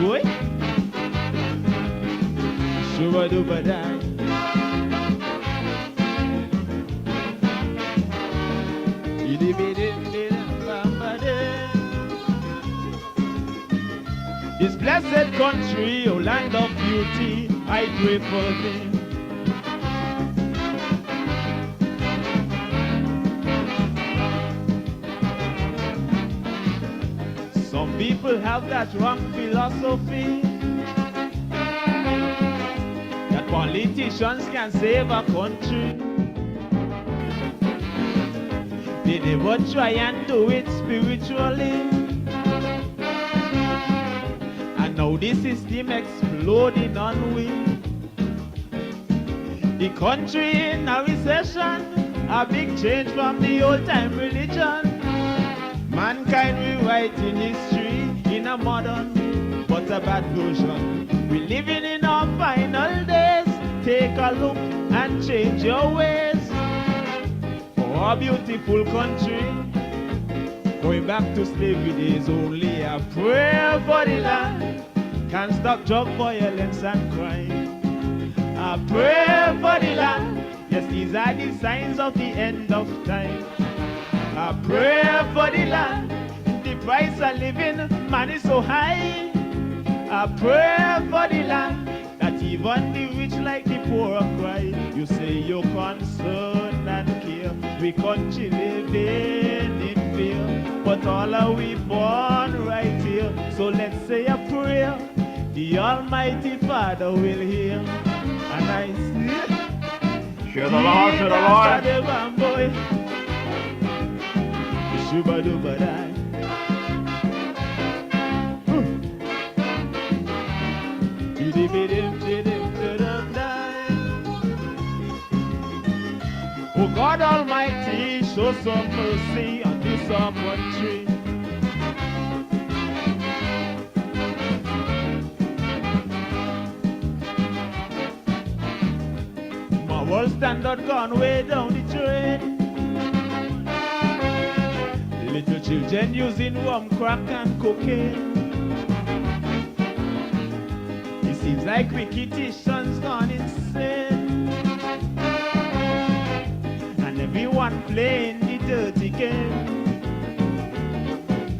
Boy, shuba duba die. This blessed country, oh land of beauty, I pray for thee. Some people have that wrong philosophy that politicians can save a country. They never try and do it spiritually. And now the system exploding on we. The country in a recession, a big change from the old time religion. Mankind rewriting history in a modern but a bad version. We living in our final days. Take a look and change your ways. For our beautiful country, going back to slavery days, only a prayer for the land can stop drug violence and crime. A prayer for the land, yes, these are the signs of the end of time. A prayer for the land, the price of living, man, is so high. A prayer for the land, that even the rich like the poor cry. You say you're concerned and care, we country living in fear, but all are we born right here. So let's say a prayer, the Almighty Father will hear. And I see, share the Lord, share the Lord. Shuba duba die. Oh God Almighty, show some mercy on this our country. Moral standard gone way down the drain. Little children using rum, crack and cocaine. It seems like wicked-itions gone insane. And everyone playing the dirty game.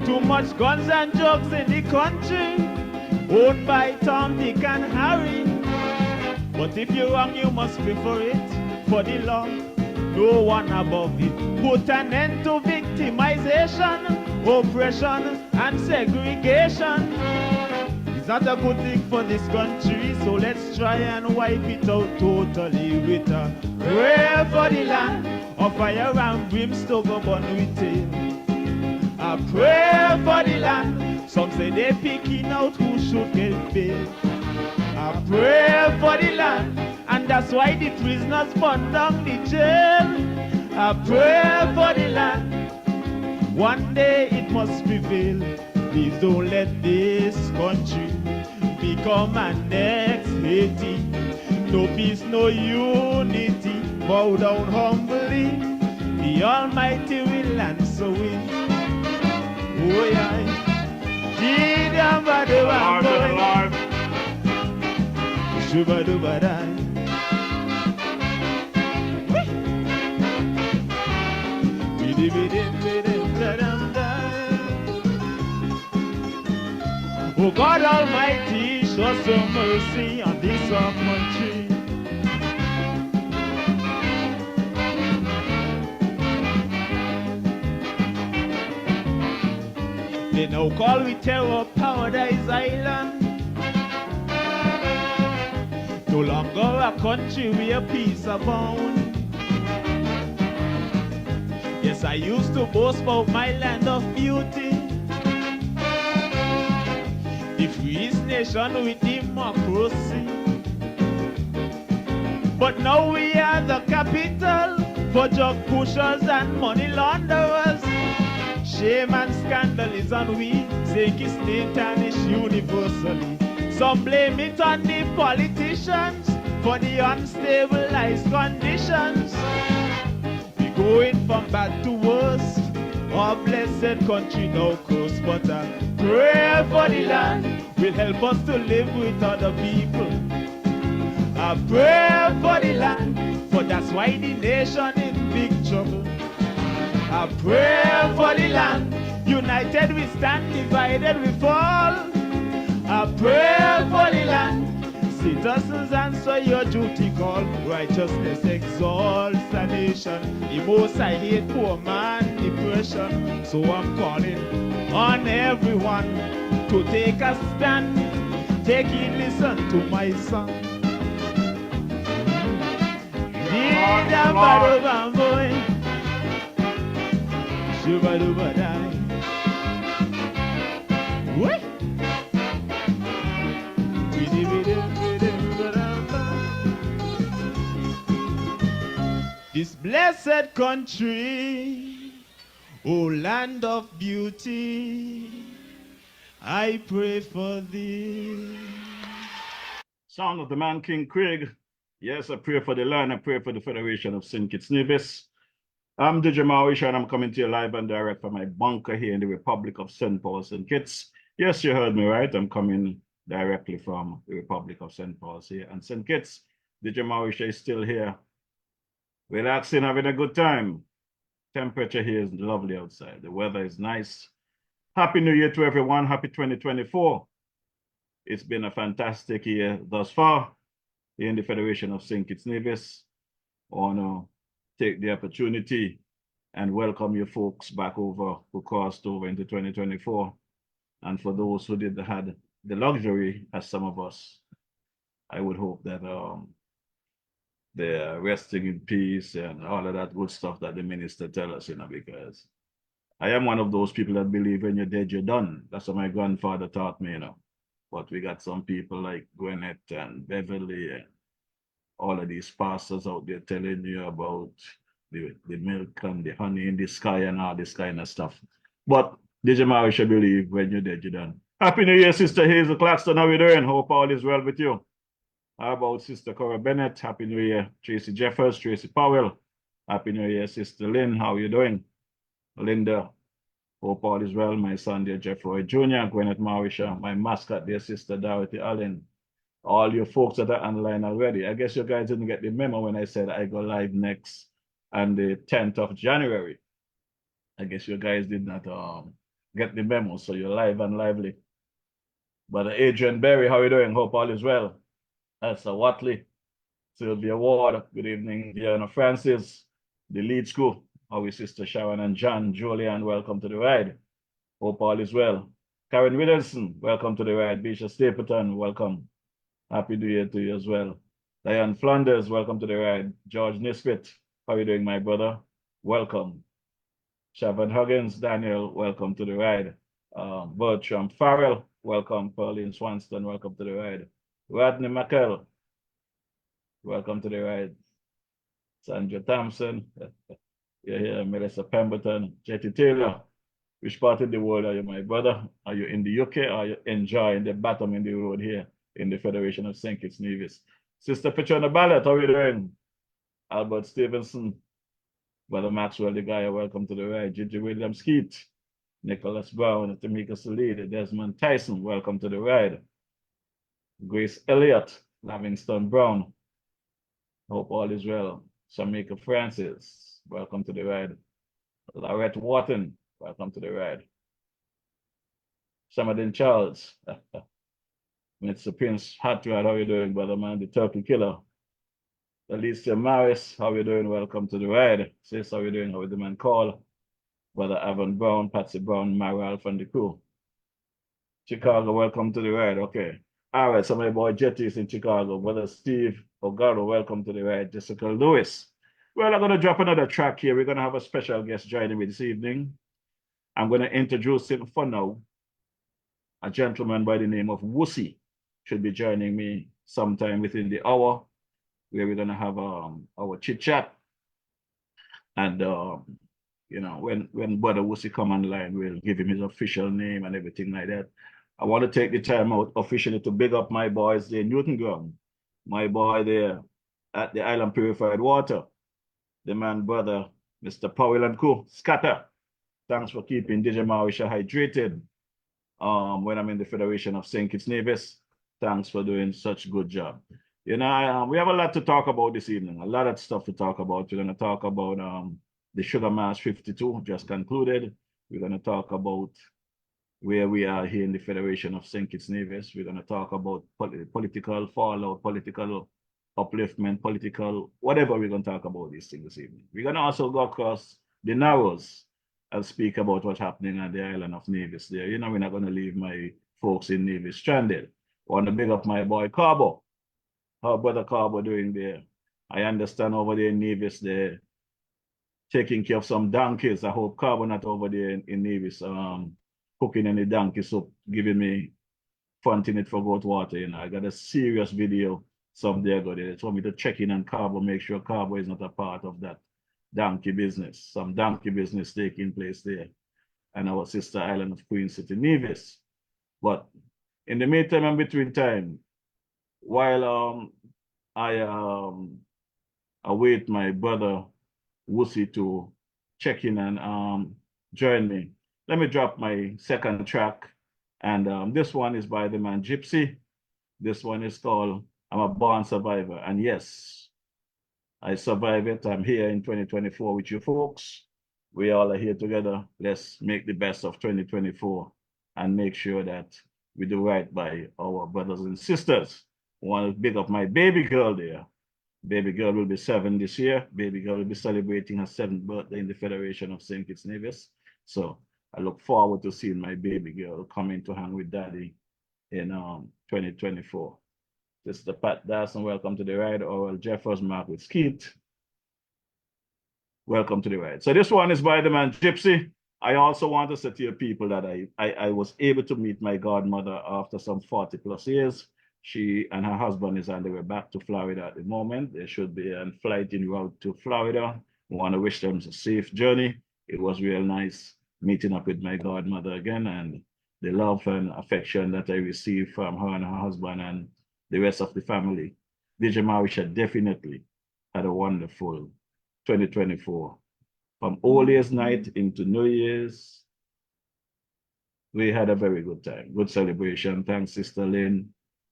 Too much guns and drugs in the country, owned by Tom, Dick and Harry. But if you're wrong, you must pay for it, for the law. No one above it. Put an end to victimization, oppression, and segregation. It's not a good thing for this country, so let's try and wipe it out totally with a prayer for the land, of fire and brimstone go burn with it. A prayer for the land. Some say they're picking out who should get bail. A prayer for the land, and that's why the prisoners burn down the jail. A prayer for the land, one day it must prevail. Please don't let this country become an next Haiti. No peace, no unity. Bow down humbly, the Almighty will answer it. Oh yeah. Shuba duba die. Oh God Almighty, show some mercy on this our country. They now call we terror Paradise Island. No longer a country where peace abound. Yes, I used to boast about my land of beauty, the freest nation with democracy. But now we are the capital for drug pushers and money launderers. Shame and scandal is on we, saying it's name tarnish universally. Some blame it on the politicians for the unstabilized conditions. We going from bad to worse, our blessed country now cursed. But a prayer for the land, will help us to live with other people. I pray for the land, for that's why the nation in big trouble. I pray for the land, united we stand, divided we fall. I pray for the land, citizens answer your duty call. Righteousness exalts the nation. The most I hate poor man depression. So I'm calling on everyone to take a stand. Take it, listen to my song. This blessed country, oh land of beauty, I pray for thee. Song of the man King Craig. Yes, I pray for the land. I pray for the Federation of St. Kitts Nevis. I'm JefroyMorrishaw, and I'm coming to you live and direct from my bunker here in the Republic of St. Paul, St. Kitts. Yes, you heard me right. I'm coming directly from the Republic of St. Paul here. And St. Kitts, JefroyMorrishaw is still here. Relaxing, having a good time. Temperature here is lovely outside. The weather is nice. Happy New Year to everyone. Happy 2024. It's been a fantastic year thus far here in the Federation of St. Kitts Nevis. I want to take the opportunity and welcome you folks back over who crossed over into 2024. And for those who had the luxury, as some of us, I would hope that they're resting in peace and all of that good stuff that the minister tell us, because I am one of those people that believe when you're dead, you're done. That's what my grandfather taught me, But we got some people like Gwyneth and Beverly and all of these pastors out there telling you about the milk and the honey in the sky and all this kind of stuff. But JefroyMorrishaw believe when you're dead, you're done. Happy New Year, Sister Hazel Claxton. How you doing? Hope all is well with you. How about Sister Cora Bennett? Happy New Year. Tracy Jeffers, Tracy Powell. Happy New Year, Sister Lynn. How you doing? Linda. Hope all is well. My son, dear Jeffroy Jr., Gwyneth Morrishaw. My mascot, dear Sister Dorothy Allen. All you folks that are online already. I guess you guys didn't get the memo when I said I go live next on the 10th of January. I guess you guys did not get the memo, so you're live and lively. But Adrian Berry, how you doing? Hope all is well. That's Watley, Sylvia Ward. Good evening, Diana Francis, the lead school. Our sister Sharon and John, Julian, welcome to the ride. Hope all is well. Karen Williamson, welcome to the ride. Bisha Stapleton, welcome. Happy New Year to you as well. Diane Flanders, welcome to the ride. George Nisbet, how are you doing, my brother? Welcome. Shavan Huggins, Daniel, welcome to the ride. Bertram Farrell, welcome. Pauline Swanston, welcome to the ride. Rodney McKell, welcome to the ride. Sandra Thompson, you're here. Melissa Pemberton, Jetty Taylor. Which part of the world are you, my brother? Are you in the UK or are you enjoying the bottom in the road here in the Federation of St. Kitts Nevis? Sister Patrona Ballett, how are you doing? Albert Stevenson, Brother Maxwell, the guy, welcome to the ride. Gigi Williams Keith, Nicholas Brown, Tamika Salida, Desmond Tyson, welcome to the ride. Grace Elliott, Livingston Brown, hope all is well. Shamika Francis, welcome to the ride. Lorette Wharton, welcome to the ride. Samadin Charles, Mr. Prince Hatrad, how you doing, brother man? The Turkey Killer. Alicia Maris, how you doing? Welcome to the ride. Sis, how you doing? How is the man call? Brother Evan Brown, Patsy Brown, Maral from the crew. Chicago, welcome to the ride. Okay. All right, so my boy Jetty is in Chicago. Brother Steve Ogaro, welcome to the ride. Jessica Lewis. Well, I'm going to drop another track here. We're going to have a special guest joining me this evening. I'm going to introduce him for now. A gentleman by the name of Wussy should be joining me sometime within the hour, where we're going to have our chit-chat. And, when Brother Wussy come online, we'll give him his official name and everything like that. I want to take the time out officially to big up my boys there in Newton Ground. My boy there at the Island Purified Water. The man, brother, Mr. Powell and Co. Scatter. Thanks for keeping JefroyMorrishaw hydrated. when I'm in the Federation of St. Kitts Nevis. Thanks for doing such a good job. You know, we have a lot to talk about this evening, a lot of stuff to talk about. We're going to talk about the Sugar March 52 just concluded. We're going to talk about where we are here in the Federation of St. Kitts Nevis. We're going to talk about political fallout, political upliftment, political, whatever. We're going to talk about these things this evening. We're going to also go across the Narrows and speak about what's happening on the island of Nevis there. You know, we're not going to leave my folks in Nevis stranded. I want to big up my boy Carbo. How brother Carbo doing there? I understand over there in Nevis, they're taking care of some donkeys. I hope Carbo not over there in Nevis cooking any donkey soup, giving me fronting it for goat water. You know, I got a serious video some day ago. They told me to check in on Carbo, make sure Carbo is not a part of that donkey business. Some donkey business taking place there and our sister island of Queen City, Nevis. But in the meantime and between time, while I await my brother Wussy to check in and join me, let me drop my second track. And this one is by the man Gypsy. This one is called I'm a Born Survivor. And yes, I survived it. I'm here in 2024 with you folks. We all are here together. Let's make the best of 2024 and make sure that we do right by our brothers and sisters. I want to big up my baby girl there. Baby girl will be 7 this year. Baby girl will be celebrating her 7th birthday in the Federation of St. Kitts Nevis. So I look forward to seeing my baby girl coming to hang with daddy in 2024. This is the Pat Dawson. Welcome to the ride. Or Jeffers Mark with Skeet. Welcome to the ride. So this one is by the man Gypsy. I also want to say to your people that I was able to meet my godmother after some 40 plus years. She and her husband is on their way back to Florida at the moment. They should be on flight en route to Florida. I want to wish them a safe journey. It was real nice meeting up with my godmother again, and the love and affection that I received from her and her husband and the rest of the family. DJ Morrishaw definitely had a wonderful 2024. From Old Year's night into New Year's, we had a very good time. Good celebration. Thanks, Sister Lynn,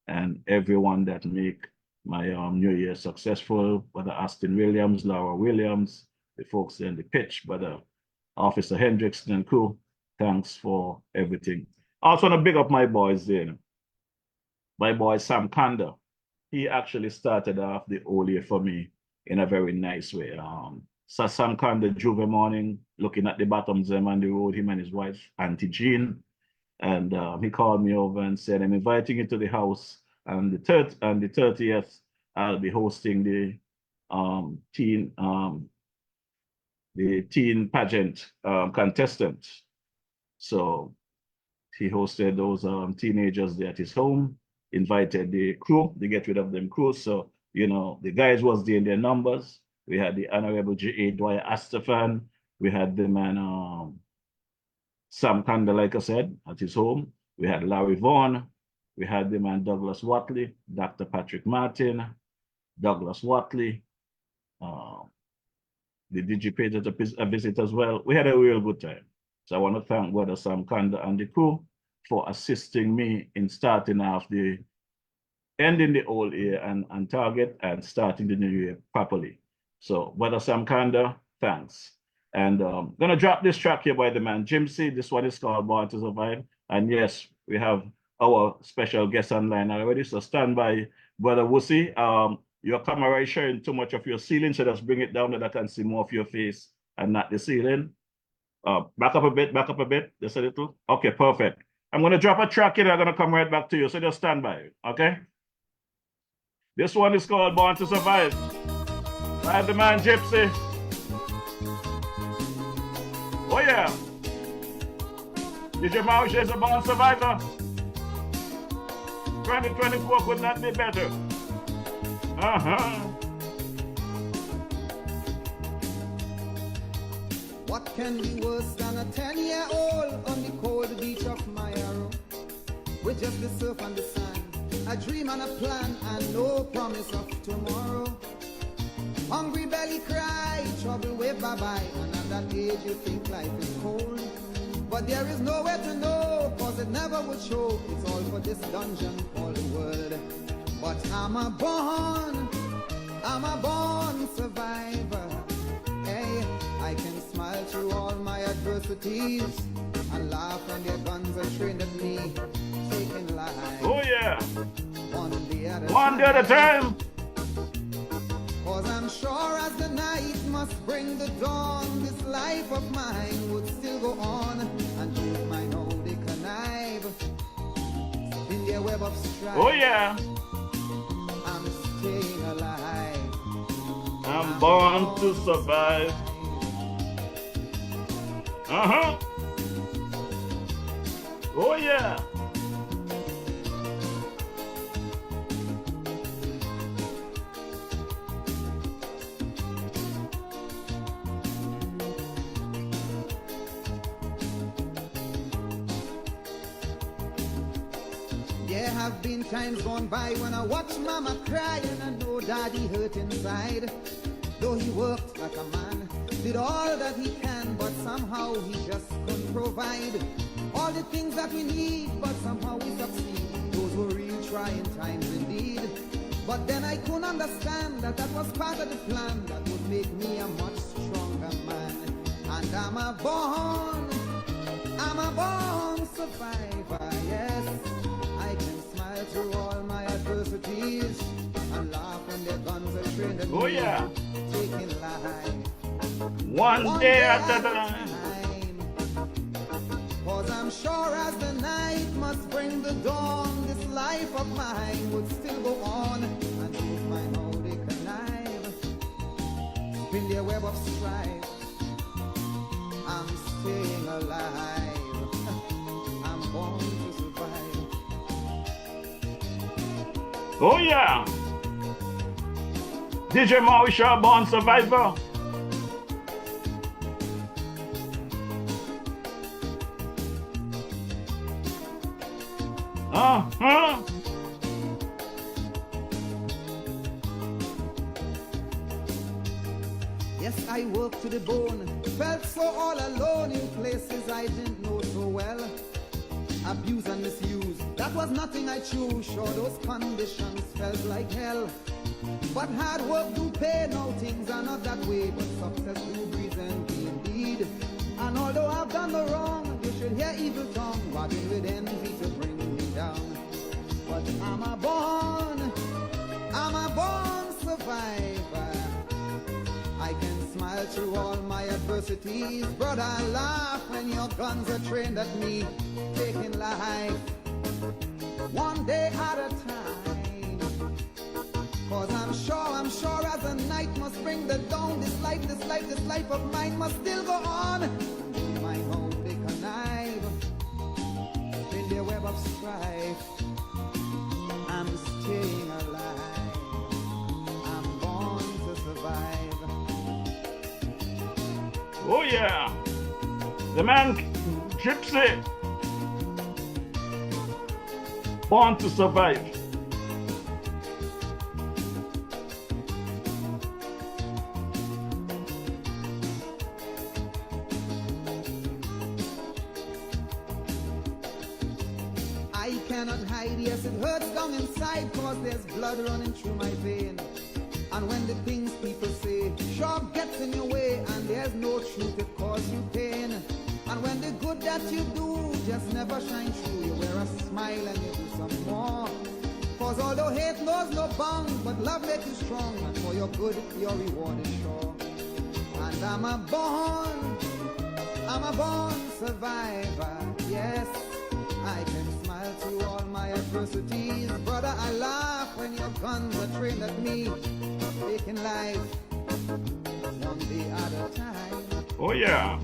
and everyone that make my New Year successful, whether Austin Williams, Laura Williams, the folks in the pitch, whether Officer Hendrickson and crew. Thanks for everything. I also want to big up my boys there. My boy Sam Kanda. He actually started off the whole year for me in a very nice way. So Sam Kanda, Juve morning, looking at the bottoms them on the road, him and his wife, Auntie Jean. And he called me over and said, I'm inviting you to the house. And the 30th, I'll be hosting the teen pageant contestant. So he hosted those teenagers there at his home, invited the crew, the Get Rid of Them crew. So, you know, the guys was there in their numbers. We had the Honorable J.A. Dwyer Astafan. We had the man Sam Kanda, like I said, at his home. We had Larry Vaughan. We had the man Douglas Watley, Dr. Patrick Martin, Douglas Watley. The DG paid a visit as well. We had a real good time. So I want to thank Brother Sam Kanda and the crew for assisting me in starting off ending the old year and target and starting the new year properly. So Brother Sam Kanda, thanks. And gonna drop this track here by the man Gypsy. This one is called Born to Survive. And yes, we have our special guest online already. So stand by, Brother Wussy. Your camera is showing too much of your ceiling, so just bring it down so I can see more of your face and not the ceiling. Back up a bit, just a little. Okay, perfect. I'm gonna drop a track here, I'm gonna come right back to you, so just stand by, okay? This one is called Born to Survive by the man Gypsy. Oh yeah. DJ Morrishaw is a born survivor. 2024 could not be better. What can be worse than a 10-year-old on the cold beach of Mayaro? With just the surf and the sand, a dream and a plan and no promise of tomorrow. Hungry belly cry, trouble wave bye-bye, and at that age you think life is cold. But there is nowhere to know, cause it never would show. It's all for this dungeon called the world. But I'm a born survivor. Hey, I can smile through all my adversities and laugh when their guns are trained at me, taking life. Oh yeah. One day at a time. Cause I'm sure as the night must bring the dawn, this life of mine would still go on, and use my know they connive in their web of strife. Oh yeah. I'm staying alive. I'm born to survive. Uh-huh. Oh yeah. There have been times gone by when I watch mama cry and I know daddy hurt inside. Though he worked like a man, did all that he can, but somehow he just couldn't provide all the things that we need, but somehow we succeed. Those were real trying times indeed. But then I couldn't understand that that was part of the plan that would make me a much stronger man. And I'm a born survivor, yes. I can smile through all my adversities and laugh when their guns are trained at Oh me, yeah. taking life One day at a time. Cause I'm sure as the night must bring the dawn, this life of mine would still go on, and use my how they connive in their web of strife. I'm staying alive. I'm born to survive. Oh yeah. DJ Morrishaw, born survivor. Uh-huh. Yes, I worked to the bone, felt so all alone in places I didn't know so well. Abuse and misuse, that was nothing I chose. Sure, those conditions felt like hell. But hard work do pay, now things are not that way. But success do breathe and be indeed. And although I've done the wrong, you should hear evil tongue wagging with envy to bring me down. But I'm a born survivor. I can smile through all my adversities, but I laugh when your guns are trained at me, taking life one day at a time. Cause I'm sure as the night must bring the dawn, this life of mine must still go on. In my home they connive in their web of strife. I'm staying alive. I'm born to survive. Oh yeah. The man Gypsy. Born to survive. I cannot hide, yes it hurts down inside, cause there's blood running through my vein. And when the things people say sure gets in your way, and there's no truth, it causes you pain. And when the good that you do just never shine through, you wear a smile and you do some more. Cause although hate knows no bounds, but love makes you strong, and for your good your reward is sure. And I'm a born survivor, yes. I can smile through all my adversities, brother, I laugh when your guns are trained at me, taking life one day at a time. Oh yeah.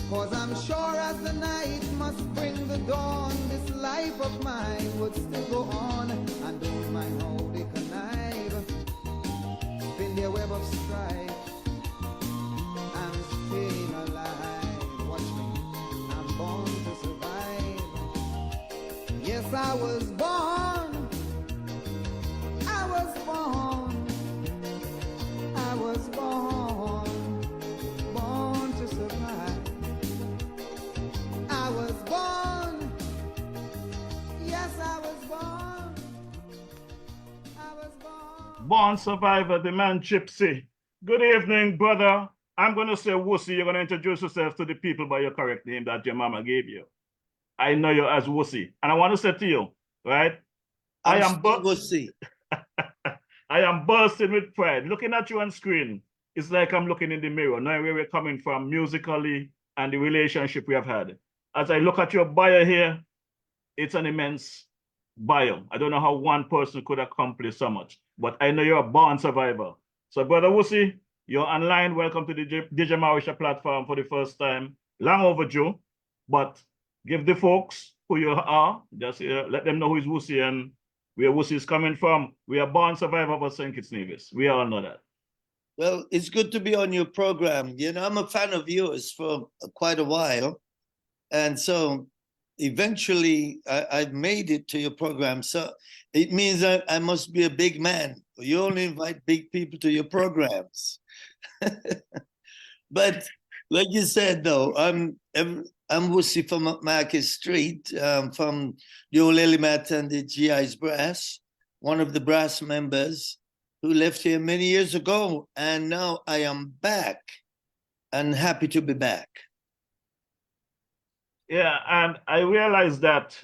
Cause I'm sure as the night must bring the dawn, this life of mine would still go on, and don't mind how they connive in their web of strife. I'm staying alive, watch me, I'm born to survive. Yes, I was born to survive. born survivor, the man Gypsy. Good evening, brother. I'm going to say Wussy. You're going to introduce yourself to the people by your correct name that your mama gave you. I know you as Wussy. And I want to say to you, right? I am Wussy. I am bursting with pride. Looking at you on screen, it's like I'm looking in the mirror, knowing where we're coming from musically and the relationship we have had. As I look at your bio here, it's an immense bio. I don't know how one person could accomplish so much, but I know you're a born survivor. So, Brother Wussy, you're online. Welcome to the DJ Morrishaw platform for the first time. Long overdue, but give the folks who you are, just let them know who is Wussy and where Wussy is coming from. We are born survivor of St. Kitts Nevis. We all know that. Well, it's good to be on your program. You know, I'm a fan of yours for quite a while. And so eventually I've made it to your program. So it means I must be a big man. You only invite big people to your programs. But like you said, though, I'm Wussy from Market Street, from the old Elimat and the GI's Brass, one of the brass members who left here many years ago. And now I am back and happy to be back. Yeah, and I realized that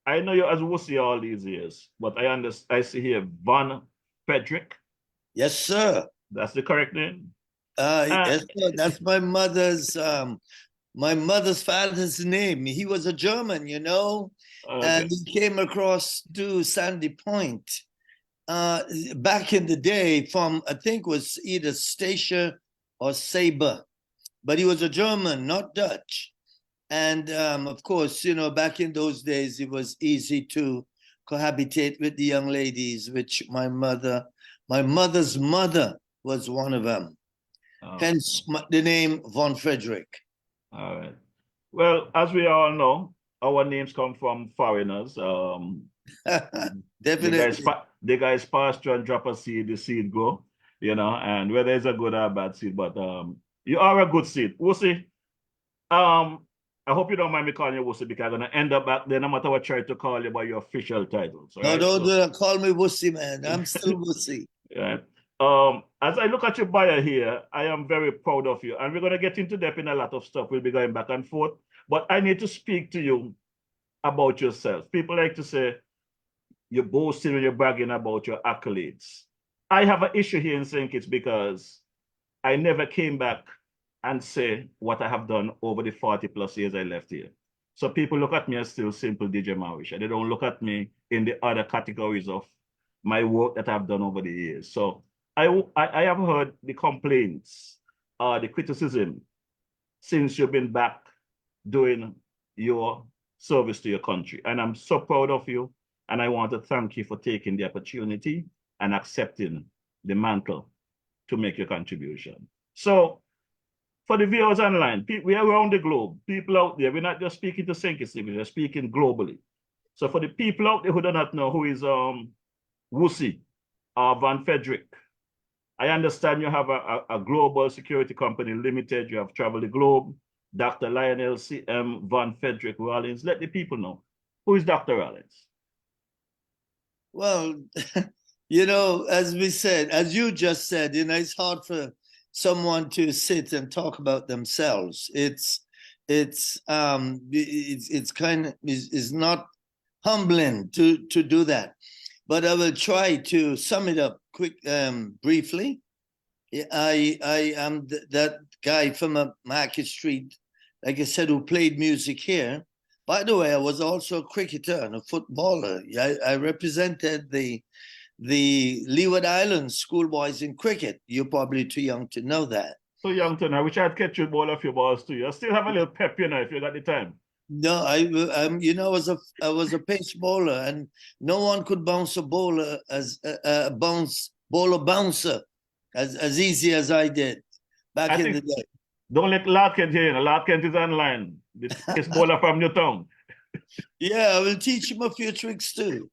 I know you as Wussy all these years, but I see here Von Frederick. Yes, sir. That's the correct name? Yes, sir. That's my mother's father's name. He was a German, you know, okay. And he came across to Sandy Point back in the day from, I think it was either Statia or Saber, but he was a German, not Dutch. And of course, you know, back in those days, it was easy to cohabitate with the young ladies, which my mother's mother was one of them. Oh. Hence the name Von Frederick. All right. Well, as we all know, our names come from foreigners. Definitely. The guys pass through and drop a seed, the seed grow, you know, and whether it's a good or a bad seed, but you are a good seed. Wussy, I hope you don't mind me calling you Wussy because I'm going to end up back there no matter what I try to call you by your official titles. Right? No, don't call me Wussy, man. I'm still Wussy. Right. As I look at your bio here, I am very proud of you. And we're going to get into depth in a lot of stuff. We'll be going back and forth. But I need to speak to you about yourself. People like to say you're boasting and you're bragging about your accolades. I have an issue here in St. Kitts because I never came back and say what I have done over the 40 plus years I left here. So people look at me as still simple DJ Morrishaw. They don't look at me in the other categories of my work that I've done over the years. So I have heard the complaints, the criticism since you've been back doing your service to your country. And I'm so proud of you. And I want to thank you for taking the opportunity and accepting the mantle to make your contribution. So for the viewers online, we are around the globe, people out there, we're not just speaking to St. Kitts, we're speaking globally. So for the people out there who do not know who is Wussy Von Frederick, I understand you have a global security company limited, you have traveled the globe, Dr. Lionel C.M. Von Frederick Rollins. Let the people know, who is Dr. Rollins? Well, you know, as we said, as you just said, you know, it's hard for someone to sit and talk about themselves. It's not humbling to do that. But I will try to sum it up briefly. I am that guy from Market Street, like I said, who played music here. By the way, I was also a cricketer and a footballer. I represented the Leeward Islands schoolboys in cricket. You're probably too young to know that. So young to know. I wish I'd catch you ball of your balls too. You still have a little pep, you know, if you got the time. No, you know, I was a pace bowler, and no one could bounce a bowler as bouncer as easy as I did back in the day. Don't let Lord Kent hear you. Lord Kent is online. The pace bowler from Newtown. Yeah, I will teach him a few tricks too.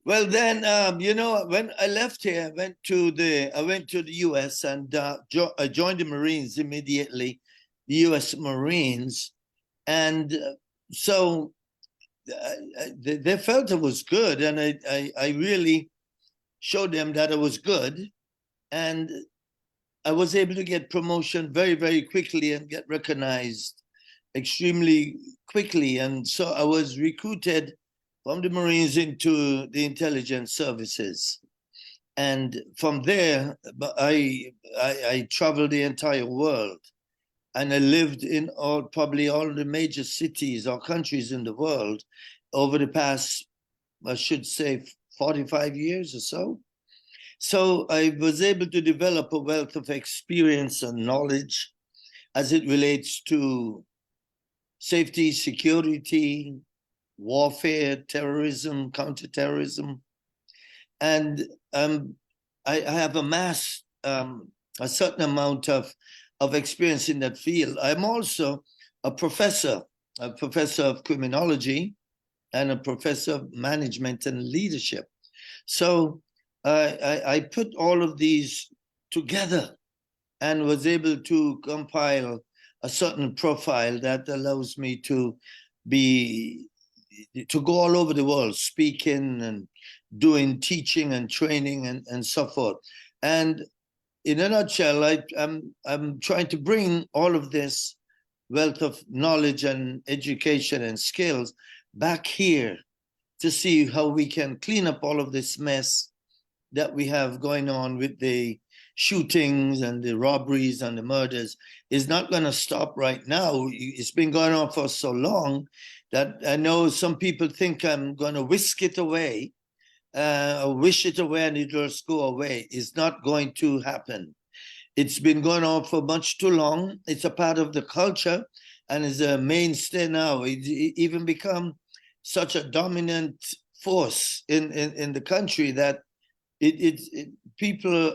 Well, then, you know, when I left here, I went to the U.S. and I joined the Marines immediately, the U.S. Marines. And so they felt it was good. And I really showed them that I was good, and I was able to get promotion very, very quickly and get recognized extremely quickly. And so I was recruited from the Marines into the intelligence services. And from there, I traveled the entire world. And I lived in probably all the major cities or countries in the world over the past, I should say, 45 years or so. So I was able to develop a wealth of experience and knowledge as it relates to safety, security, warfare, terrorism, counterterrorism. And I have amassed a certain amount of experience in that field. I'm also a professor of criminology and a professor of management and leadership. So I put all of these together and was able to compile a certain profile that allows me to go all over the world, speaking and doing teaching and training and so forth. And in a nutshell, I'm trying to bring all of this wealth of knowledge and education and skills back here to see how we can clean up all of this mess that we have going on with the shootings and the robberies and the murders. Is not going to stop right now. It's been going on for so long that I know some people think I'm going to whisk it away, wish it away, and it will just go away. It's not going to happen. It's been going on for much too long. It's a part of the culture and is a mainstay now. It even become such a dominant force in the country that people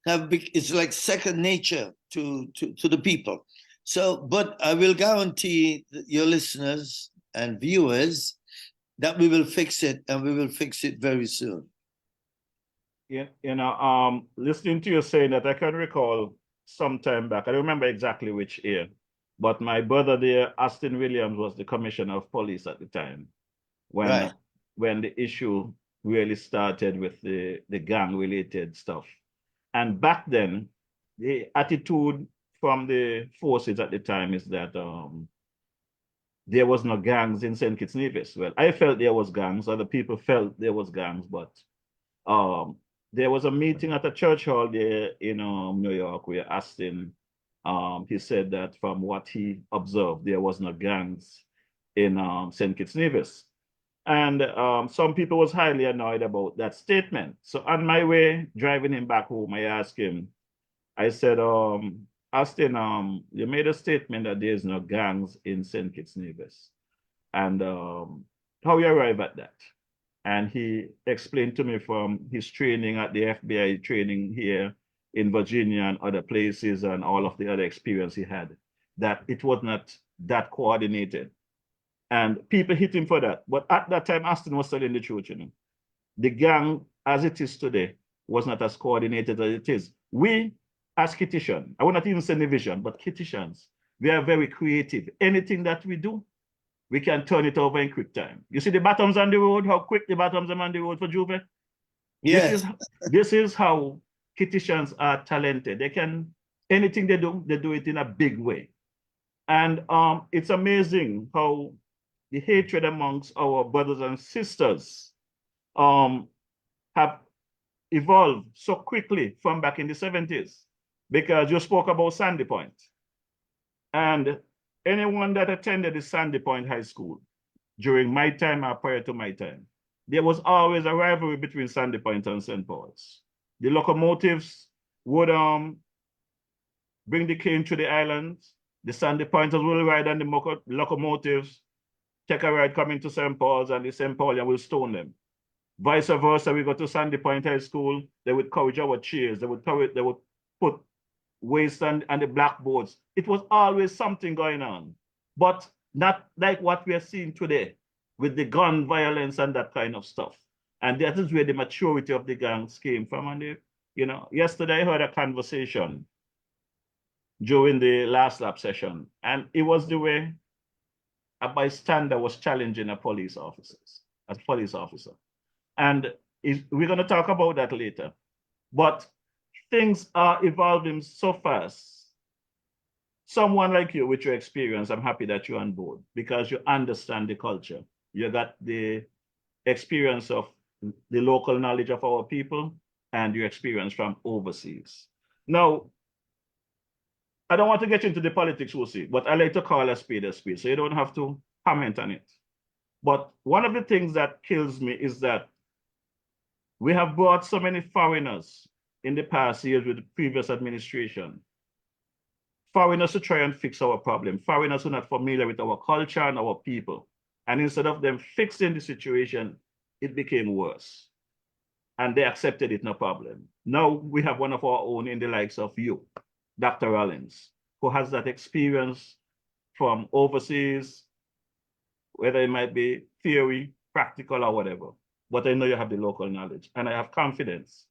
it's like second nature to the people. So, but I will guarantee your listeners and viewers that we will fix it, and we will fix it very soon. Yeah, listening to you saying that, I can recall some time back, I don't remember exactly which year, but my brother there, Austin Williams, was the commissioner of police at the time when the issue really started with the gang-related stuff. And back then, the attitude from the forces at the time is that there was no gangs in St. Kitts Nevis. Well, I felt there was gangs, other people felt there was gangs, but there was a meeting at a church hall there in New York where Austin, he said that from what he observed, there was no gangs in St. Kitts Nevis. And some people was highly annoyed about that statement. So on my way driving him back home, I asked him, I said, Austin, you made a statement that there's no gangs in St. Kitts Nevis. And how you arrive at that? And he explained to me from his training at the FBI training here in Virginia and other places and all of the other experience he had, that it was not that coordinated. And people hit him for that. But at that time, Austin was telling the truth, you know. The gang, as it is today, was not as coordinated as it is. We, as Kittitians, I will not even say division, but Kittitians, we are very creative. Anything that we do, we can turn it over in quick time. You see the bottoms on the road, how quick the bottoms are on the road for Juve? Yes. This is how Kittitians are talented. They can, anything they do it in a big way. And it's amazing how the hatred amongst our brothers and sisters have evolved so quickly from back in the 70s, because you spoke about Sandy Point. And anyone that attended the Sandy Point High School during my time or prior to my time, there was always a rivalry between Sandy Point and St. Paul's. The locomotives would bring the cane to the island. The Sandy Pointers will ride on the locomotives, take a ride coming to St. Paul's, and the St. Paulian will stone them. Vice versa, we go to Sandy Point High School, they would courage our cheers, they would put waste on the blackboards. It was always something going on, but not like what we are seeing today with the gun violence and that kind of stuff. And that is where the maturity of the gangs came from. And yesterday I heard a conversation during the last lap session, and it was the way a bystander was challenging a police officer. And we're going to talk about that later. But things are evolving so fast. Someone like you with your experience, I'm happy that you're on board because you understand the culture. You got the experience of the local knowledge of our people and your experience from overseas. Now, I don't want to get into the politics, we'll see, but I like to call a spade, so you don't have to comment on it. But one of the things that kills me is that we have brought so many foreigners in the past years with the previous administration. Foreigners to try and fix our problem. Foreigners who are not familiar with our culture and our people. And instead of them fixing the situation, it became worse. And they accepted it, no problem. Now we have one of our own in the likes of you, Dr. Rollins, who has that experience from overseas, whether it might be theory, practical, or whatever. But I know you have the local knowledge, and I have confidence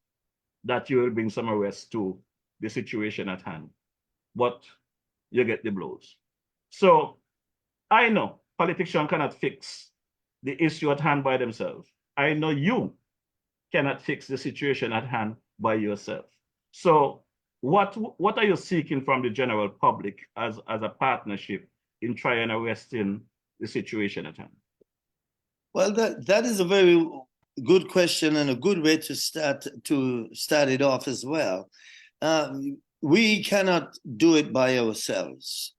that you will bring some arrest to the situation at hand. But you get the blows. So I know politicians cannot fix the issue at hand by themselves. I know you cannot fix the situation at hand by yourself. So what are you seeking from the general public as a partnership in trying to arresting the situation at hand? Well, that is a very good question and a good way to start it off as well. We cannot do it by ourselves.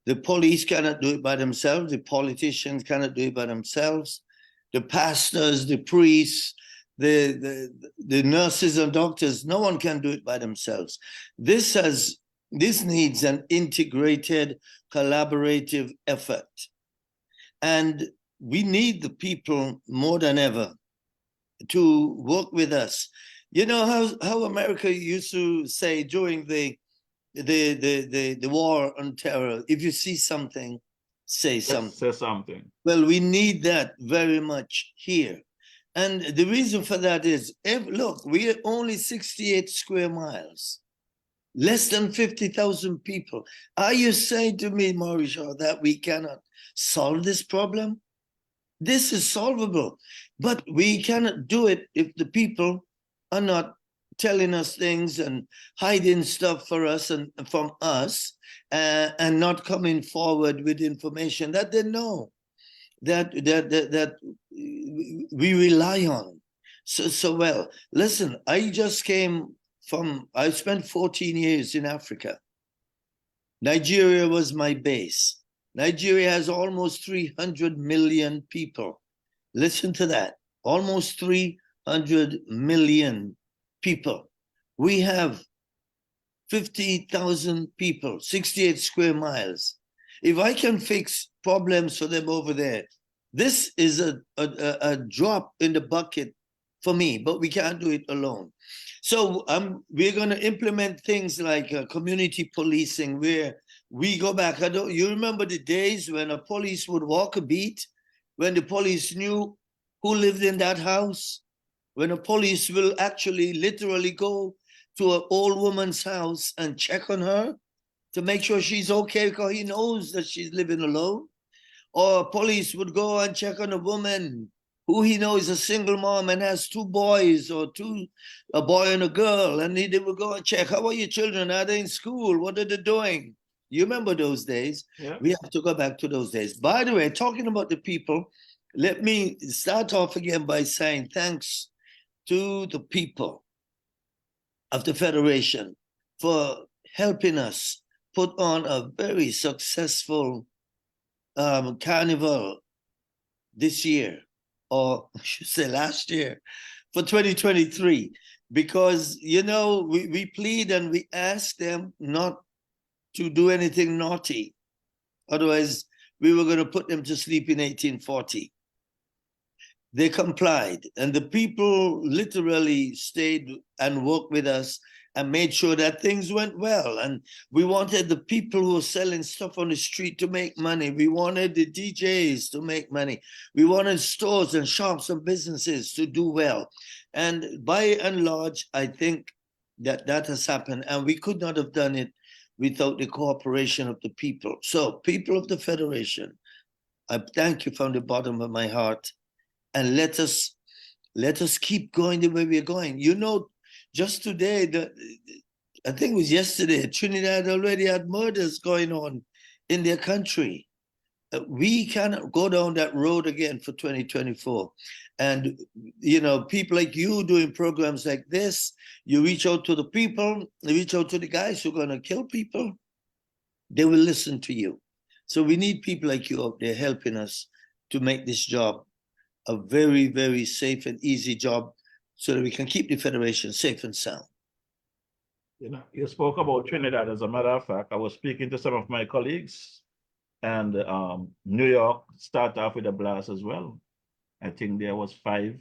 The police cannot do it by themselves. The politicians cannot do it by themselves. The pastors, the priests, the nurses and doctors, no one can do it by themselves. This needs an integrated, collaborative effort. And we need the people more than ever to work with us. You know how America used to say during the war on terror, if you see something, say something. Say something. Well, we need that very much here. And the reason for that is, look, we are only 68 square miles, less than 50,000 people. Are you saying to me, Morrishaw, that we cannot solve this problem? This is solvable, but we cannot do it if the people are not telling us things and hiding stuff for us and from us, and not coming forward with information that they know that we rely on so well. Listen, I spent 14 years in Africa. Nigeria was my base. Nigeria has almost 300 million people. Listen to that, almost 300 million people. We have 50,000 people, 68 square miles. If I can fix problems for them over there, this is a drop in the bucket for me, but we can't do it alone. So we're going to implement things like community policing, where we go back. You remember the days when a police would walk a beat, when the police knew who lived in that house, when a police will actually literally go to an old woman's house and check on her to make sure she's okay because he knows that she's living alone. Or police would go and check on a woman who he knows is a single mom and has two boys, or a boy and a girl, and they would go and check, how are your children? Are they in school? What are they doing? You remember those days? Yeah. We have to go back to those days. By the way, talking about the people, let me start off again by saying thanks to the people of the Federation for helping us put on a very successful Carnival this year, or I should say last year, for 2023, because, you know, we plead and we ask them not to do anything naughty. Otherwise, we were going to put them to sleep in 1840. They complied, and the people literally stayed and worked with us and made sure that things went well. And we wanted the people who were selling stuff on the street to make money. We wanted the DJs to make money. We wanted stores and shops and businesses to do well. And by and large, I think that has happened. And we could not have done it without the cooperation of the people. So, people of the Federation, I thank you from the bottom of my heart. And let us Let us keep going the way we're going. You know, just today, I think it was yesterday, Trinidad already had murders going on in their country. We cannot go down that road again for 2024. And, you know, people like you doing programs like this, you reach out to the people, you reach out to the guys who are going to kill people, they will listen to you. So we need people like you out there helping us to make this job a very, very safe and easy job so that we can keep the Federation safe and sound. You know, you spoke about Trinidad. As a matter of fact, I was speaking to some of my colleagues, and New York started off with a blast as well. I think there was 5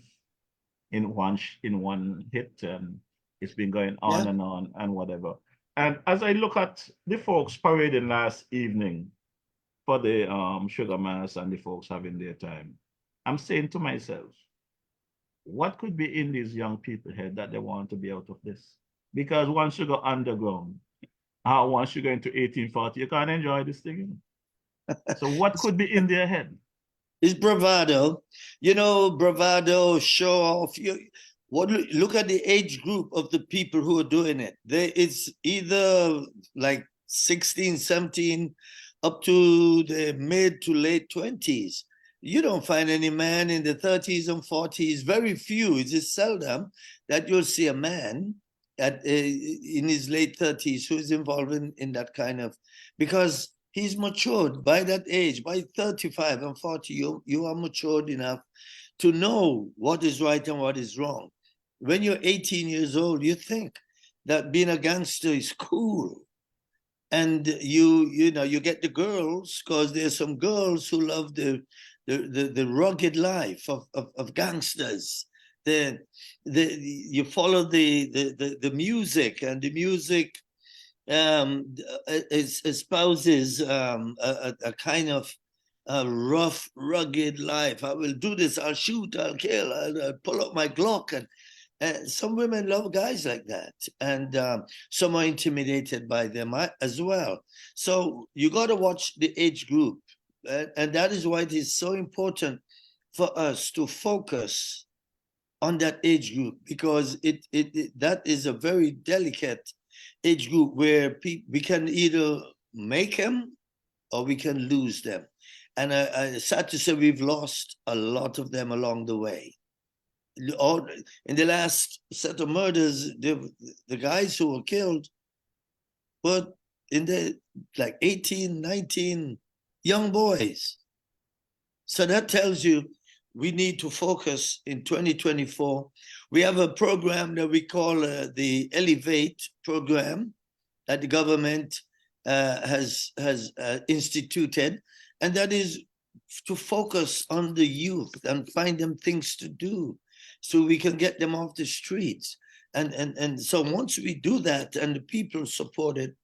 in one hit, and it's been going on and on and whatever. And as I look at the folks parading last evening for the Sugar Mass and the folks having their time, I'm saying to myself, what could be in these young people's head that they want to be out of this? Because once you go underground, once you go into 1840, you can't enjoy this thing. So what could be in their head? It's bravado. You know, bravado, show off. Look at the age group of the people who are doing it. It's either like 16, 17, up to the mid to late 20s. You don't find any man in the 30s and 40s, very few. It's just seldom that you'll see a man in his late 30s who is involved in that kind of, because he's matured by that age. By 35 and 40, you are matured enough to know what is right and what is wrong. When you're 18 years old, you think that being a gangster is cool. And you know, you get the girls, because there's some girls who love the rugged life of gangsters. You follow the music, and the music espouses a kind of rough, rugged life. I will do this, I'll shoot, I'll kill, I'll pull up my Glock. And some women love guys like that. And some are intimidated by them as well. So you got to watch the age group. And that is why it is so important for us to focus on that age group, because that is a very delicate age group where we can either make them or we can lose them. And I sad to say we've lost a lot of them along the way. In the last set of murders, the guys who were killed were in the like 18, 19 young boys. So that tells you we need to focus in 2024. We have a program that we call the Elevate program that the government has instituted, and that is to focus on the youth and find them things to do so we can get them off the streets. And so once we do that and the people support it,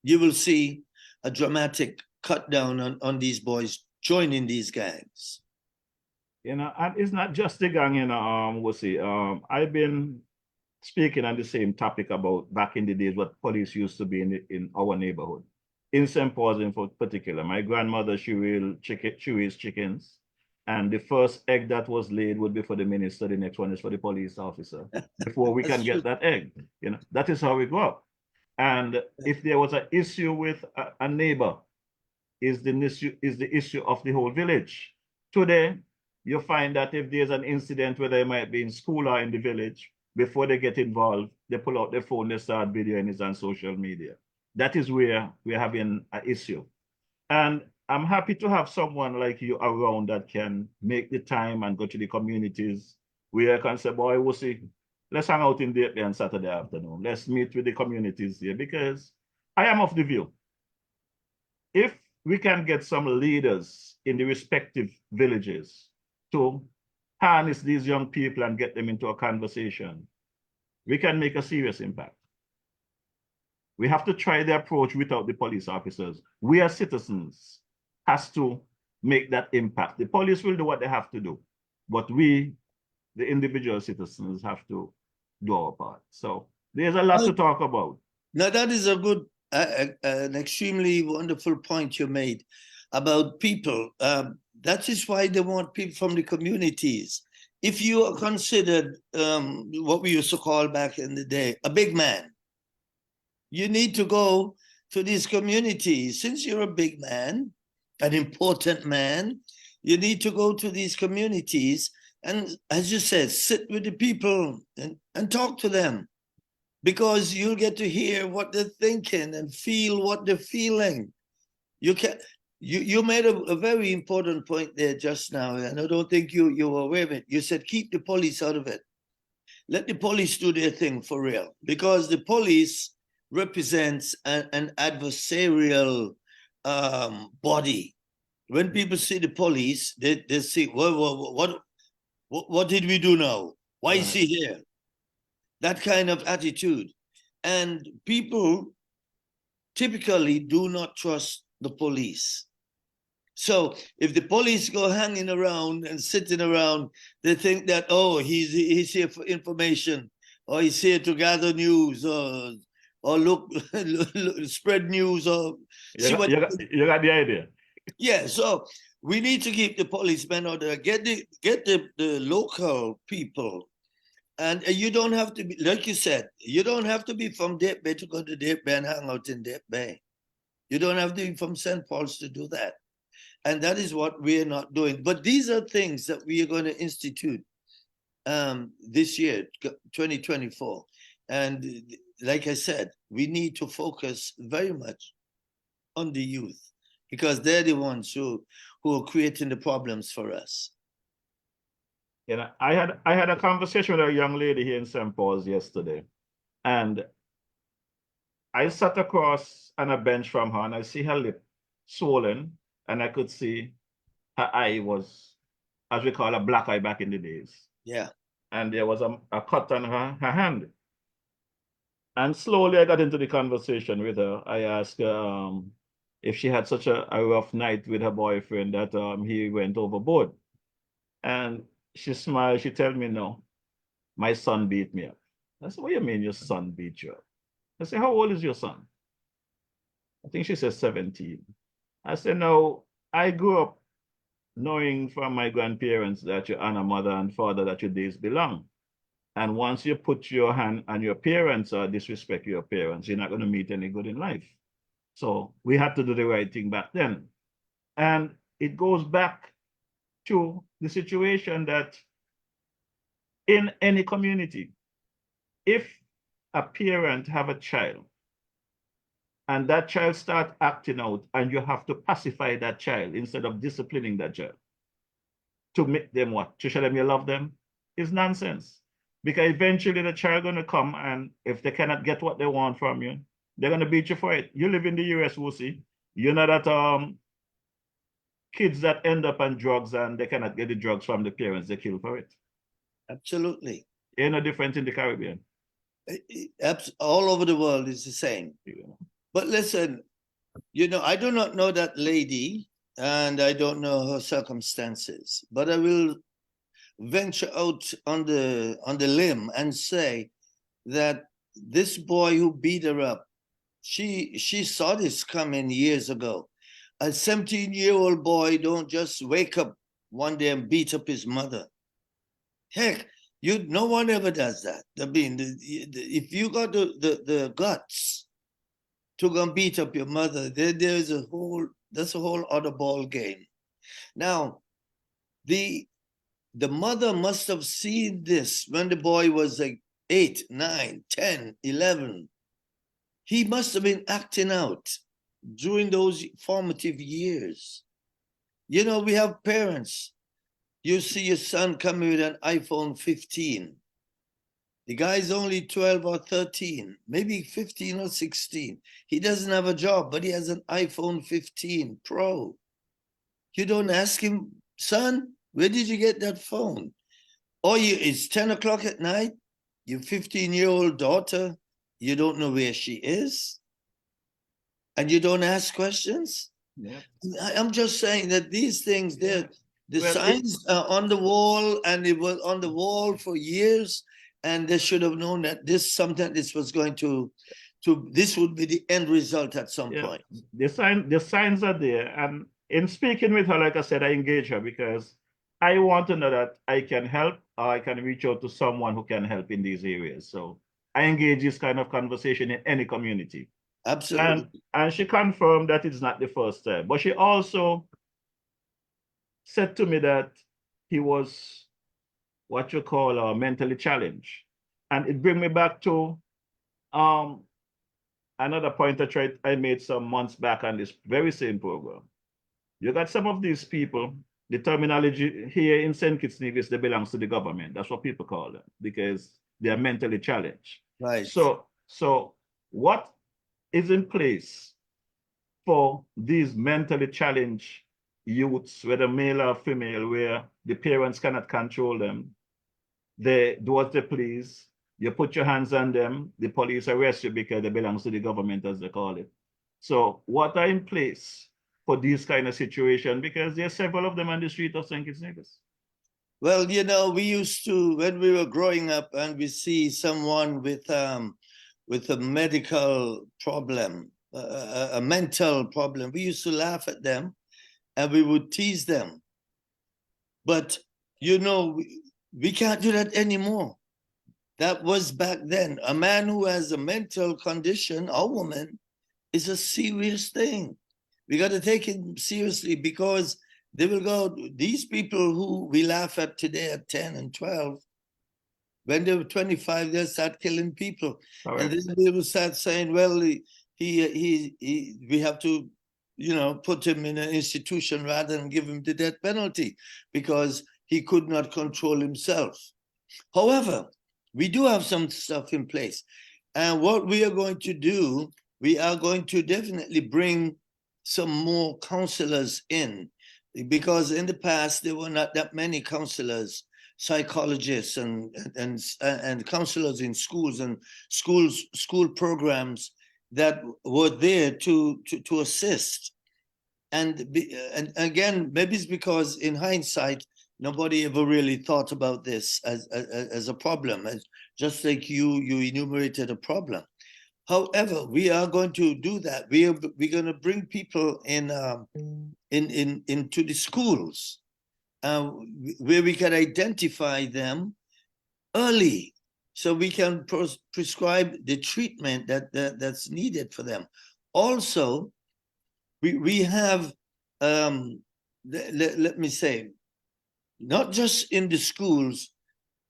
you will see a dramatic cut down on these boys joining these gangs. You know, and it's not just the gang, you know, we'll see. I've been speaking on the same topic about back in the days what police used to be in our neighborhood. In St. Paul's in particular, my grandmother, she raised chickens. And the first egg that was laid would be for the minister, the next one is for the police officer, before we can get that egg. You know, that is how we grow up. And if there was an issue with a neighbor, is the issue of the whole village. Today, you find that if there's an incident where they might be in school or in the village, before they get involved, they pull out their phone, they start videoing it on social media. That is where we're having an issue. And I'm happy to have someone like you around that can make the time and go to the communities where I can say, boy, we'll see, let's hang out in there on Saturday afternoon. Let's meet with the communities here, because I am of the view, if we can get some leaders in the respective villages to harness these young people and get them into a conversation, we can make a serious impact. We have to try the approach without the police officers. We as citizens has to make that impact. The police will do what they have to do, but we, the individual citizens, have to do our part. So there's a lot to talk about. Now that is a good, an extremely wonderful point you made about people. That is why they want people from the communities if you are considered what we used to call back in the day a big man, you need to go to these communities. Since you're a big man, an important man, you need to go to these communities and, as you said, sit with the people and talk to them, because you'll get to hear what they're thinking and feel what they're feeling. You made a very important point there just now, and I don't think you were aware of it. You said keep the police out of it. Let the police do their thing for real, because the police represents an adversarial body. When people see the police, they see, what did we do now? Why is he here? That kind of attitude. And people typically do not trust the police. So if the police go hanging around and sitting around, they think that, oh, he's here for information, or he's here to gather news, or look, spread news, or you got the idea. Yeah, so we need to keep the policemen out there, get the local people. And you don't have to be, like you said, you don't have to be from Deep Bay to go to Deep Bay and hang out in Deep Bay. You don't have to be from St. Paul's to do that. And that is what we're not doing. But these are things that we are going to institute this year, 2024. And like I said, we need to focus very much on the youth, because they're the ones who are creating the problems for us. You know, I had a conversation with a young lady here in St. Paul's yesterday, and I sat across on a bench from her, and I see her lip swollen, and I could see her eye was, as we call a black eye back in the days. Yeah. And there was a cut on her hand. And slowly I got into the conversation with her. I asked her if she had such a rough night with her boyfriend that he went overboard. And she smiled. She told me, no, my son beat me up. I said, what do you mean your son beat you up? I said, how old is your son? I think she said 17. I said, no, I grew up knowing from my grandparents that you honor mother and father, that your days belong. And once you put your hand on your parents or disrespect your parents, you're not going to meet any good in life. So we had to do the right thing back then. And it goes back to the situation that in any community, if a parent have a child and that child start acting out, and you have to pacify that child instead of disciplining that child to make them what? To show them you love them, is nonsense. Because eventually the child going to come, and if they cannot get what they want from you, they're going to beat you for it. You live in the US, Wussy. You know that kids that end up on drugs and they cannot get the drugs from the parents, they kill for it. Absolutely. Ain't no different in the Caribbean. All over the world is the same. Yeah. But listen, you know, I do not know that lady, and I don't know her circumstances, but I will venture out on the limb and say that this boy who beat her up, she saw this coming years ago. A 17-year-old boy don't just wake up one day and beat up his mother. Heck, no one ever does that. I mean, if you got the guts to go and beat up your mother, that's a whole other ball game. Now, the mother must have seen this when the boy was like 8, 9, 10, 11. He must have been acting out during those formative years. You know, we have parents. You see your son coming with an iPhone 15. The guy's only 12 or 13, maybe 15 or 16. He doesn't have a job, but he has an iPhone 15 Pro. You don't ask him, son, where did you get that phone? Or it's 10 o'clock at night, your 15-year-old daughter, you don't know where she is, and you don't ask questions? Yeah. I'm just saying that these things, the signs are on the wall, and it was on the wall for years, and they should have known that this would be the end result at some point. The signs are there, and in speaking with her, like I said, I engage her because I want to know that I can help I can reach out to someone who can help in these areas. So I engage this kind of conversation in any community. Absolutely. And she confirmed that it's not the first time. But she also said to me that he was what you call mentally challenged. And it brings me back to another point I made some months back on this very same program. You got some of these people, the terminology here in St. Kitts Nevis, they belongs to the government. That's what people call them because they are mentally challenged. Right. So what is in place for these mentally challenged youths, whether male or female, where the parents cannot control them? They do what they please. You put your hands on them, the police arrest you because they belong to the government, as they call it. So what are in place for these kind of situations? Because there are several of them on the street of St. Kitts Nevis. Well, you know, we used to, when we were growing up and we see someone with a medical problem, a mental problem, we used to laugh at them and we would tease them. But, you know, we can't do that anymore. That was back then. A man who has a mental condition, a woman, is a serious thing. We got to take it seriously because they will go, these people who we laugh at today at 10 and 12, when they were 25, they'll start killing people. All right. And then they will start saying, well, we have to, you know, put him in an institution rather than give him the death penalty because he could not control himself. However, we do have some stuff in place. And what we are going to do, we are going to definitely bring some more counselors in, because in the past there were not that many counselors, psychologists and counselors in schools and school programs that were there to assist. And again, maybe it's because in hindsight, nobody ever really thought about this as a problem, just like you enumerated a problem. However, we are going to do that. We're going to bring people into the schools where we can identify them early, so we can prescribe the treatment that's needed for them. Also, we have let me say, not just in the schools,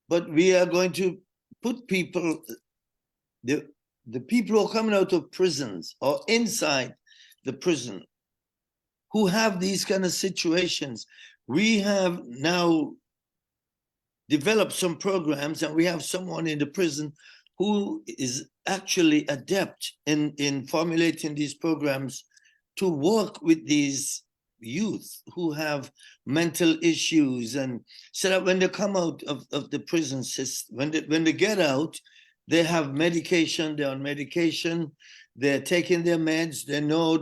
but we are going to put people, the people who are coming out of prisons or inside the prison who have these kind of situations. We have now developed some programs, and we have someone in the prison who is actually adept in formulating these programs to work with these youth who have mental issues, and so that when they come out of the prison system, when they get out, they have medication, they're on medication, they're taking their meds, they know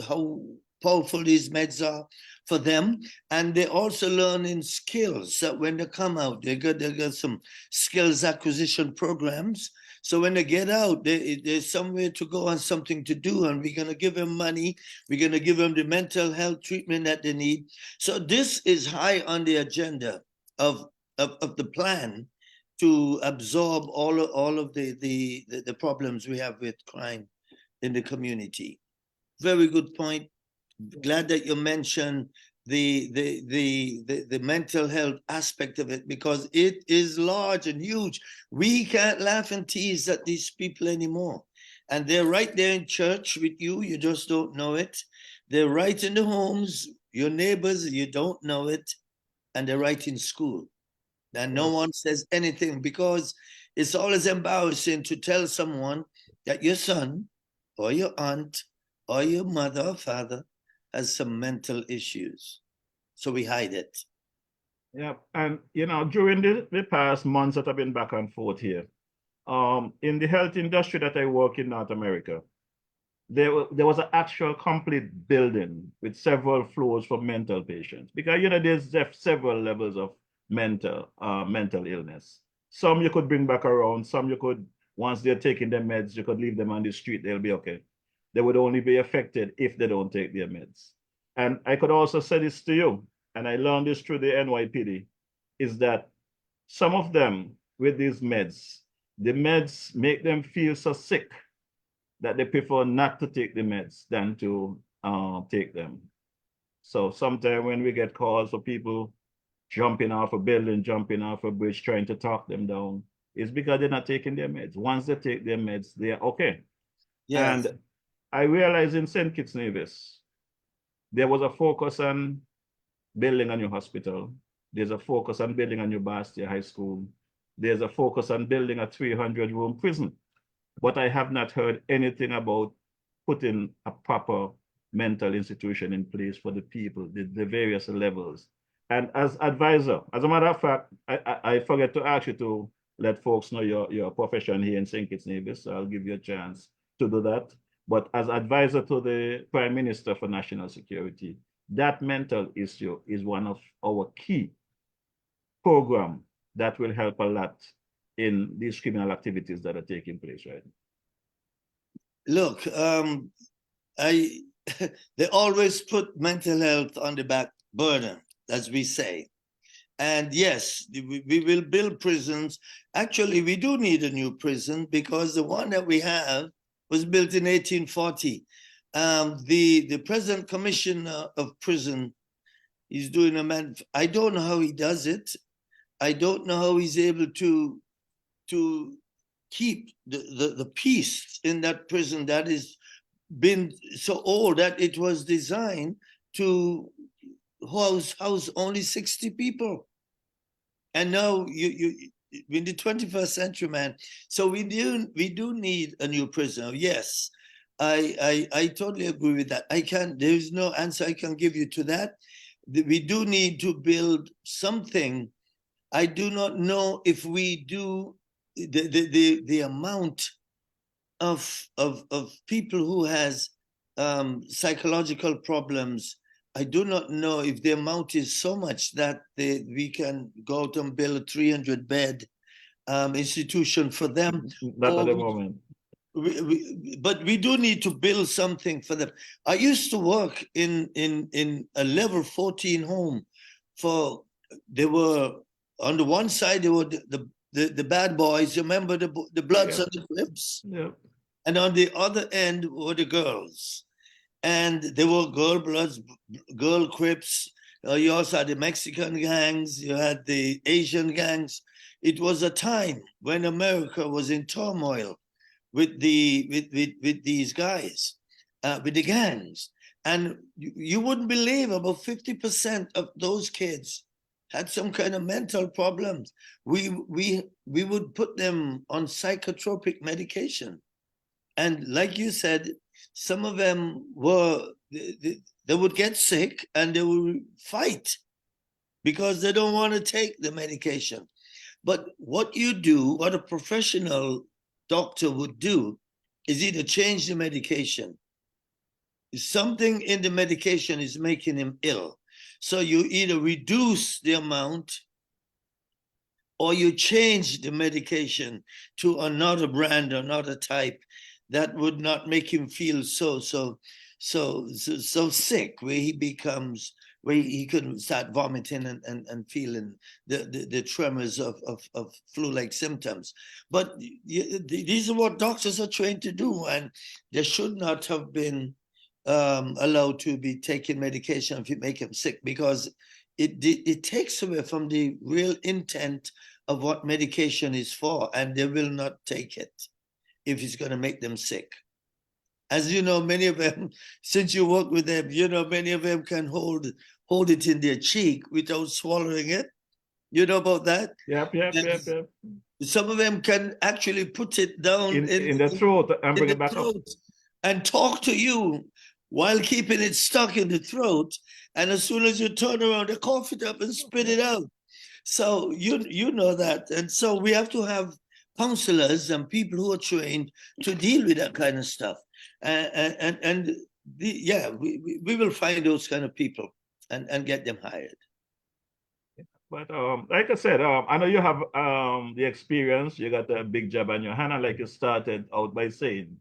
how powerful these meds are for them, and they also learn in skills that when they come out, they got some skills acquisition programs. So when they get out, there's somewhere to go and something to do, and we're going to give them money. We're going to give them the mental health treatment that they need. So this is high on the agenda of the plan to absorb all of the problems we have with crime in the community. Very good point. Glad that you mentioned the mental health aspect of it, because it is large and huge. We can't laugh and tease at these people anymore. And they're right there in church with you, you just don't know it. They're right in the homes, your neighbors, you don't know it. And they're right in school. And no one says anything, because it's always embarrassing to tell someone that your son or your aunt or your mother or father has some mental issues. So we hide it. Yeah, and you know, during the past months that I've been back and forth here, in the health industry that I work in North America, there was an actual complete building with several floors for mental patients, because you know there's several levels of mental illness. Some you could bring back around, some you could, once they're taking their meds, you could leave them on the street, they'll be okay. They would only be affected if they don't take their meds. And I could also say this to you, and I learned this through the NYPD, is that some of them with these meds, the meds make them feel so sick that they prefer not to take the meds than to take them. So sometimes when we get calls for people jumping off a building, jumping off a bridge, trying to talk them down, it's because they're not taking their meds. Once they take their meds, they're okay. Yes. And I realized in St. Kitts Nevis, there was a focus on building a new hospital. There's a focus on building a new Bastia High School. There's a focus on building a 300-room prison. But I have not heard anything about putting a proper mental institution in place for the people, the various levels. And as advisor, as a matter of fact, I forget to ask you to let folks know your profession here in St. Kitts Nevis, so I'll give you a chance to do that. But as advisor to the Prime Minister for National Security, that mental issue is one of our key program that will help a lot in these criminal activities that are taking place right now. Look, they always put mental health on the back burner, as we say. And yes, we will build prisons. Actually, we do need a new prison because the one that we have was built in 1840. The present commissioner of prison is doing I don't know how he does it. I don't know how he's able to keep the peace in that prison that is been so old that it was designed to house only 60 people. And now you in the 21st century, man. So we do need a new prison. Yes, I totally agree with that. There is no answer I can give you to that. We do need to build something. I do not know if we do the amount of people who has psychological problems. I do not know if the amount is so much that we can go out and build a 300-bed institution for them. Not at the moment. But we do need to build something for them. I used to work in a level 14 home they were on the one side, they were the bad boys. You remember the Bloods and the Crips? Yeah. And on the other end were the girls. And there were girl Bloods, girl Crips. You also had the Mexican gangs. You had the Asian gangs. It was a time when America was in turmoil with these guys, with the gangs. And you wouldn't believe about 50% of those kids had some kind of mental problems. We would put them on psychotropic medication. And like you said, some of them they would get sick and they would fight because they don't want to take the medication. But what a professional doctor would do is either change the medication. Something in the medication is making him ill. So you either reduce the amount or you change the medication to another brand, another type that would not make him feel so sick, where he couldn't start vomiting and feeling the tremors of flu-like symptoms. But these are what doctors are trained to do, and they should not have been allowed to be taking medication if it make them sick, because it takes away from the real intent of what medication is for, and they will not take it if it's going to make them sick. As you know, many of them, since you work with them, you know, many of them can hold it in their cheek without swallowing it. You know about that? Yep. Some of them can actually put it down in the throat and bring it back up and talk to you while keeping it stuck in the throat. And as soon as you turn around, they cough it up and spit it out. So you know that. And so we have to have counselors and people who are trained to deal with that kind of stuff. We will find those kind of people and get them hired. But like I said, I know you have the experience. You got a big job on your hand, and like you started out by saying,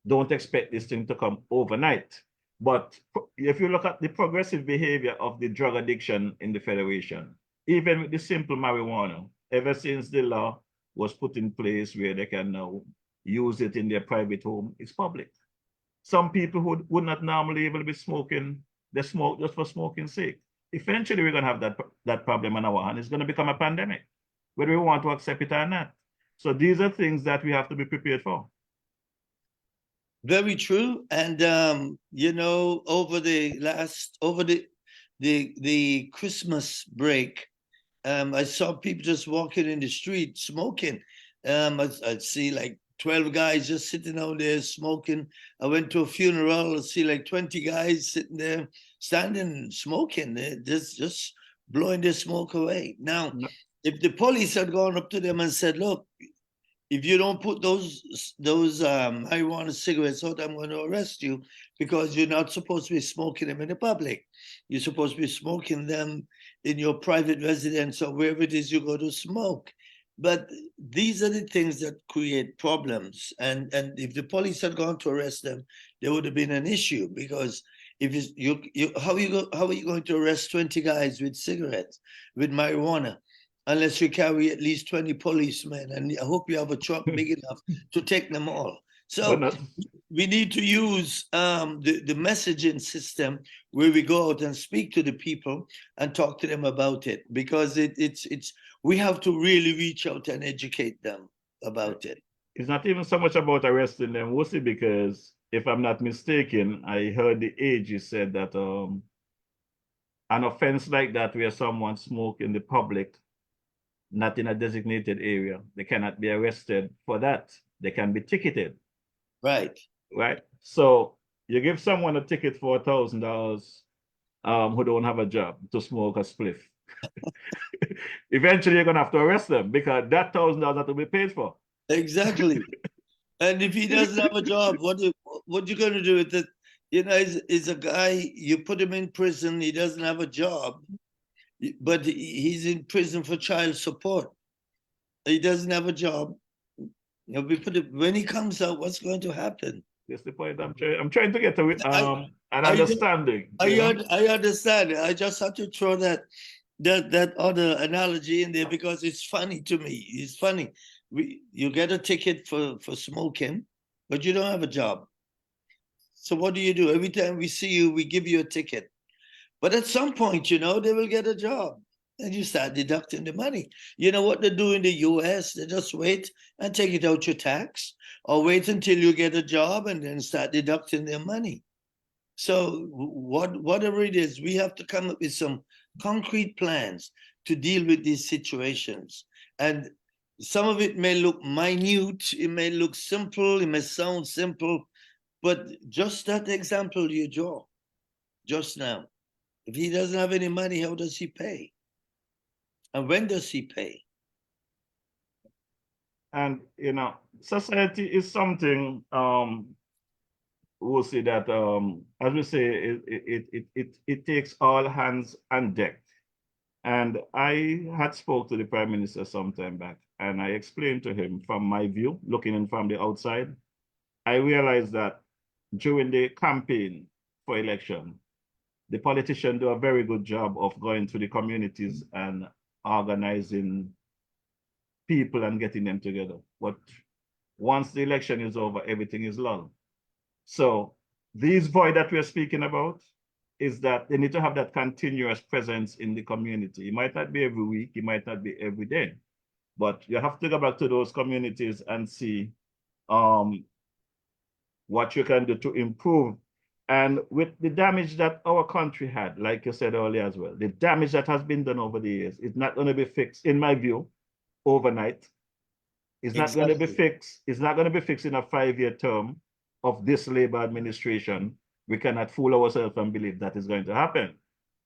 don't expect this thing to come overnight. But if you look at the progressive behavior of the drug addiction in the Federation, even with the simple marijuana, ever since the law was put in place where they can now use it in their private home, it's public. Some people who would not normally even be smoking, they smoke just for smoking's sake. Eventually, we're going to have that problem on our hand. It's going to become a pandemic, whether we want to accept it or not. So these are things that we have to be prepared for. Very true. And you know, over the Christmas break, I saw people just walking in the street smoking. I'd see like 12 guys just sitting out there smoking. I went to a funeral, I see like 20 guys sitting there, standing, smoking. They're just blowing their smoke away. Now, if the police had gone up to them and said, look, if you don't put those marijuana cigarettes out, I'm going to arrest you because you're not supposed to be smoking them in the public. You're supposed to be smoking them in your private residence or wherever it is you go to smoke. But these are the things that create problems. And if the police had gone to arrest them, there would have been an issue because if how are you going to arrest 20 guys with cigarettes, with marijuana? Unless you carry at least 20 policemen, and I hope you have a truck big enough to take them all. So we need to use the messaging system where we go out and speak to the people and talk to them about it, because it's we have to really reach out and educate them about it. It's not even so much about arresting them, mostly because if I'm not mistaken, I heard the AG said that an offense like that where someone smoke in the public, not in a designated area, they cannot be arrested for that. They can be ticketed. Right. Right. So you give someone a ticket for $1,000 who don't have a job to smoke a spliff. Eventually, you're gonna have to arrest them because that $1,000 has to be paid for. Exactly. And if he doesn't have a job, what you gonna do with it? You know, is a guy, you put him in prison, he doesn't have a job, but he's in prison for child support. He doesn't have a job. You know, when he comes out, what's going to happen? That's the point I'm trying to get to an understanding. I understand. I just have to throw that other analogy in there because it's funny to me. It's funny. You get a ticket for smoking, but you don't have a job. So what do? Every time we see you, we give you a ticket. But at some point, you know, they will get a job and you start deducting the money. You know what they do in the US? They just wait and take it out your tax, or wait until you get a job and then start deducting their money. So whatever it is, we have to come up with some concrete plans to deal with these situations. And some of it may look minute, it may look simple, it may sound simple, but just that example you draw just now. If he doesn't have any money, how does he pay? And when does he pay? And, you know, society is something, we'll say that, as we say, it takes all hands on deck. And I had spoke to the Prime Minister some time back, and I explained to him from my view, looking in from the outside, I realized that during the campaign for election, the politicians do a very good job of going to the communities and organizing people and getting them together. But once the election is over, everything is lull. So this void that we're speaking about is that they need to have that continuous presence in the community. It might not be every week, it might not be every day, but you have to go back to those communities and see what you can do to improve. And with the damage that our country had, like you said earlier as well, the damage that has been done over the years, it's not going to be fixed, in my view, overnight. It's not going to be fixed. It's not going to be fixed in a 5-year term of this Labour administration. We cannot fool ourselves and believe that is going to happen.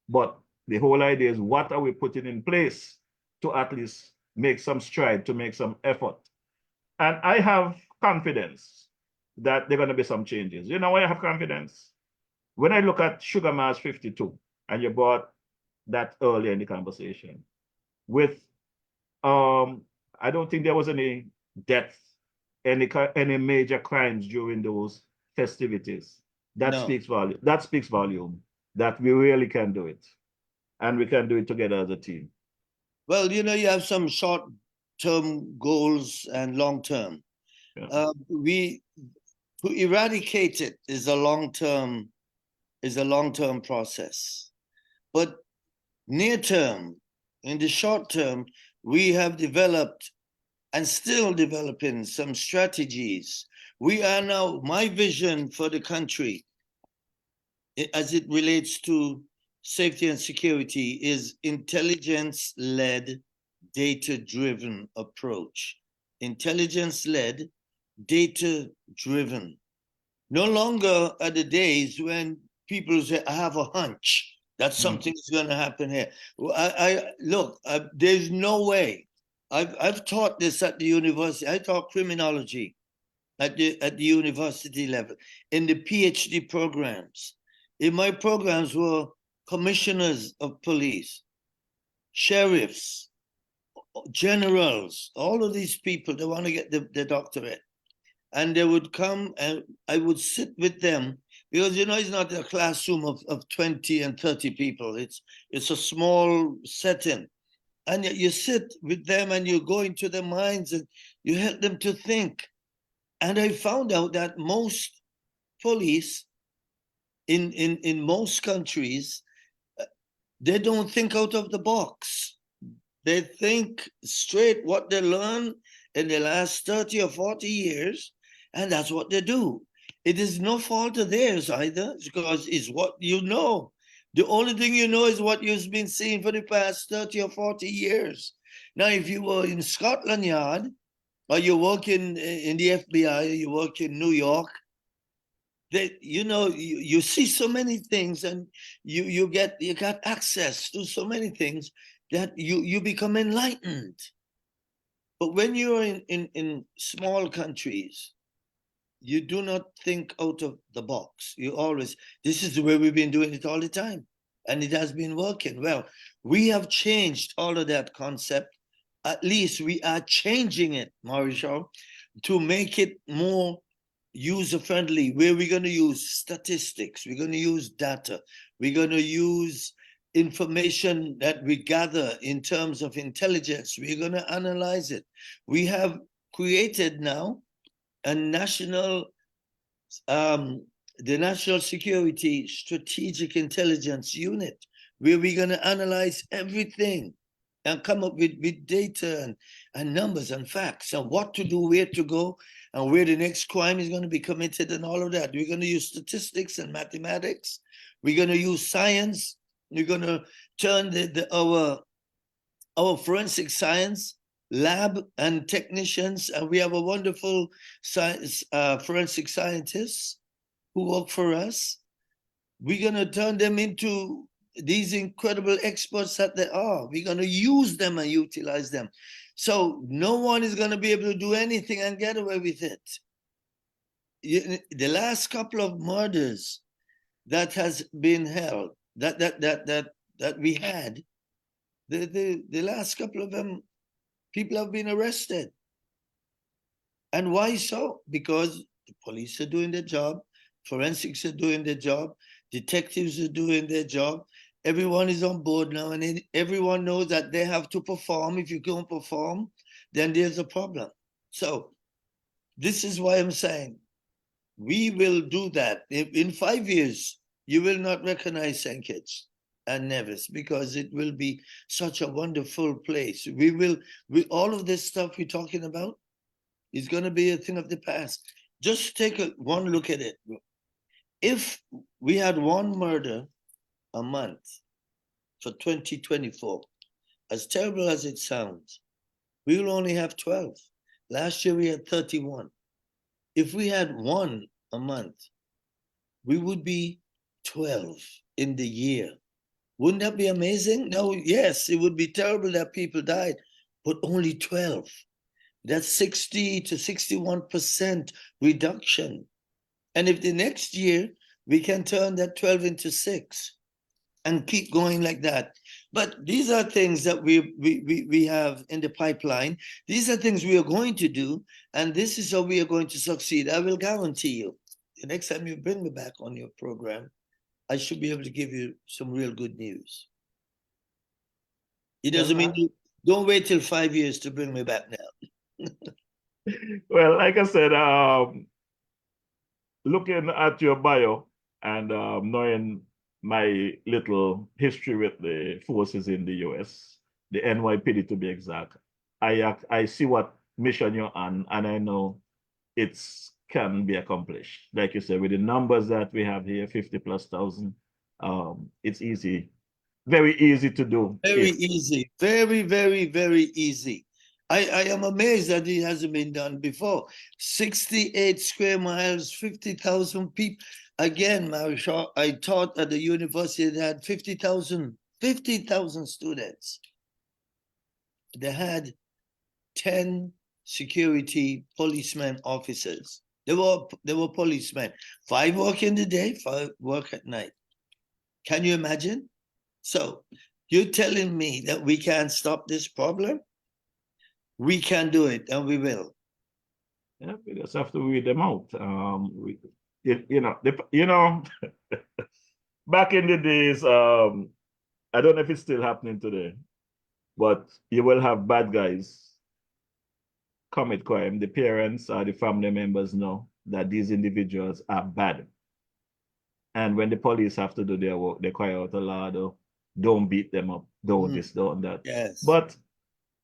But the whole idea is, what are we putting in place to at least make some stride, to make some effort? And I have confidence that there are going to be some changes. You know why I have confidence? When I look at Sugar March 52, and you brought that earlier in the conversation, with, I don't think there was any death, any major crimes during those festivities. That speaks volume. That speaks volume that we really can do it. And we can do it together as a team. Well, you know, you have some short-term goals and long-term. Yeah. To eradicate it is a long-term process. But near term, in the short term, we have developed and still developing some strategies. We are now, my vision for the country as it relates to safety and security is intelligence-led, data-driven approach. Intelligence-led, data-driven. No longer are the days when people say, I have a hunch that something is going to happen here. Look, there's no way. I've taught this at the university. I taught criminology at the university level, in the PhD programs. In my programs were commissioners of police, sheriffs, generals, all of these people, they want to get the doctorate. And they would come and I would sit with them because, you know, it's not a classroom of 20 and 30 people. It's a small setting. And you sit with them and you go into their minds and you help them to think. And I found out that most police in most countries, they don't think out of the box. They think straight what they learn in the last 30 or 40 years, and that's what they do. It is no fault of theirs either, because it's what you know. The only thing you know is what you've been seeing for the past 30 or 40 years. Now, if you were in Scotland Yard, or you work in the FBI, or you work in New York, you see so many things, and you got access to so many things that you become enlightened. But when you're in small countries, you do not think out of the box. You always, this is the way we've been doing it all the time. And it has been working. Well, we have changed all of that concept. At least we are changing it, Morrishaw, to make it more user-friendly, where we're going to use statistics, we're going to use data, we're going to use information that we gather in terms of intelligence. We're going to analyze it. We have created now a national, the National Security Strategic Intelligence Unit, where we're going to analyze everything and come up with data and numbers and facts and what to do, where to go, and where the next crime is going to be committed and all of that. We're going to use statistics and mathematics. We're going to use science. We're going to turn our forensic science lab and technicians, and we have a wonderful science, forensic scientists who work for us. We're going to turn them into these incredible experts that they are. We're going to use them and utilize them. So no one is going to be able to do anything and get away with it. The last couple of murders that has been held, that we had, the last couple of them, people have been arrested. And why so? Because the police are doing their job, forensics are doing their job, detectives are doing their job. Everyone is on board now, and everyone knows that they have to perform. If you don't perform, then there's a problem. So this is why I'm saying we will do that. In 5 years, you will not recognize St. Kitts and Nevis, because it will be such a wonderful place. All of this stuff we're talking about is going to be a thing of the past. Just take one look at it. If we had one murder a month for 2024, as terrible as it sounds, we will only have 12. Last year we had 31. If we had one a month, we would be 12 in the year. Wouldn't that be amazing? No, yes, it would be terrible that people died, but only 12. That's 60 to 61% reduction. And if the next year we can turn that 12 into 6 and keep going like that. But these are things that we have in the pipeline. These are things we are going to do, and this is how we are going to succeed. I will guarantee you, the next time you bring me back on your program, I should be able to give you some real good news. It doesn't mean Don't wait till 5 years to bring me back now. Well, like I said, looking at your bio and knowing my little history with the forces in the US, the NYPD to be exact, I see what mission you're on, and I know it's can be accomplished. Like you said, with the numbers that we have here, 50,000+, it's easy, very easy to do. Very easy. Very, very, very easy. I am amazed that it hasn't been done before. 68 square miles, 50,000 people. Again, Morrishaw, I taught at the university that had 50,000 students. They had 10 security policemen officers. They were policemen. 5 work in the day, 5 work at night. Can you imagine? So you're telling me that we can't stop this problem? We can do it, and we will. Yeah, we just have to weed them out. You know, back in the days, I don't know if it's still happening today, but you will have bad guys commit crime. The parents or the family members know that these individuals are bad. And when the police have to do their work, they cry out aloud, oh, don't beat them up, don't this, don't that. Yes. But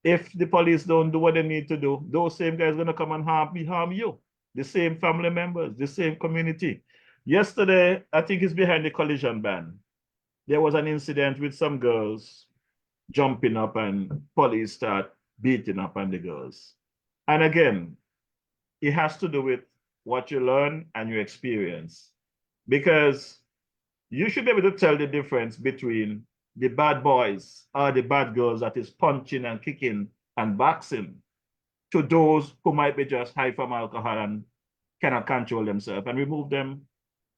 if the police don't do what they need to do, those same guys are going to come and harm you. The same family members, the same community. Yesterday, I think it's behind the collision ban. There was an incident with some girls jumping up and police start beating up on the girls. And again, it has to do with what you learn and your experience. Because you should be able to tell the difference between the bad boys or the bad girls that is punching and kicking and boxing to those who might be just high from alcohol and cannot control themselves, and remove them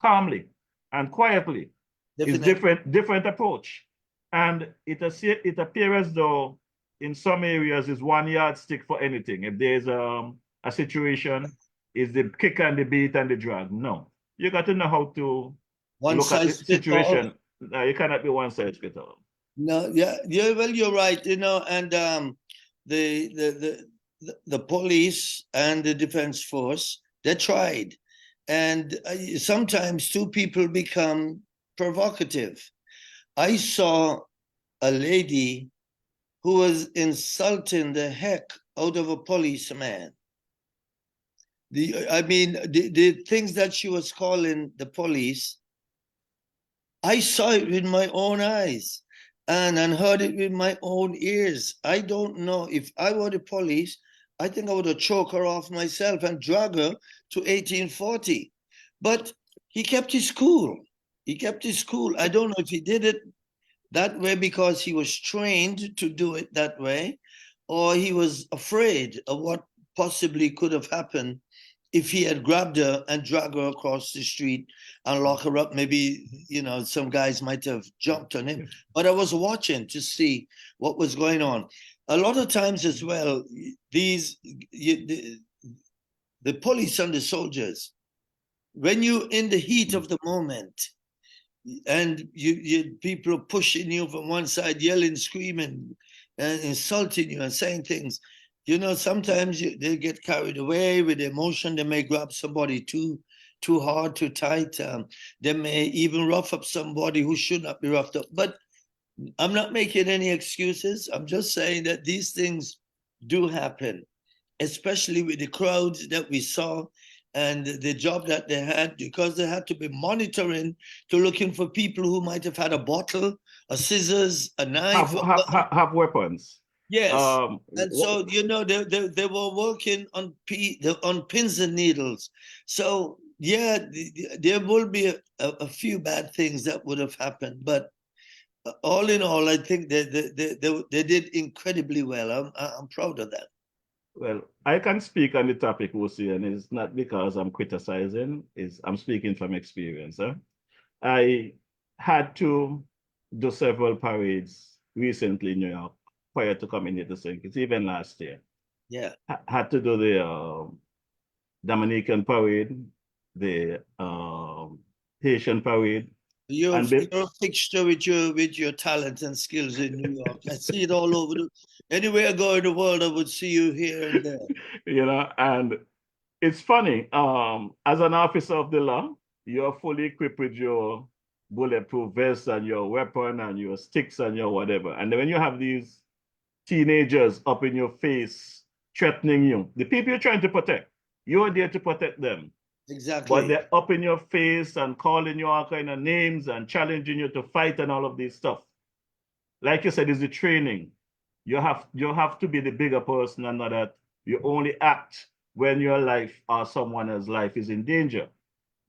calmly and quietly. Definitely. It's different approach. And it appears as though in some areas is one yardstick for anything. If there's a situation, is the kick and the beat and the drag. No. You got to know how to look at the situation. No, you cannot be one size fit all. No, yeah, well, you're right, and the police and the defense force, they tried. And sometimes 2 people become provocative. I saw a lady who was insulting the heck out of a policeman. The things that she was calling the police, I saw it with my own eyes and heard it with my own ears. I don't know, if I were the police, I think I would have choked her off myself and drag her to 1840. But he kept his cool. He kept his cool. I don't know if he did it that way because he was trained to do it that way, or he was afraid of what possibly could have happened if he had grabbed her and dragged her across the street and locked her up. Maybe, some guys might have jumped on him. But I was watching to see what was going on. A lot of times as well, the police and the soldiers, when you're in the heat of the moment and people are pushing you from one side, yelling, screaming, and insulting you and saying things, sometimes they get carried away with emotion. They may grab somebody too hard, too tight. They may even rough up somebody who should not be roughed up. But I'm not making any excuses. I'm just saying that these things do happen, especially with the crowds that we saw and the job that they had, because they had to be monitoring to looking for people who might have had a bottle, a scissors, a knife. Have weapons. Yes, and so they were working on pins and needles. So yeah, there will be a few bad things that would have happened, but all in all, I think they did incredibly well. I'm proud of that. Well, I can speak on the topic, Usi, and it's not because I'm criticizing. I'm speaking from experience. I had to do several parades recently in New York prior to coming here to St. Kitts, even last year. Yeah. Had to do the Dominican parade, the Haitian parade. You're a fixture with your talent and skills in New York. I see it all over Anywhere I go in the world, I would see you here and there. You know, and it's funny. As an officer of the law, you're fully equipped with your bulletproof vest and your weapon and your sticks and your whatever. And then when you have these teenagers up in your face threatening you, the people you're trying to protect, you're there to protect them. Exactly. But they're up in your face and calling you all kind of names and challenging you to fight and all of this stuff. Like you said, it's the training. You have to be the bigger person and not that you only act when your life or someone else's life is in danger.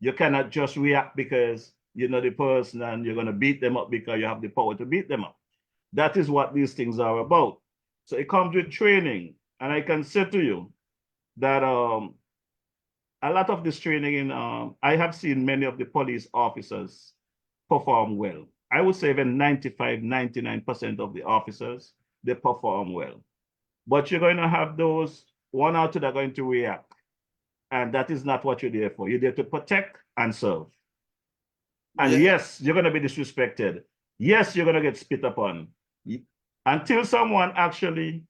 You cannot just react because you know the person and you're going to beat them up because you have the power to beat them up. That is what these things are about. So it comes with training. And I can say to you that a lot of this training in, I have seen many of the police officers perform well. I would say even 95, 99% of the officers, they perform well. But you're going to have those one or two that are going to react. And that is not what you're there for. You're there to protect and serve. And Yeah. yes, you're going to be disrespected. Yes, you're going to get spit upon. Until someone actually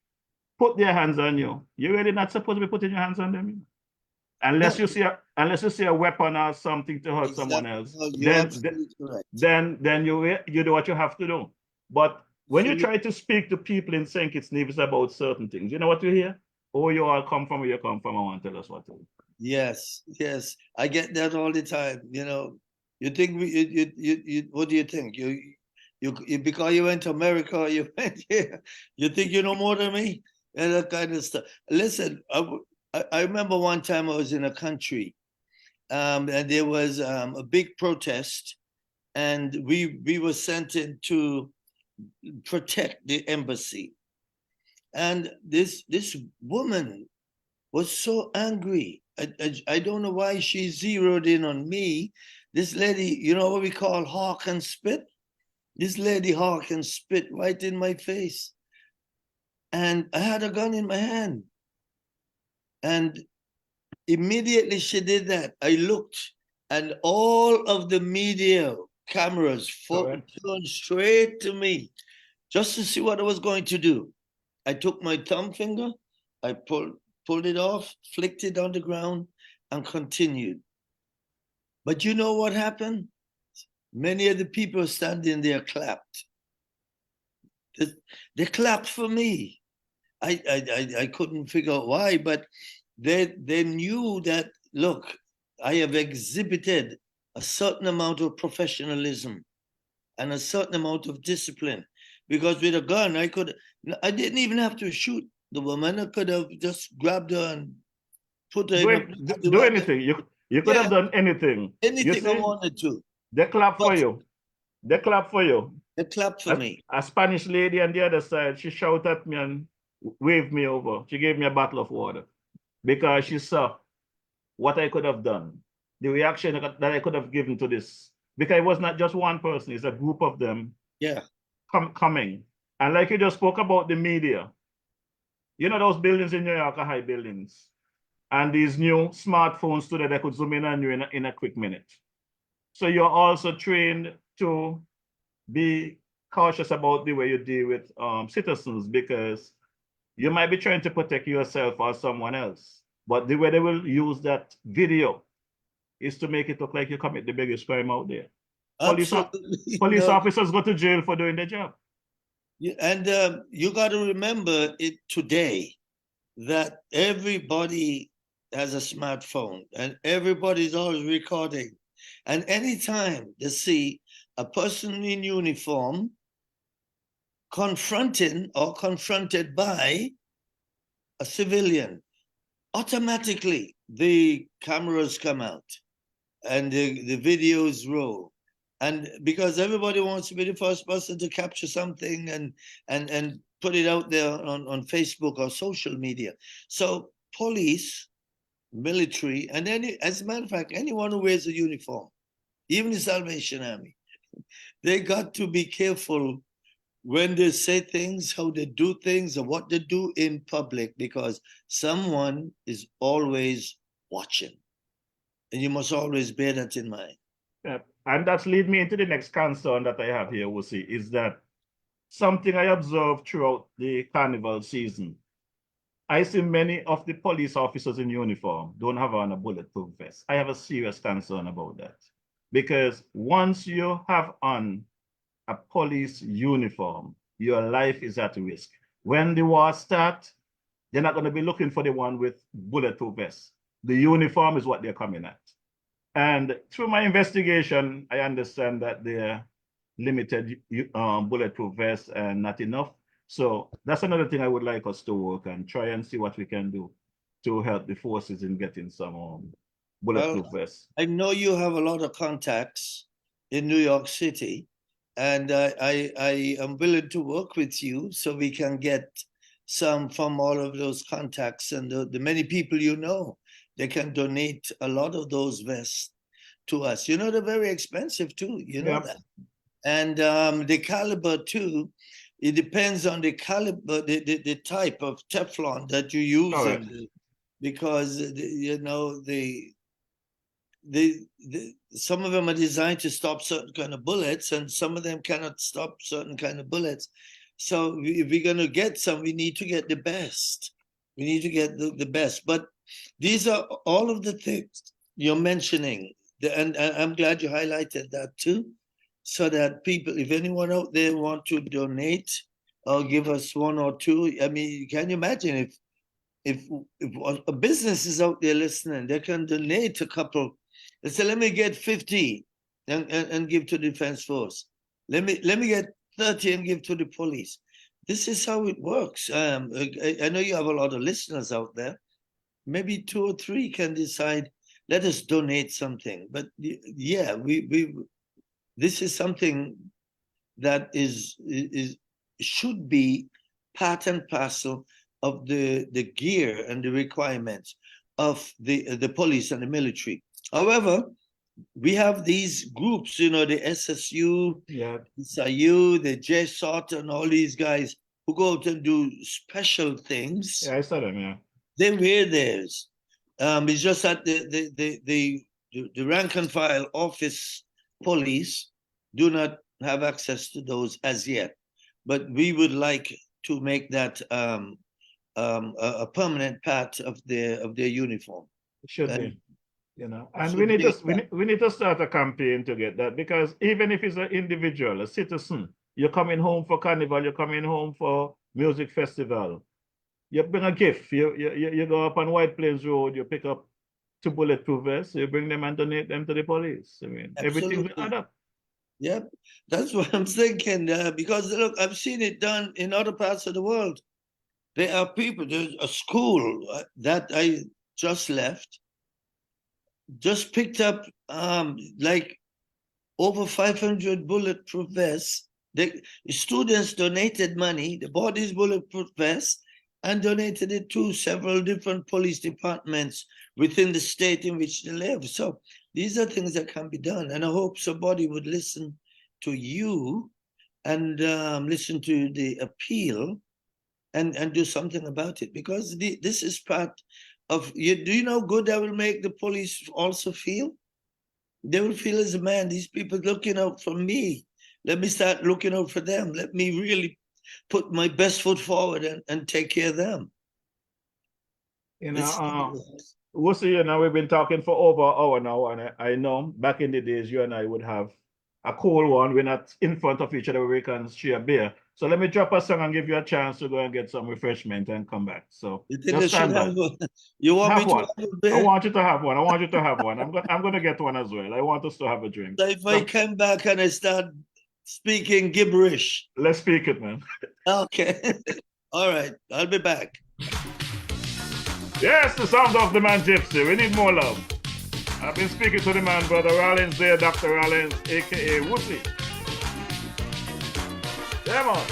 put their hands on you, you're really not supposed to be putting your hands on them. Unless you see a weapon or something to hurt someone else, No, you're absolutely correct. then you do what you have to do. But when you Absolutely. try to speak to people in St. Kitts Nevis about certain things, you know what you hear? Oh, you all come from where you come from. I want to tell us what to do. Yes, yes, I get that all the time. You know, you think you what do you think? You because you went to America, or you went here, you think you know more than me, and that kind of stuff. Listen, I remember one time I was in a country, and there was a big protest, and we were sent in to protect the embassy, and this woman was so angry. I don't know why she zeroed in on me. This lady, you know what we call hawk and spit? This lady hawk and spit right in my face. And I had a gun in my hand. And immediately she did that, I looked, and all of the media cameras turned straight to me just to see what I was going to do. I took my thumb finger, I pulled it off, flicked it on the ground, and continued. But you know what happened? Many of the people standing there clapped. They clapped for me. I couldn't figure out why, but they knew that, look, I have exhibited a certain amount of professionalism and a certain amount of discipline. Because with a gun, I didn't even have to shoot the woman. I could have just grabbed her and put her do anything. You could have done anything. Anything I wanted to. They clap for you. They clap for you. They clapped for me. A Spanish lady on the other side, she shouted at me and waved me over. She gave me a bottle of water because she saw what I could have done, the reaction that I could have given to this. Because it was not just one person, it's a group of them coming. And like you just spoke about the media, you know, those buildings in New York are high buildings. And these new smartphones today, they could zoom in on you in a quick minute. So you're also trained to be cautious about the way you deal with citizens, because you might be trying to protect yourself or someone else. But the way they will use that video is to make it look like you commit the biggest crime out there. Police officers go to jail for doing their job. And you got to remember it today that everybody has a smartphone and everybody's always recording. And anytime they see a person in uniform confronting or confronted by a civilian, automatically the cameras come out and the videos roll. And because everybody wants to be the first person to capture something and put it out there on Facebook or social media. So police, military, and as a matter of fact, anyone who wears a uniform, even the Salvation Army, they got to be careful when they say things, how they do things, and what they do in public, because someone is always watching. And you must always bear that in mind. Yeah. And that's lead me into the next concern that I have here, Wusi, is that something I observed throughout the carnival season. I see many of the police officers in uniform don't have on a bulletproof vest. I have a serious concern about that. Because once you have on a police uniform, your life is at risk. When the war starts, they're not going to be looking for the one with bulletproof vest. The uniform is what they're coming at. And through my investigation, I understand that they're limited bulletproof vests and not enough. So that's another thing I would like us to work and try and see what we can do to help the forces in getting some bulletproof vests. I know you have a lot of contacts in New York City, and I am willing to work with you so we can get some from all of those contacts and the many people you know. They can donate a lot of those vests to us. You know, they're very expensive too, you know that. And the caliber too, it depends on the caliber, the type of Teflon that you use, Right. because you know some of them are designed to stop certain kind of bullets, and some of them cannot stop certain kind of bullets. So if we're going to get some, we need to get the best. We need to get the best. But these are all of the things you're mentioning, and I'm glad you highlighted that too, so that people, if anyone out there want to donate or give us one or two, I mean, can you imagine if a business is out there listening, they can donate a couple. They say, let me get 50 and give to the defense force. Let me get 30 and give to the police. This is how it works. I know you have a lot of listeners out there. Maybe 2 or 3 can decide, let us donate something. But yeah, this is something that should be part and parcel of the gear and the requirements of the police and the military. However, we have these groups, you know, the SSU, SIU, the JSOT, and all these guys who go out and do special things. Yeah, I saw them, yeah. They wear theirs. It's just that the rank and file office police do not have access to those as yet. But we would like to make that a permanent part of their uniform. It should be, you know. And we need to start a campaign to get that, because even if it's an individual, a citizen, you're coming home for Carnival, you're coming home for music festival, you bring a gift. You go up on White Plains Road, you pick up 2 bulletproof vests, you bring them and donate them to the police. I mean, everything will add up. Yep, that's what I'm thinking. Because look, I've seen it done in other parts of the world. There are people. There's a school that I just left, just picked up like over 500 bulletproof vests. The students donated money. They bought these bulletproof vests and donated it to several different police departments within the state in which they live. So these are things that can be done. And I hope somebody would listen to you and listen to the appeal and do something about it. Because this is part of, do you know how good that will make the police also feel? They will feel as a man, these people looking out for me. Let me start looking out for them. Let me really put my best foot forward and take care of them. You know, we'll see, you know, we've been talking for over an hour now, and I know back in the days you and I would have a cold one. We're not in front of each other, we can share beer. So let me drop a song and give you a chance to go and get some refreshment and come back. So just stand by. You want me to one. have a beer? I want you to have one. I want you to have one. I'm going to get one as well. I want us to have a drink. So if I come back and I start speaking gibberish. Let's speak it, man. Okay. All right. I'll be back. Yes, the sound of the man Gypsy. We need more love. I've been speaking to the man, Brother Rollins there, Dr. Rollins, aka Woodsy. Yeah, man.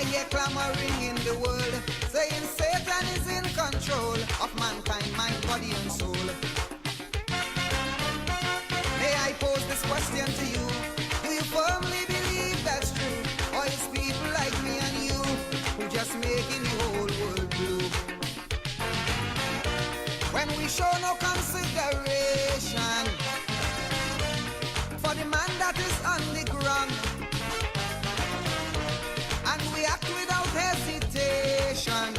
I hear clamoring in the world, saying Satan is in control of mankind, mind, body, and soul. May I pose this question to you? Do you firmly believe that's true? Or is people like me and you who just making the whole world blue? When we show no consideration for the man that is on the ground, and we act without hesitation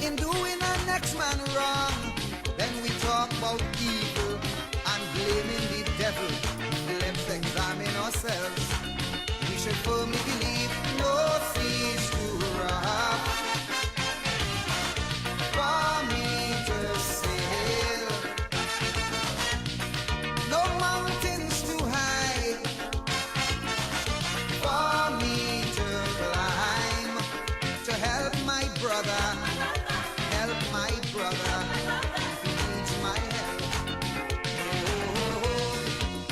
in doing our next man wrong, then we talk about evil and blaming the devil. Let's examine ourselves. We should firmly believe no seas too rough for me to sail, no mountains too high for me to climb, to help my brother, if he needs my help. Oh,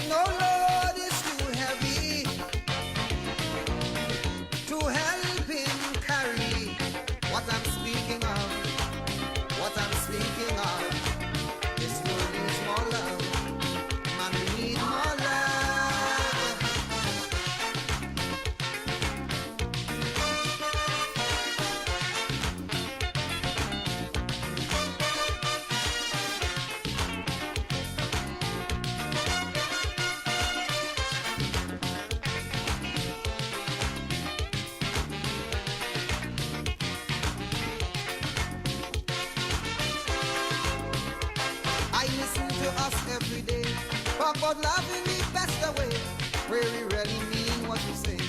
no load is too heavy to help him carry what I'm speaking of. What I'm speaking of, this world needs more love. Man, we need more love. I listen to us every day, talk about love in the best way, where we really mean what we say.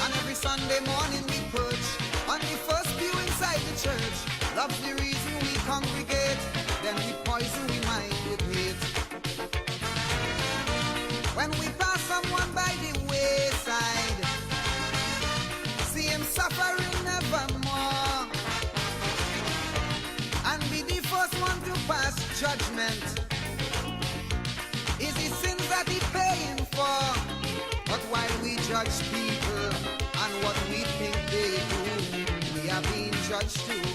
And every Sunday morning we perch on the first pew inside the church. Love's the reason we congregate, then we poison we mind with hate. When we pass someone by the wayside, see him suffering nevermore, and be the first one to pass judgment. Is the sins that he paying for? But while we judge people and what we think they do, we are being judged too.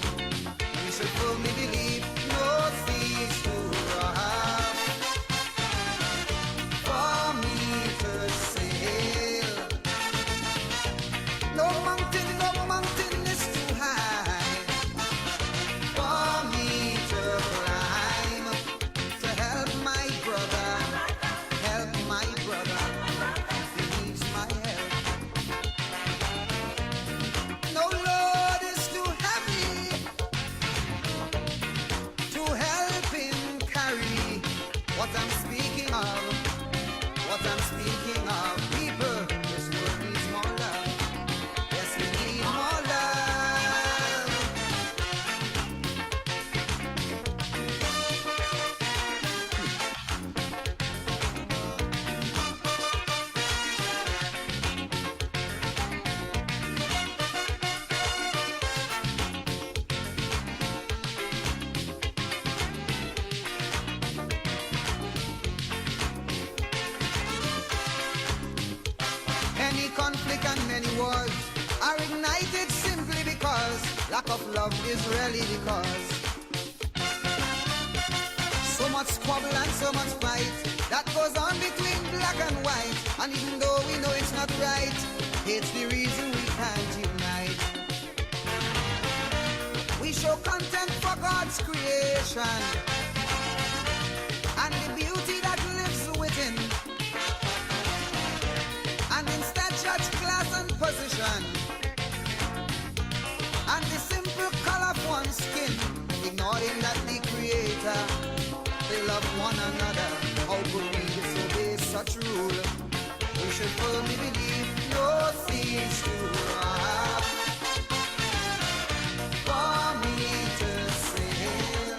We should firmly believe no seas too rough for me to sail. No mountain is too high for me to climb, to help my brother, if he needs my help. No load is too heavy to help him carry what I'm speaking of, people, this world needs more love. Yes, we need more love. Any conflict and many wars are ignited simply because lack of love is really the cause. So much squabble and so much fight that goes on between black and white, and even though we know it's not right, it's the reason we can't unite. We show contempt for God's creation and the beauty that lives within, and instead judge class and position and the simple color of one's skin, ignoring that the Creator, they love one another. How could we disobey such rule? We should firmly believe no seas too rough for me to sail,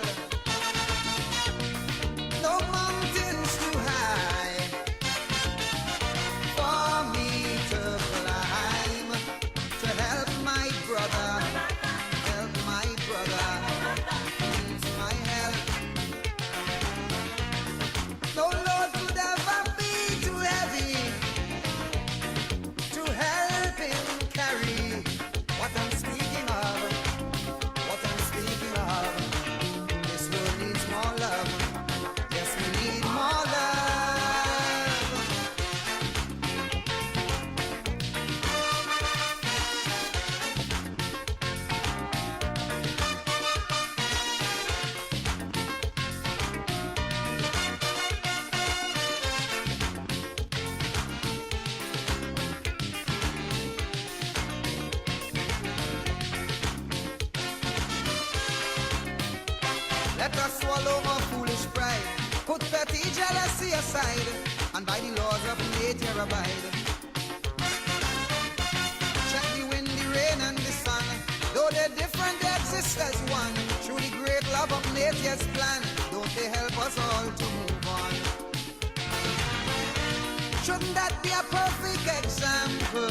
no mountains too high for me to climb, to help my brother, he needs my help. No load could ever be too heavy better swallow our foolish pride. Put petty jealousy aside, and by the laws of nature abide. Check the wind, the rain, and the sun. Though they're different, they exist as one. Through the great love of nature's plan, don't they help us all to move on? Shouldn't that be a perfect example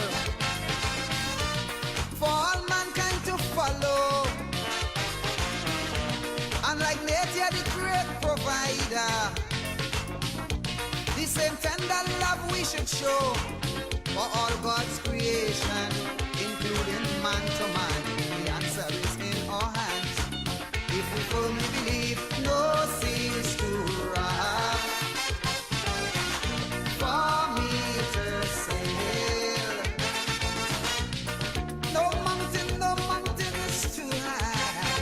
for all mankind to follow? And like nature, the great provider, the same tender love we should show for all God's creation, including man to man. The answer is in our hands. If we firmly believe, no seas to rough for me to sail. No mountain is too high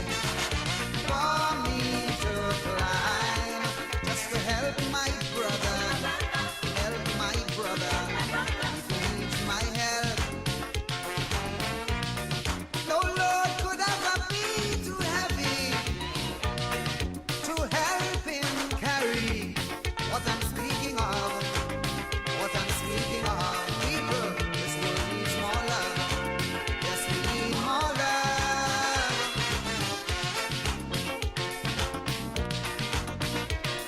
for me to climb. Just to help my brother, he needs my help. No load could ever be too heavy to help him carry what I'm speaking of. People, this world needs more love. Yes, we need more love.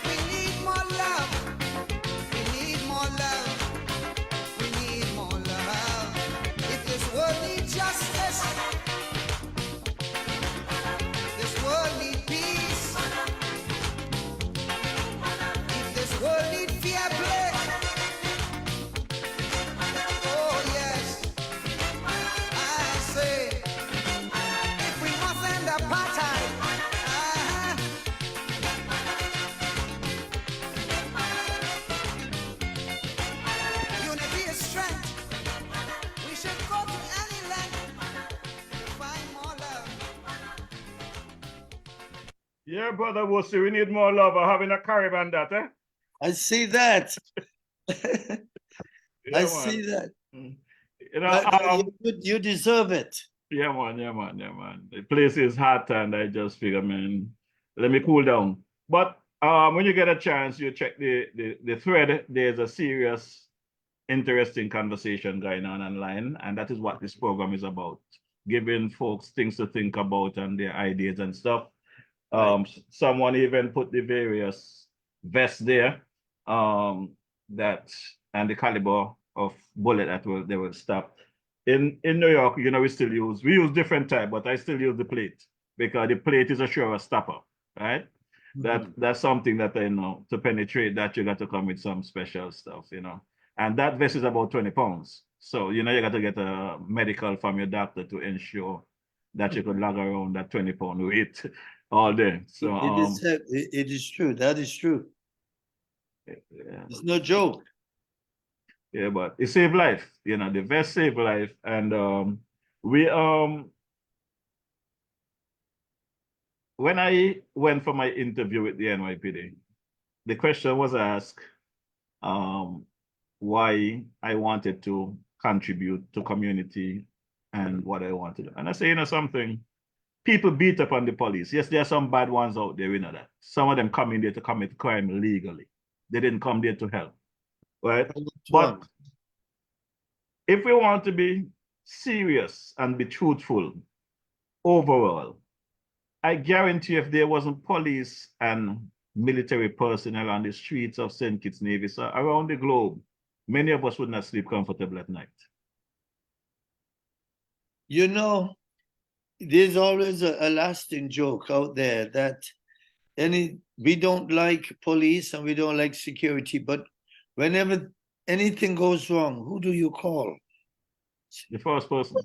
We need more love. We need more love. We need more love. If this world needs justice, this world needs peace. If this world needs fair play, oh yes, I say, if we must end apartheid, unity is strength. We should go to any length to find more love. Yeah, brother Wussy, we need more love. I'm having a caravan that, eh? I see that. Yeah, I man. see that. You know, You deserve it. yeah, man. The place is hot, and I just figure, man, let me cool down. But when you get a chance, you check the thread. There's a serious, interesting conversation going on online, and that is what this program is about: giving folks things to think about and their ideas and stuff. Someone even put the various vests there, that and the caliber of bullet that they will stop. In New York, you know, we use different type, but I still use the plate because the plate is a sure stopper, right? That's something that I know to penetrate that you got to come with some special stuff, you know. And that vest is about 20 pounds. So, you know, you got to get a medical from your doctor to ensure that you could lug around that 20-pound weight all day. So it is true. That is true. yeah. It's no joke. Yeah, but it saved life, you know, the vest saved life. And when I went for my interview with the NYPD, the question was asked why I wanted to contribute to community and what I wanted to do. And I say, you know something, people beat up on the police. Yes, there are some bad ones out there, we know that. Some of them come in there to commit crime legally. They didn't come there to help, right? But if we want to be serious and be truthful overall, I guarantee if there wasn't police and military personnel on the streets of St. Kitts Navy, so around the globe, many of us would not sleep comfortable at night. You know, there's always a lasting joke out there that we don't like police and we don't like security, but whenever anything goes wrong, who do you call? The first person.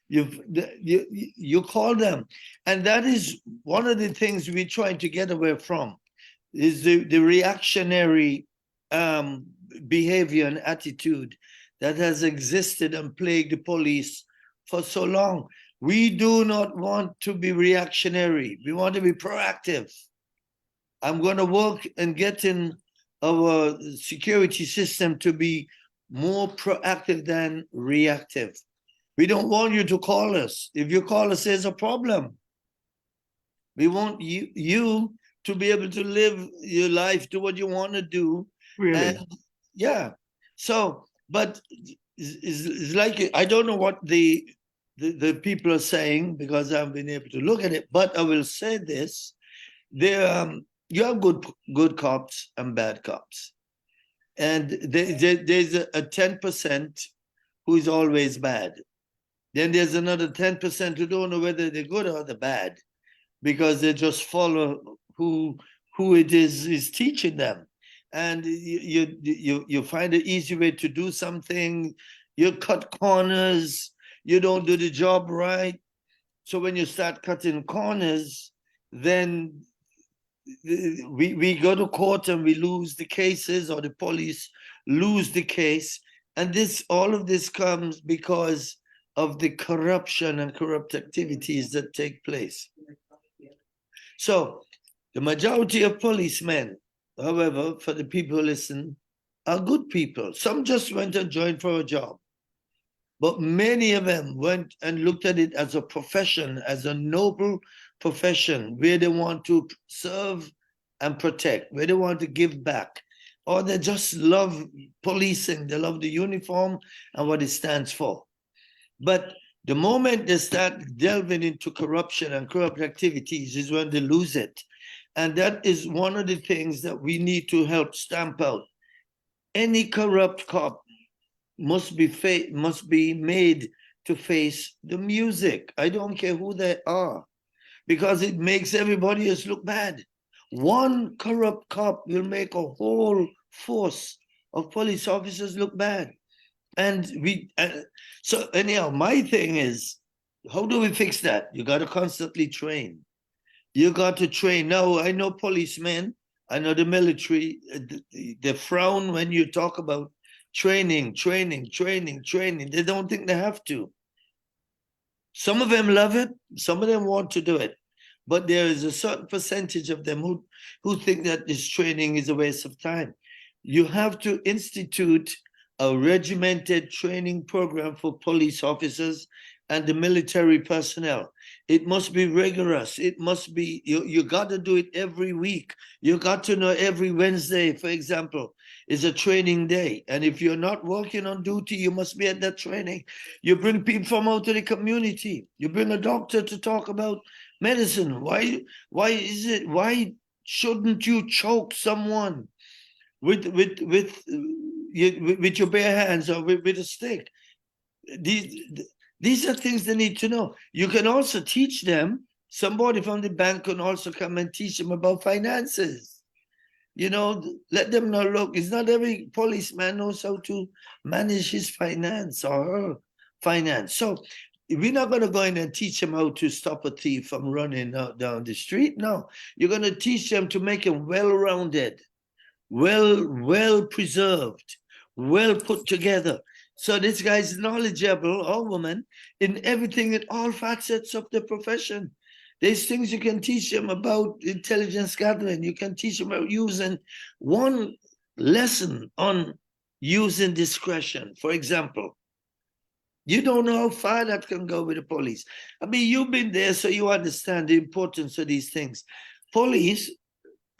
You call them. And that is one of the things we're trying to get away from, is the reactionary behavior and attitude that has existed and plagued the police for so long. We do not want to be reactionary. We want to be proactive. I'm going to work and get in our security system to be more proactive than reactive. We don't want you to call us. If you call us, there's a problem. We want you to be able to live your life, do what you want to do. Really? And yeah. So, but it's like, I don't know what the people are saying because I haven't been able to look at it, but I will say this. You have good cops and bad cops. And there's a 10% who is always bad. Then there's another 10% who don't know whether they're good or they're bad, because they just follow who it is teaching them. And you find an easy way to do something, you cut corners, you don't do the job right. So when you start cutting corners, then we go to court and we lose the cases, or the police lose the case. And all of this comes because of the corruption and corrupt activities that take place. So the majority of policemen, however, for the people who listen, are good people. Some just went and joined for a job. But many of them went and looked at it as a profession, as a noble profession, where they want to serve and protect, where they want to give back, or they just love policing. They love the uniform and what it stands for. But the moment they start delving into corruption and corrupt activities is when they lose it. And that is one of the things that we need to help stamp out. Any corrupt cop must be made to face the music. I don't care who they are, because it makes everybody else look bad. One corrupt cop will make a whole force of police officers look bad. And so anyhow, my thing is, how do we fix that? You got to constantly train. You got to train. Now, I know policemen, I know the military, they frown when you talk about training. They don't think they have to. Some of them love it. Some of them want to do it. But there is a certain percentage of them who think that this training is a waste of time. You have to institute a regimented training program for police officers and the military personnel. It must be rigorous. It must be, you got to do it every week. You got to know every Wednesday, for example, is a training day. And if you're not working on duty, you must be at that training. You bring people from out of the community. You bring a doctor to talk about medicine. Why shouldn't you choke someone with your bare hands or with a stick? These are things they need to know. You can also teach them. Somebody from the bank can also come and teach them about finances. You know, let them know, look, it's not every policeman knows how to manage his finance or her finance. So we're not going to go in and teach them how to stop a thief from running down the street. No, you're going to teach them to make them well-rounded, well preserved, well put together. So this guy's knowledgeable, or woman, in everything, in all facets of the profession. There's things you can teach them about intelligence gathering. You can teach them about using one lesson on using discretion. For example, you don't know how far that can go with the police. I mean, you've been there, so you understand the importance of these things. Police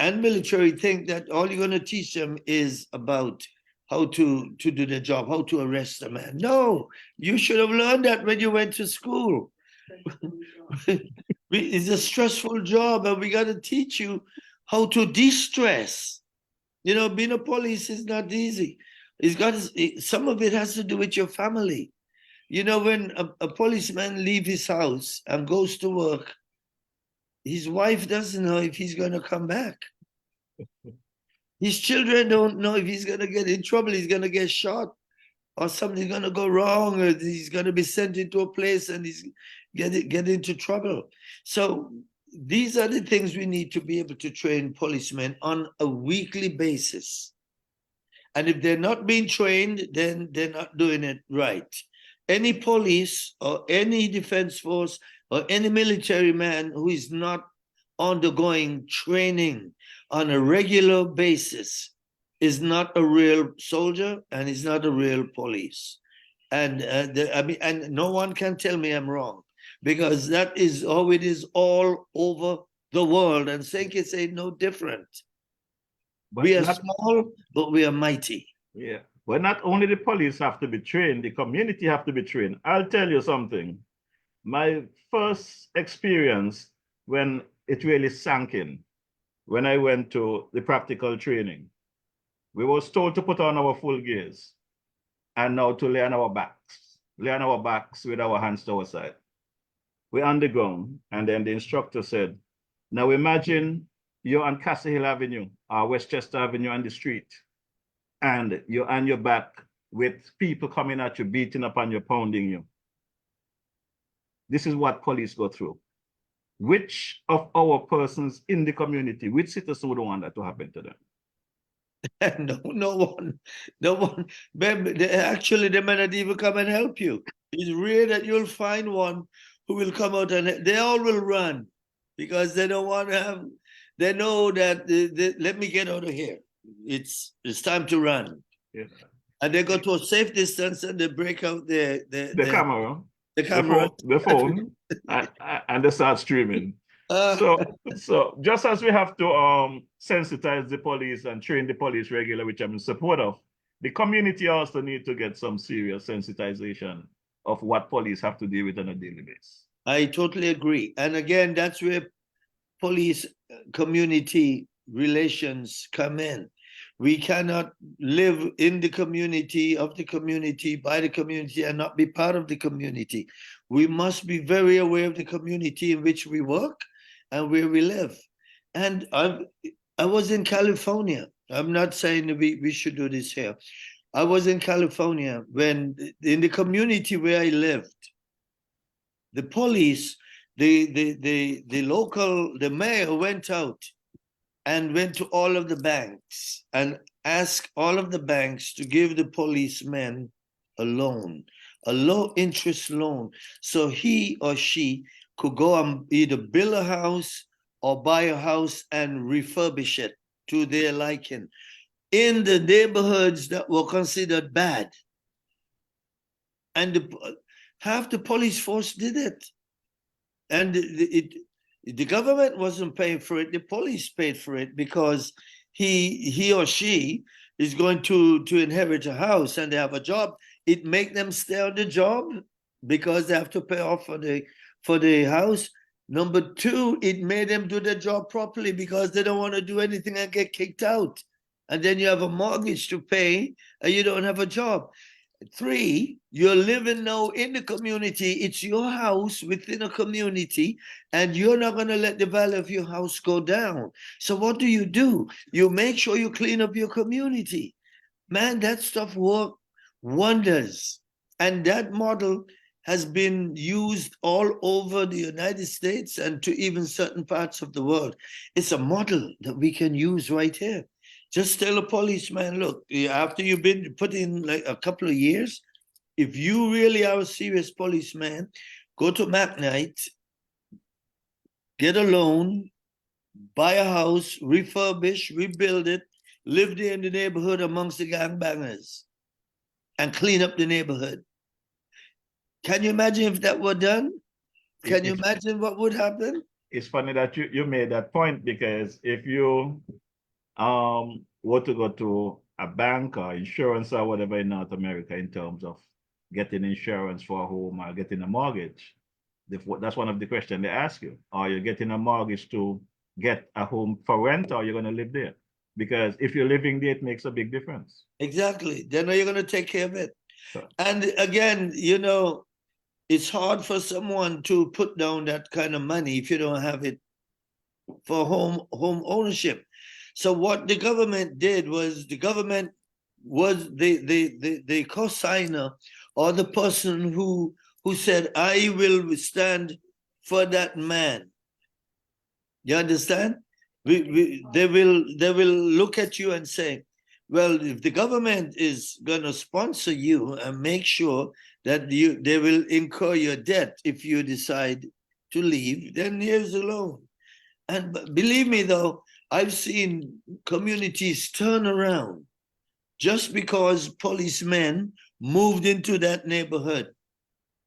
and military think that all you're going to teach them is about how to do the job, how to arrest a man. No, you should have learned that when you went to school. It's a stressful job, and we got to teach you how to de-stress. You know, being a police is not easy. Some of it has to do with your family. You know, when a policeman leaves his house and goes to work, his wife doesn't know if he's going to come back. His children don't know if he's going to get in trouble, he's going to get shot, or something's going to go wrong, or he's going to be sent into a place and he's get into trouble. So these are the things we need to be able to train policemen on a weekly basis. And if they're not being trained, then they're not doing it right. Any police or any defense force or any military man who is not undergoing training on a regular basis is not a real soldier and is not a real police. And and no one can tell me I'm wrong, because that is how it is all over the world, and St. Kitts ain't no different. But We are not, small, but we are mighty. yeah. But not only the police have to be trained, the community have to be trained. I'll tell you something. My first experience when it really sank in, when I went to the practical training, we was told to put on our full gears and now to lay on our backs with our hands to our side. We're on the ground, and then the instructor said, now imagine you're on Castle Hill Avenue or Westchester Avenue on the street, and you're on your back with people coming at you, beating up on you, pounding you. This is what police go through. Which of our persons in the community, which citizen would want that to happen to them? No one. Actually, they may not even come and help you. It's rare that you'll find one who will come out, and they all will run because they don't want to have. They know that let me get out of here. It's time to run. Yeah. And they go to a safe distance and they break out the camera, the phone, and they start streaming. So just as we have to sensitize the police and train the police regularly, which I'm in support of, the community also need to get some serious sensitization of what police have to deal with on a daily basis. I totally agree. And again, that's where police community relations come in. We cannot live in the community, of the community, by the community, and not be part of the community. We must be very aware of the community in which we work and where we live. And I was in California. I'm not saying we should do this here. I was in California when, in the community where I lived, the police, the mayor went out and went to all of the banks and asked all of the banks to give the policemen a loan, a low interest loan, so he or she could go and either build a house or buy a house and refurbish it to their liking in the neighborhoods that were considered bad. And half the police force did it. And the government wasn't paying for it, the police paid for it, because he or she is going to inherit a house and they have a job. It make them stay on the job because they have to pay off for the house. Number two, it made them do their job properly because they don't want to do anything and get kicked out. And then you have a mortgage to pay and you don't have a job. Three, you're living now in the community. It's your house within a community, and you're not going to let the value of your house go down. So what do? You make sure you clean up your community. Man, that stuff works wonders. And that model has been used all over the United States and to even certain parts of the world. It's a model that we can use right here. Just tell a policeman, look, after you've been put in like a couple of years, if you really are a serious policeman, go to McKnight, get a loan, buy a house, refurbish, rebuild it, live there in the neighborhood amongst the gangbangers, and clean up the neighborhood. Can you imagine if that were done? Can you imagine what would happen? It's funny that you made that point, because if you were to go to a bank or insurance or whatever in North America in terms of getting insurance for a home or getting a mortgage, that's one of the questions they ask you. Are you getting a mortgage to get a home for rent, or are you going to live there? Because if you're living there, it makes a big difference. Exactly. Then are you going to take care of it? So, and again, you know, it's hard for someone to put down that kind of money if you don't have it for home ownership. So what the government did was, the government was the co-signer, or the person who said, I will stand for that man. You understand? They will look at you and say, well, if the government is going to sponsor you and make sure that they will incur your debt if you decide to leave, then here's the loan. And believe me, though, I've seen communities turn around just because policemen moved into that neighborhood.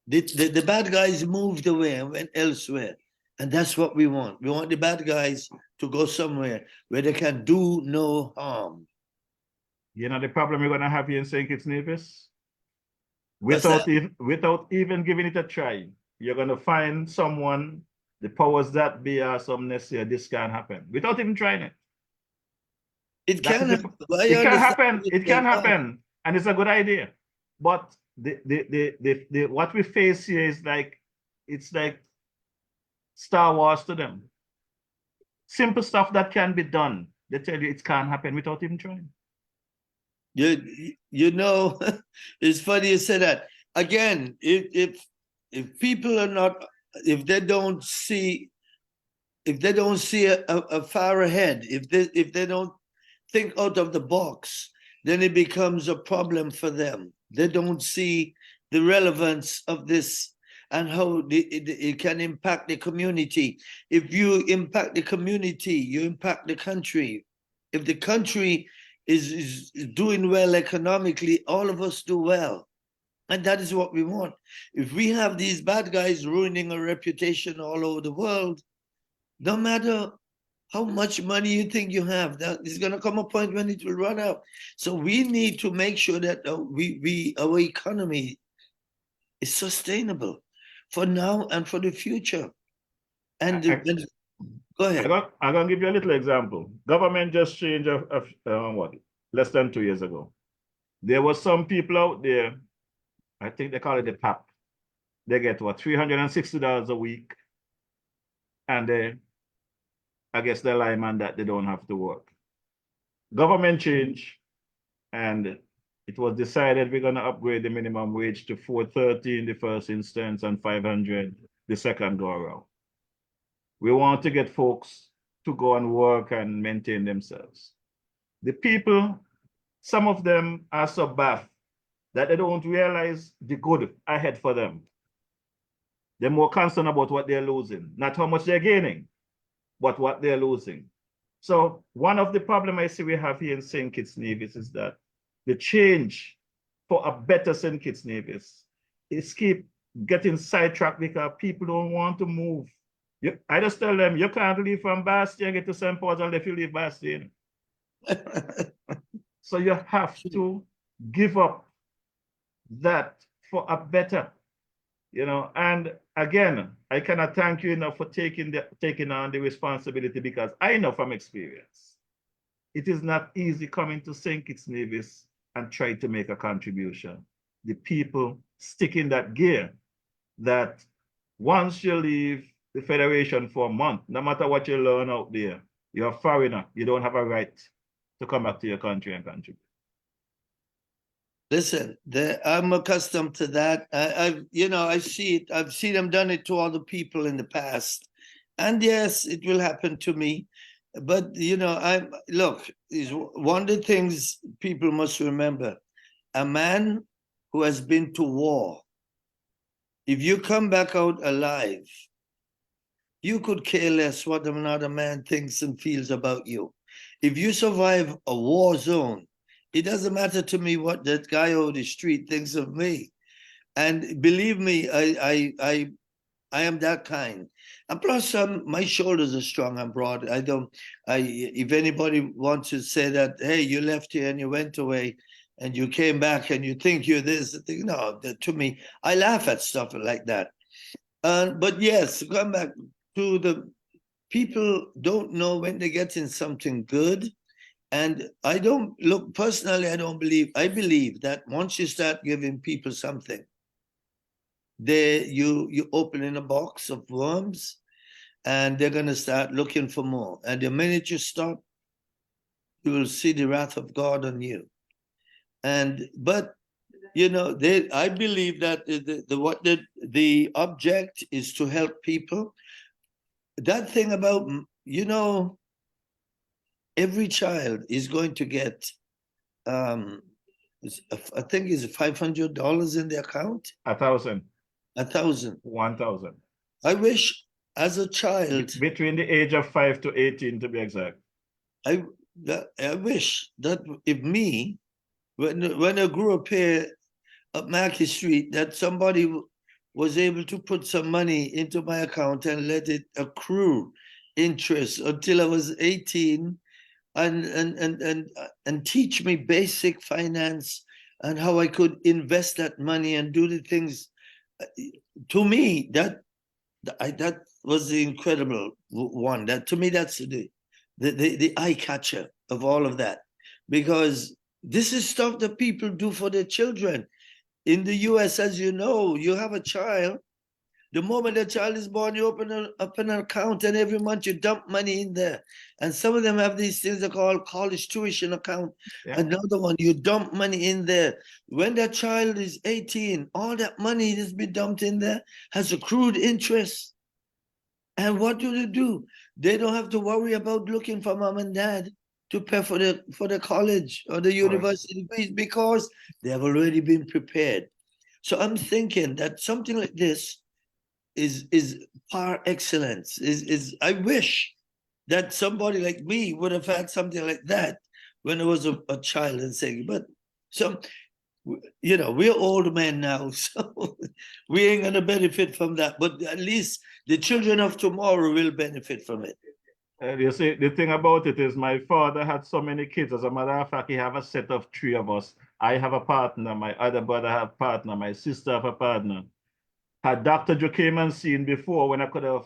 The bad guys moved away and went elsewhere. And that's what we want. We want the bad guys to go somewhere where they can do no harm. You know the problem you're gonna have here in St. Kitts Nevis? What's that? Without even giving it a try, you're gonna find someone, the powers that be are some next year, this can't happen. Without even trying it. It That can is happen. I it can understand happen. what It you're can saying. happen. And it's a good idea. But the what we face here is like it's like Star Wars to them. Simple stuff that can be done. They tell you it can't happen without even trying. You know, it's funny you say that. Again, if people are not, if they don't see a far ahead, if they don't think out of the box, then it becomes a problem for them. They don't see the relevance of this and how it can impact the community. If you impact the community, you impact the country. If the country is doing well economically, all of us do well. And that is what we want. If we have these bad guys ruining our reputation all over the world, no matter how much money you think you have, that is going to come a point when it will run out. So we need to make sure that our economy is sustainable for now and for the future. And go ahead. I'm gonna give you a little example. Government just changed what, less than 2 years ago. There was some people out there, I think they call it the PAP. They get what, $360 a week, and I guess they're lying on that they don't have to work. Government change, and it was decided we're gonna upgrade the minimum wage to $4.30 in the first instance and $500 the second go around. We want to get folks to go and work and maintain themselves. The people, some of them are so baffled that they don't realize the good ahead for them. They're more concerned about what they're losing, not how much they're gaining, but what they're losing. So one of the problems I see we have here in St. Kitts Nevis is that the change for a better St. Kitts Nevis is keep getting sidetracked because people don't want to move. I just tell them, you can't leave from Bastille and get to St. Paul's unless you leave Bastille. So you have to give up that for a better, and again, I cannot thank you enough for taking on the responsibility, because I know from experience, it is not easy coming to St. Kitts Nevis and try to make a contribution. The people stick in that gear that once you leave the Federation for a month, no matter what you learn out there, you're a foreigner. You don't have a right to come back to your country and contribute. Listen, I'm accustomed to that. I see it. I've seen them done it to other people in the past, and yes, it will happen to me. But look, is one of the things people must remember: a man who has been to war, if you come back out alive, you could care less what another man thinks and feels about you. If you survive a war zone, it doesn't matter to me what that guy over the street thinks of me. And believe me, I am that kind. And plus, my shoulders are strong and broad. If anybody wants to say that, hey, you left here and you went away and you came back and you think you're this, no, to me, I laugh at stuff like that. But yes, come back to the people don't know when they're getting something good. And I believe that once you start giving people something, you open in a box of worms and they're going to start looking for more. And the minute you stop, you will see the wrath of God on you. But I believe that the object is to help people. That thing about, every child is going to get, I think it's $500 in the account. 1,000. 1,000. 1,000. I wish as a child. Between the age of 5 to 18, to be exact. I wish that when I grew up here at Market Street, that somebody was able to put some money into my account and let it accrue interest until I was 18 and teach me basic finance and how I could invest that money and do the things. To me, that was the incredible one. That to me, that's the eye catcher of all of that, because this is stuff that people do for their children. In the US, as you know, you have a child. The moment the child is born, you open up an account, and every month you dump money in there. And some of them have these things they call college tuition account. Yeah. Another one, you dump money in there. When that child is 18, all that money that's been dumped in there has accrued interest. And what do? They don't have to worry about looking for mom and dad to pay for the college or the university fees, because they have already been prepared. So I'm thinking that something like this is par excellence. I wish that somebody like me would have had something like that when I was a child and saying, but we're old men now, so we ain't gonna benefit from that. But at least the children of tomorrow will benefit from it. You see, the thing about it is my father had so many kids. As a matter of fact, he have a set of 3 of us. I have a partner, my other brother have a partner, my sister have a partner. Had Dr. Joe came and seen before when I could have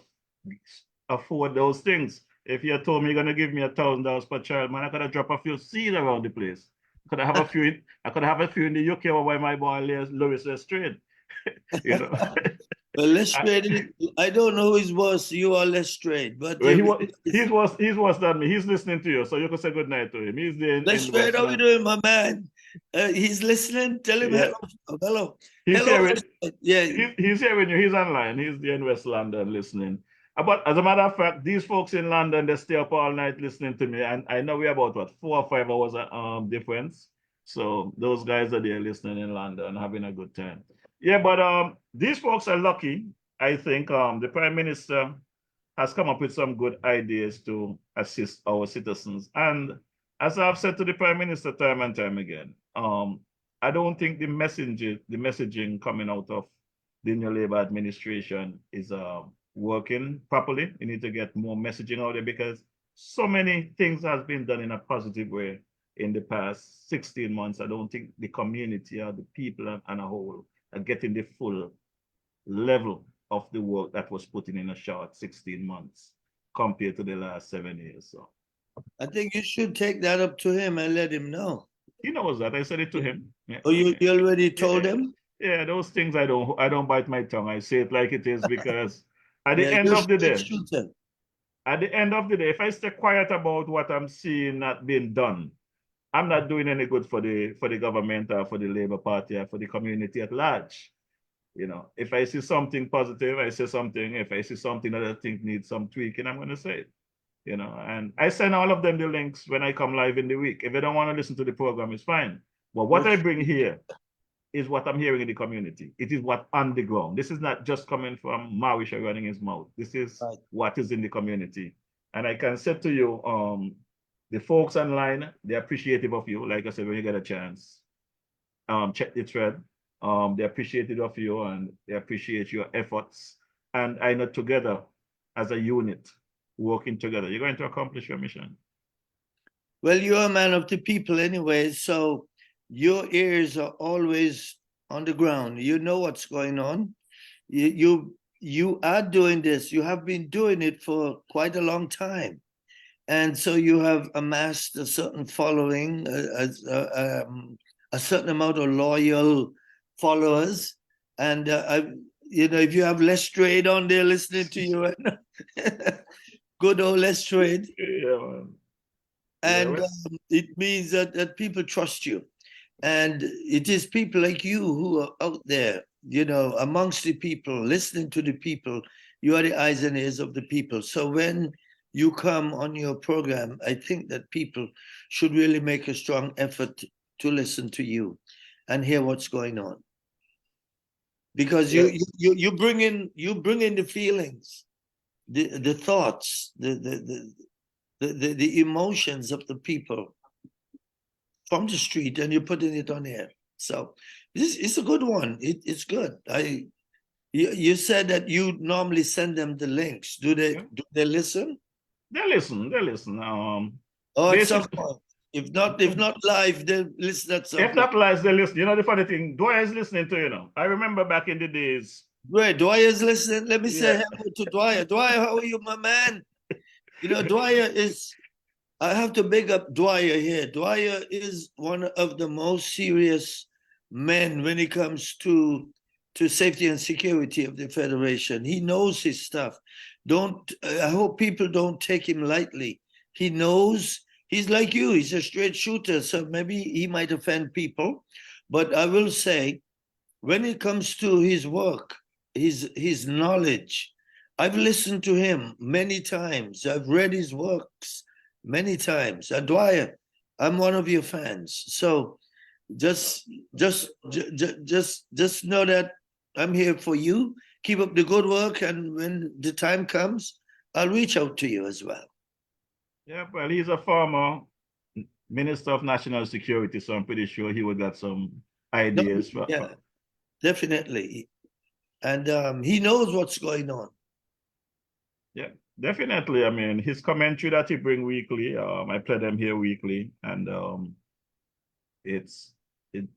afford those things. If you had told me you're gonna give me $1,000 per child, man, I could have dropped a few seeds around the place. I could have a few in the UK where my boy Louis Lestrade. You know. Well, Lestrade, I don't know who's worse, you or Lestrade, but well, he's worse than me. He's listening to you, so you can say good night to him. He's there. Lestrade, how you doing, my man? He's listening. Tell him hello. He's hello. He's hearing you. He's online. He's there in West London listening. But as a matter of fact, these folks in London, they stay up all night listening to me, and I know we're about 4 or 5 hours difference. So those guys are there listening in London, having a good time. Yeah, but these folks are lucky. I think the Prime Minister has come up with some good ideas to assist our citizens. And as I've said to the Prime Minister time and time again, I don't think the messaging coming out of the new Labour administration is working properly. We need to get more messaging out there, because so many things has been done in a positive way in the past 16 months. I don't think the community or the people and a whole are getting the full level of the work that was put in a short 16 months compared to the last 7 years. So I think you should take that up to him and let him know. He knows that. I said it to him. Yeah. Oh, you already told him? Yeah, those things I don't bite my tongue. I say it like it is, because at the end of the day, if I stay quiet about what I'm seeing not being done, I'm not doing any good for the government or for the Labour Party or for the community at large. You know, if I see something positive, I say something. If I see something that I think needs some tweaking, I'm going to say it. You know, and I send all of them the links when I come live in the week. If they don't want to listen to the program, it's fine. But what I bring here is what I'm hearing in the community. It is what on the ground. This is not just coming from Morrishaw running his mouth. This is what is in the community. And I can say to you, the folks online, they're appreciative of you. Like I said, when you get a chance, check the thread. They're appreciative of you, and they appreciate your efforts. And I know together as a unit, working together, you're going to accomplish your mission. Well, you're a man of the people anyway, so your ears are always on the ground. You know what's going on. You are doing this. You have been doing it for quite a long time. And so you have amassed a certain following, a certain amount of loyal followers. And, if you have Lestrade on there listening to you, good old Lestrade. Yeah, man. And it means that people trust you. And it is people like you who are out there, amongst the people, listening to the people. You are the eyes and ears of the people. So when you come on your program, I think that people should really make a strong effort to listen to you and hear what's going on. Because you bring in the feelings, the thoughts, the emotions of the people from the street, and you're putting it on air. So this is a good one. It's good. You said that you normally send them the links. Do they listen? They listen. Or at some Basically, point. If not live, they listen at some if point. not live, they listen. You know the funny thing, Dwyer is listening to, you know. I remember back in the days. Right, Dwyer's listening. Let me say Yeah. hello to Dwyer. Dwyer, how are you, my man? You know, Dwyer is, I have to big up Dwyer here. Dwyer is one of the most serious men when it comes to safety and security of the Federation. He knows his stuff. I hope people don't take him lightly. He knows, he's like you, he's a straight shooter, so maybe he might offend people. But I will say, when it comes to his work, his knowledge, I've listened to him many times. I've read his works many times. And Dwyer, I'm one of your fans. So just know that I'm here for you. Keep up the good work, and when the time comes, I'll reach out to you as well. Yeah, well, he's a former Minister of National Security, so I'm pretty sure he would got some ideas. Yeah, definitely. And he knows what's going on. Yeah, definitely. I mean, his commentary that he bring weekly, I play them here weekly, and it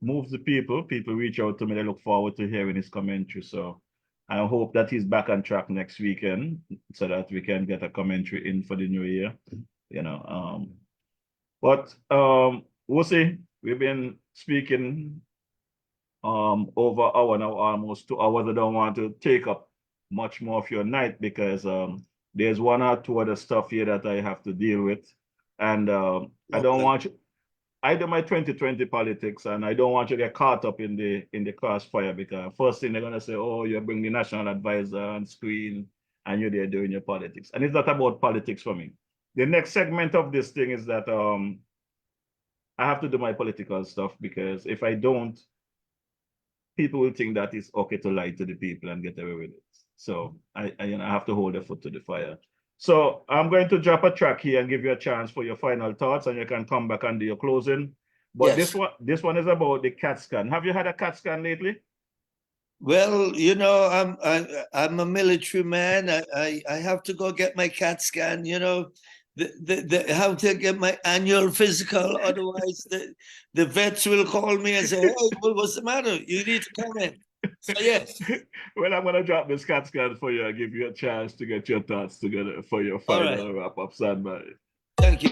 moves the people. People reach out to me. They look forward to hearing his commentary. So I hope that he's back on track next weekend so that we can get a commentary in for the new year. You know, but we'll see. We've been speaking over an hour now, almost 2 hours. I don't want to take up much more of your night because there's 1 or 2 other stuff here that I have to deal with, and I don't want you. I do my 2020 politics, and I don't want you to get caught up in the crossfire, because first thing they're gonna say, oh, you bring the national advisor on screen and you're there doing your politics. And it's not about politics for me. The next segment of this thing is that I have to do my political stuff, because if I don't, people will think that it's okay to lie to the people and get away with it. So I have to hold a foot to the fire. So I'm going to drop a track here and give you a chance for your final thoughts, and you can come back and do your closing. But yes. this one is about the CAT scan. Have you had a CAT scan lately? Well, you know, I'm a military man. I have to go get my CAT scan. You know, I have to get my annual physical. Otherwise, the vets will call me and say, "Hey, well, what's the matter? You need to come in." So yes. Well, I'm gonna drop this CAT scan for you and give you a chance to get your thoughts together for your final wrap up. Stand by. Thank you.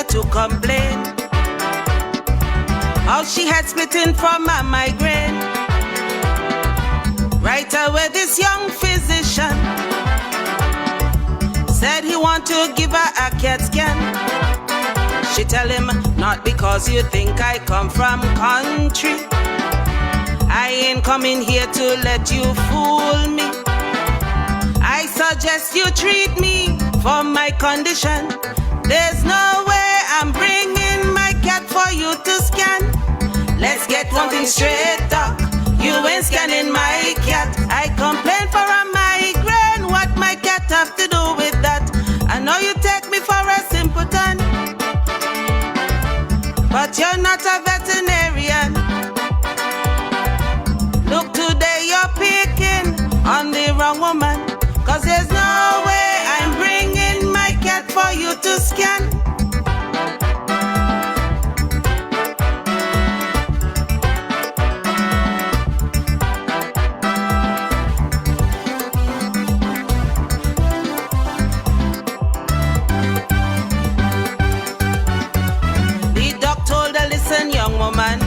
To complain how she had splitting from a migraine. Right away, this young physician said he want to give her a CAT scan. She tell him, not because you think I come from country. I ain't coming here to let you fool me. I suggest you treat me for my condition. There's no way I'm bringing my cat for you to scan. Let's get one thing straight, doc. You ain't scanning my cat. I complain for a migraine. What my cat have to do with that? I know you take me for a simpleton, but you're not a veterinarian. Look, today you're picking on the wrong woman, 'cause there's no way I'm bringing my cat for you to scan. The doc told her, listen, young woman,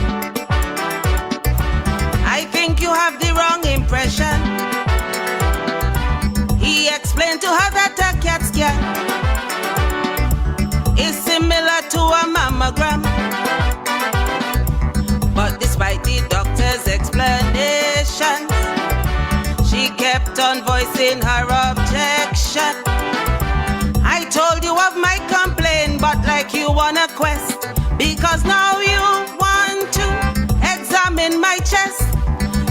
I think you have the wrong impression. He explained to her that a CAT scan is similar to a mammogram. But despite the doctor's explanations, she kept on voicing her objection. I told you of my complaint, but like you wanna quest, because now you want to examine my chest.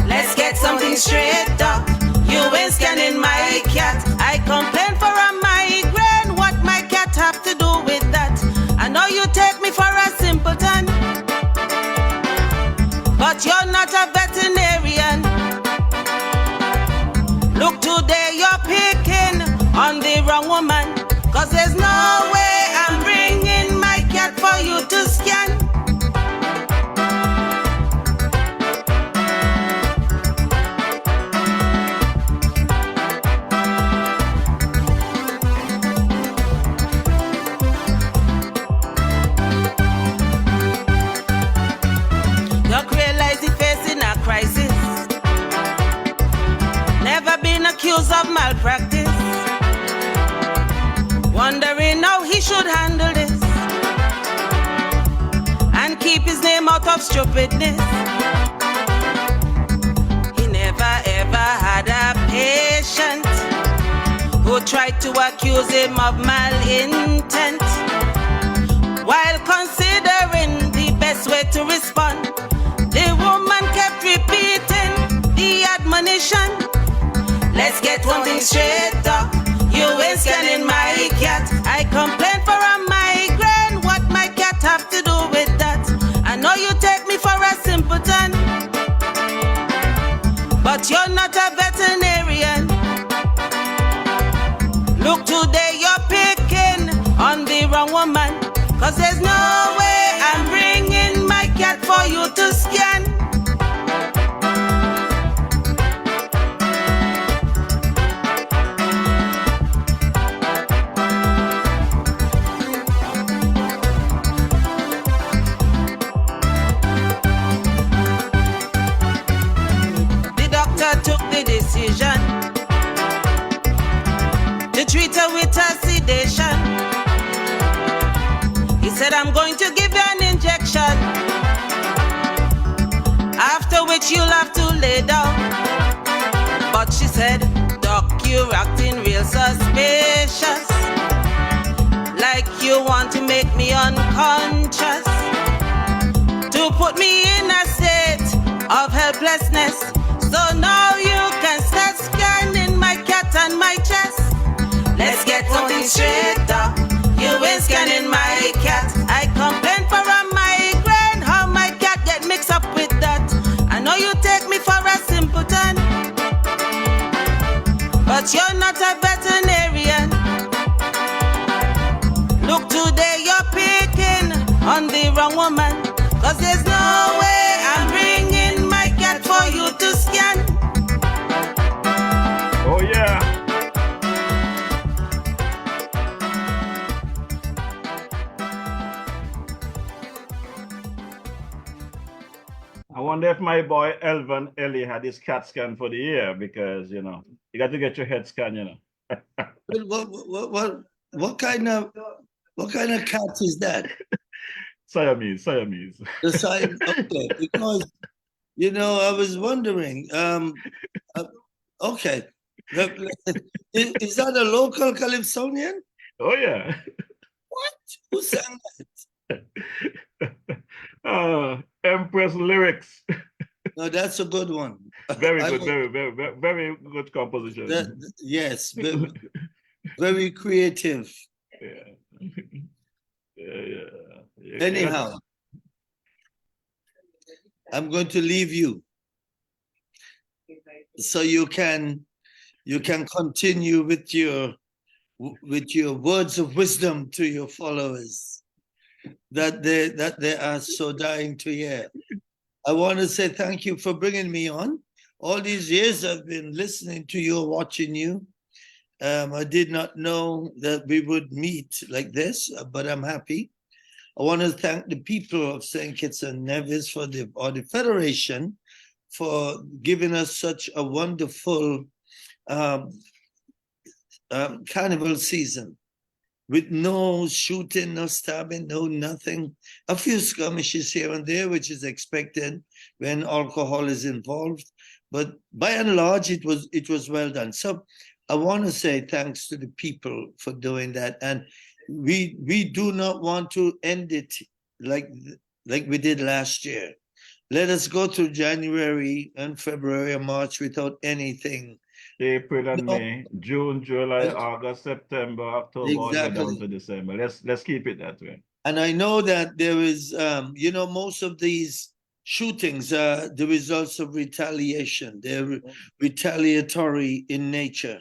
Let's get something straight up. You ain't scanning my cat. I complain for a migraine. What my cat have to do with that? I know you take me for a simpleton, but you're not a veterinarian. Look, today you're picking on the wrong woman, 'cause there's no way I'm bringing my cat for you to scan. You're realizing facing a crisis. Never been accused of malpractice. Wondering how he should handle this and keep his name out of stupidness. He never ever had a patient who tried to accuse him of malintent. While considering the best way to respond, the woman kept repeating the admonition. Let's get one thing straight up. You ain't scanning my cat. I complain for a migraine. What my cat have to do with that? I know you take me for a simpleton, but you're not a veterinarian. Look, today you're picking on the wrong woman, 'cause there's no way I'm bringing my cat for you to scan. Took the decision to treat her with a sedation. He said, I'm going to give you an injection, after which you'll have to lay down. But she said, Doc, you're acting real suspicious, like you want to make me unconscious, to put me in a state of helplessness. So now you can start scanning my cat and my chest. Let's get something straight up. You ain't scanning my cat. I complain for a migraine. How my cat get mixed up with that? I know you take me for a simpleton, but you're not a veterinarian. Look, today you're picking on the wrong woman, 'cause there's no way I'm bringing my cat for you to scan. Oh yeah. I wonder if my boy Elvin Ellie had his CAT scan for the year, because you know you got to get your head scan, you know. What kind of cat is that? Siamese. The sign, okay, because you know I was wondering. Okay, is that a local Calypsonian? Oh yeah. What? Who sang that? Empress Lyrics. No, that's a good one. Very good, very good composition. Yes, very creative. Yeah. Anyhow, I'm going to leave you so you can continue with your words of wisdom to your followers that they are so dying to hear. I want to say thank you for bringing me on. All these years I've been listening to you, watching you. I did not know that we would meet like this, but I'm happy. I want to thank the people of St. Kitts and Nevis for the Federation for giving us such a wonderful carnival season with no shooting, no stabbing, no nothing. A few skirmishes here and there, which is expected when alcohol is involved. But by and large, it was well done. So I want to say thanks to the people for doing that. And we do not want to end it like we did last year. Let us go through January and February and March without anything. April and No. May, June, July, Right. August, September, October, all the way down to December. Let's keep it that way. And I know that there is, you know, most of these shootings are the results of retaliation. They're retaliatory in nature.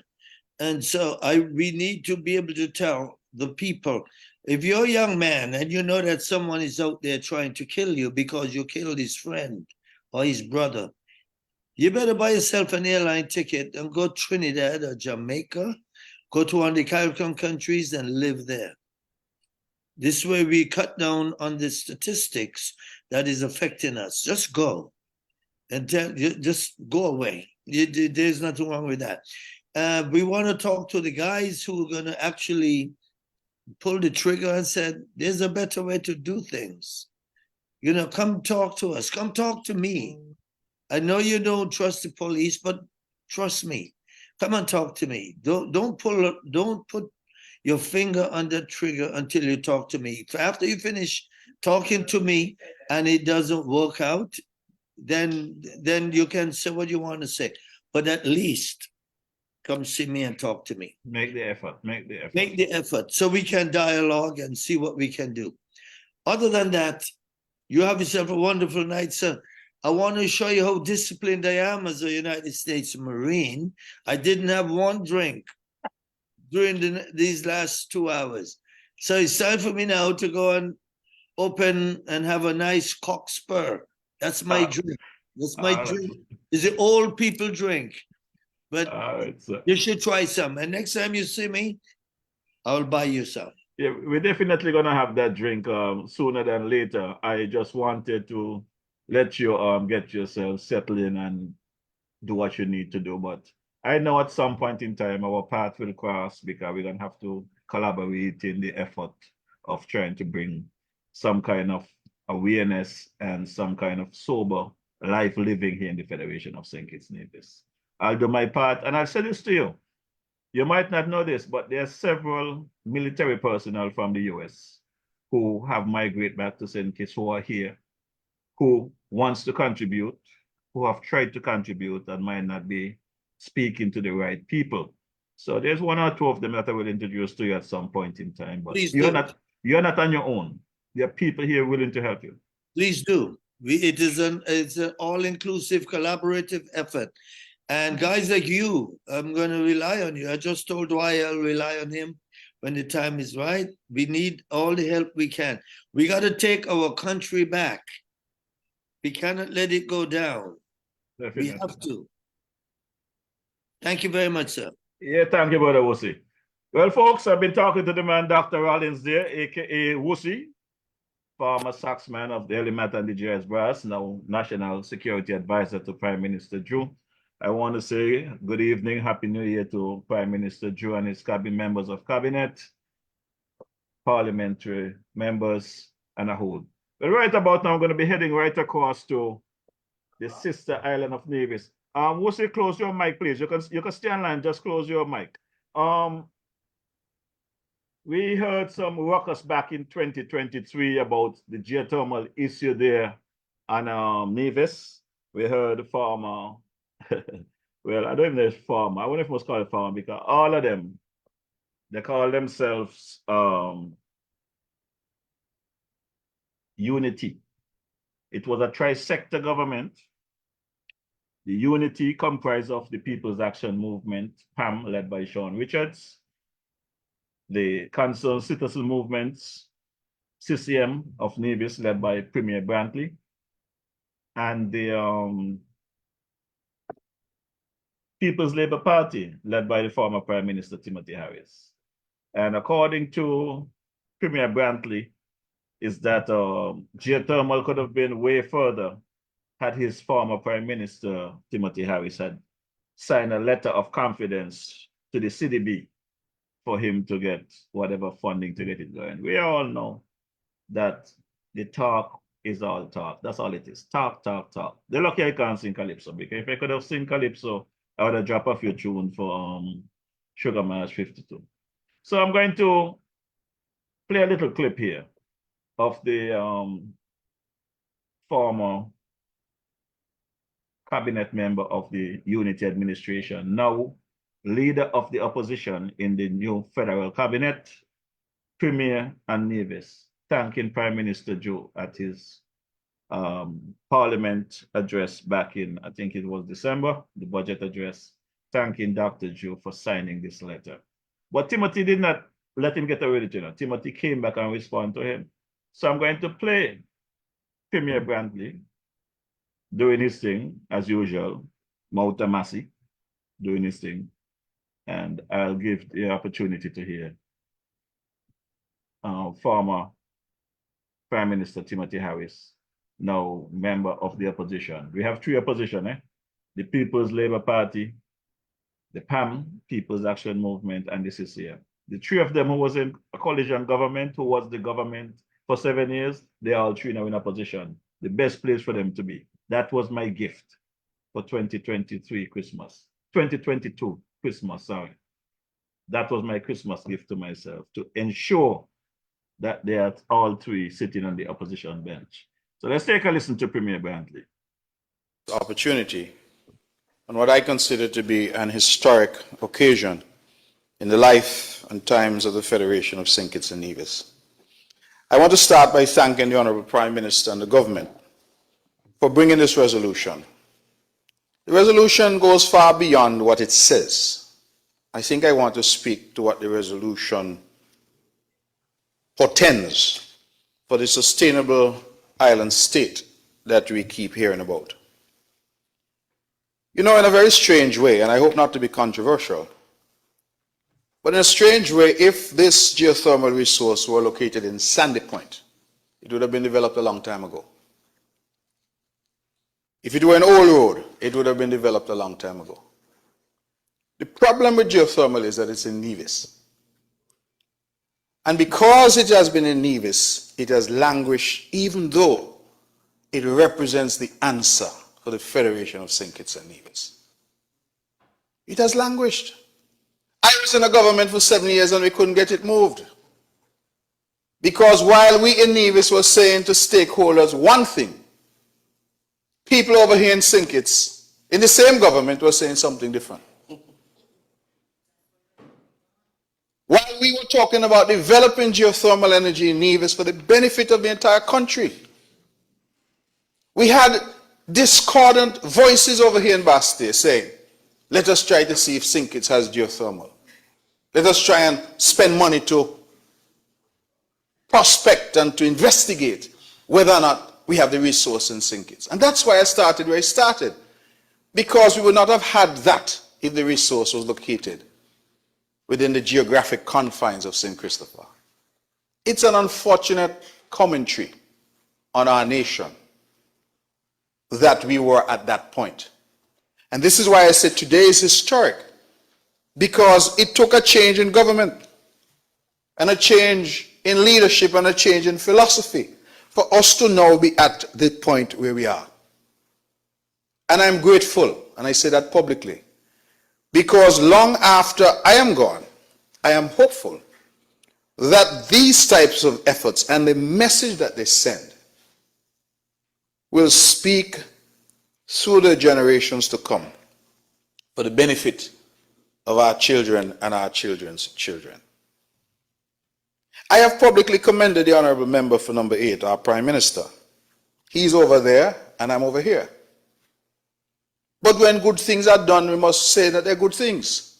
And so we need to be able to tell the people, if you're a young man and you know that someone is out there trying to kill you because you killed his friend or his brother, you better buy yourself an airline ticket and go Trinidad or Jamaica, go to one of the Caribbean countries and live there. This way we cut down on the statistics that is affecting us. Just go and just go away. There's nothing wrong with that. We want to talk to the guys who are going to actually pull the trigger and said, there's a better way to do things. You know, come talk to us. Come talk to me. I know you don't trust the police, but trust me. Come and talk to me. Don't put your finger on the trigger until you talk to me. After you finish talking to me and it doesn't work out, then you can say what you want to say. But at least come see me and talk to me. Make the effort. Make the effort. Make the effort so we can dialogue and see what we can do. Other than that, you have yourself a wonderful night, sir. I want to show you how disciplined I am as a United States Marine. I didn't have one drink during these last 2 hours. So it's time for me now to go and open and have a nice cock spur. That's my drink. That's my drink. It's an old people drink. But you should try some. And next time you see me, I'll buy you some. Yeah, we're definitely going to have that drink sooner than later. I just wanted to let you get yourself settled in and do what you need to do. But I know at some point in time our path will cross because we're going to have to collaborate in the effort of trying to bring some kind of awareness and some kind of sober life living here in the Federation of St. Kitts Nevis. I'll do my part, and I'll say this to you. You might not know this, but there are several military personnel from the US who have migrated back to St. Kitts who are here, who wants to contribute, who have tried to contribute and might not be speaking to the right people. So there's one or two of them that I will introduce to you at some point in time. But you're not on your own. There are people here willing to help you. Please do. It's an all-inclusive collaborative effort. And guys like you, I'm going to rely on you. I just told Dwyer I'll rely on him when the time is right. We need all the help we can. We got to take our country back. We cannot let it go down. Definitely. We have to. Thank you very much, sir. Yeah, thank you, Brother Wussy. Well, folks, I've been talking to the man, Dr. Rollins there, a.k.a. Wussy, former saxman of the Elimat and the JS Brass, now National Security Advisor to Prime Minister Drew. I want to say good evening, Happy New Year to Prime Minister Drew and his cabinet members of cabinet, parliamentary members, and a whole. But right about now, I'm going to be heading right across to the sister island of Nevis. Wussy, close your mic, please. You can stay online, just close your mic. We heard some ruckus back in 2023 about the geothermal issue there on Nevis. We heard the farmer, well, I don't even know if farmer, I wonder if it was called farmer because all of them, they call themselves Unity. It was a tri-sector government. The Unity comprised of the People's Action Movement, PAM, led by Sean Richards, the Concerned Citizen Movements, CCM of Nevis, led by Premier Brantley, and the People's Labour Party, led by the former Prime Minister Timothy Harris. And according to Premier Brantley, is that geothermal could have been way further had his former Prime Minister, Timothy Harris, had signed a letter of confidence to the CDB for him to get whatever funding to get it going. We all know that the talk is all talk. That's all it is. Talk, talk, talk. They're lucky I can't sing Calypso, because if I could have sing Calypso, I would have dropped a few tunes for Sugar March 52. So I'm going to play a little clip here of the former cabinet member of the unity administration, now leader of the opposition in the new federal cabinet, Premier and Nevis, thanking Prime Minister Joe at his Parliament address back in, I think it was December, the budget address, thanking Dr. Joe for signing this letter. But Timothy did not let him get away with it. Timothy came back and responded to him. So I'm going to play Premier Brantley doing his thing, as usual, Mauta Massey doing his thing, and I'll give the opportunity to hear former Prime Minister Timothy Harris, now member of the opposition. We have three opposition, the People's Labour Party, the PAM, People's Action Movement, and the CCM. The three of them who was in a coalition government, who was the government for 7 years, they are all three now in opposition. The best place for them to be. That was my gift for 2023 Christmas. 2022 Christmas, sorry. That was my Christmas gift to myself, to ensure that they are all three sitting on the opposition bench. So let's take a listen to Premier Brantley. Opportunity on what I consider to be an historic occasion in the life and times of the Federation of St. Kitts and Nevis. I want to start by thanking the Honorable Prime Minister and the government for bringing this resolution. The resolution goes far beyond what it says. I think I want to speak to what the resolution portends for the sustainable island state that we keep hearing about. You know, in a very strange way, and I hope not to be controversial, but in a strange way, if this geothermal resource were located in Sandy Point, it would have been developed a long time ago. If it were an old road, it would have been developed a long time ago. The problem with geothermal is that it's in Nevis. And because it has been in Nevis, it has languished, even though it represents the answer for the Federation of St. Kitts and Nevis. It has languished. I was in a government for 7 years and we couldn't get it moved. Because while we in Nevis were saying to stakeholders one thing, people over here in St. Kitts, in the same government, were saying something different. While we were talking about developing geothermal energy in Nevis for the benefit of the entire country, we had discordant voices over here in Bastille saying, let us try to see if St. Kitts has geothermal. Let us try and spend money to prospect and to investigate whether or not we have the resource in St. Kitts. And that's why I started where I started, because we would not have had that if the resource was located within the geographic confines of St. Christopher. It's an unfortunate commentary on our nation that we were at that point. And this is why I said today is historic, because it took a change in government and a change in leadership and a change in philosophy for us to now be at the point where we are. And I'm grateful, and I say that publicly, because long after I am gone, I am hopeful that these types of efforts and the message that they send will speak through the generations to come for the benefit of our children and our children's children. I have publicly commended the Honorable Member for number 8, our Prime Minister. He's over there and I'm over here. But when good things are done, we must say that they're good things.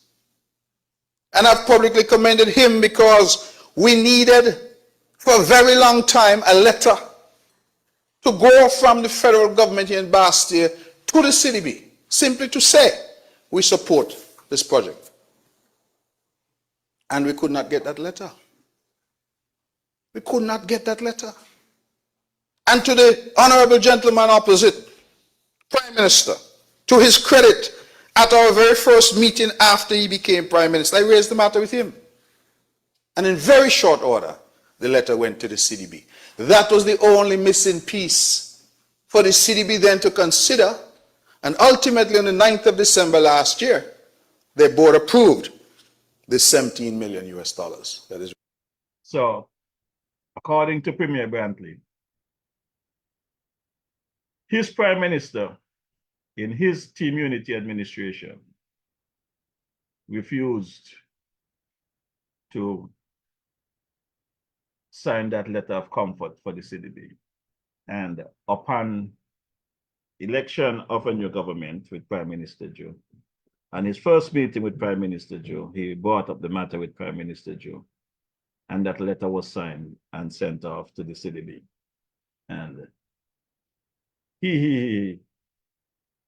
And I've publicly commended him because we needed for a very long time a letter to go from the federal government here in Bastille to the CDB, simply to say we support this project. And we could not get that letter. We could not get that letter. And to the honorable gentleman opposite, Prime Minister, to his credit, at our very first meeting after he became Prime Minister, I raised the matter with him. And in very short order, the letter went to the CDB. That was the only missing piece for the CDB then to consider. And ultimately, on the 9th of December last year, their board approved the $17 million US. That is. So according to Premier Brantley, his prime minister in his team unity administration refused to sign that letter of comfort for the CDB. And upon election of a new government with Prime Minister Joe, and his first meeting with Prime Minister Joe, he brought up the matter with Prime Minister Joe, and that letter was signed and sent off to the CDB. And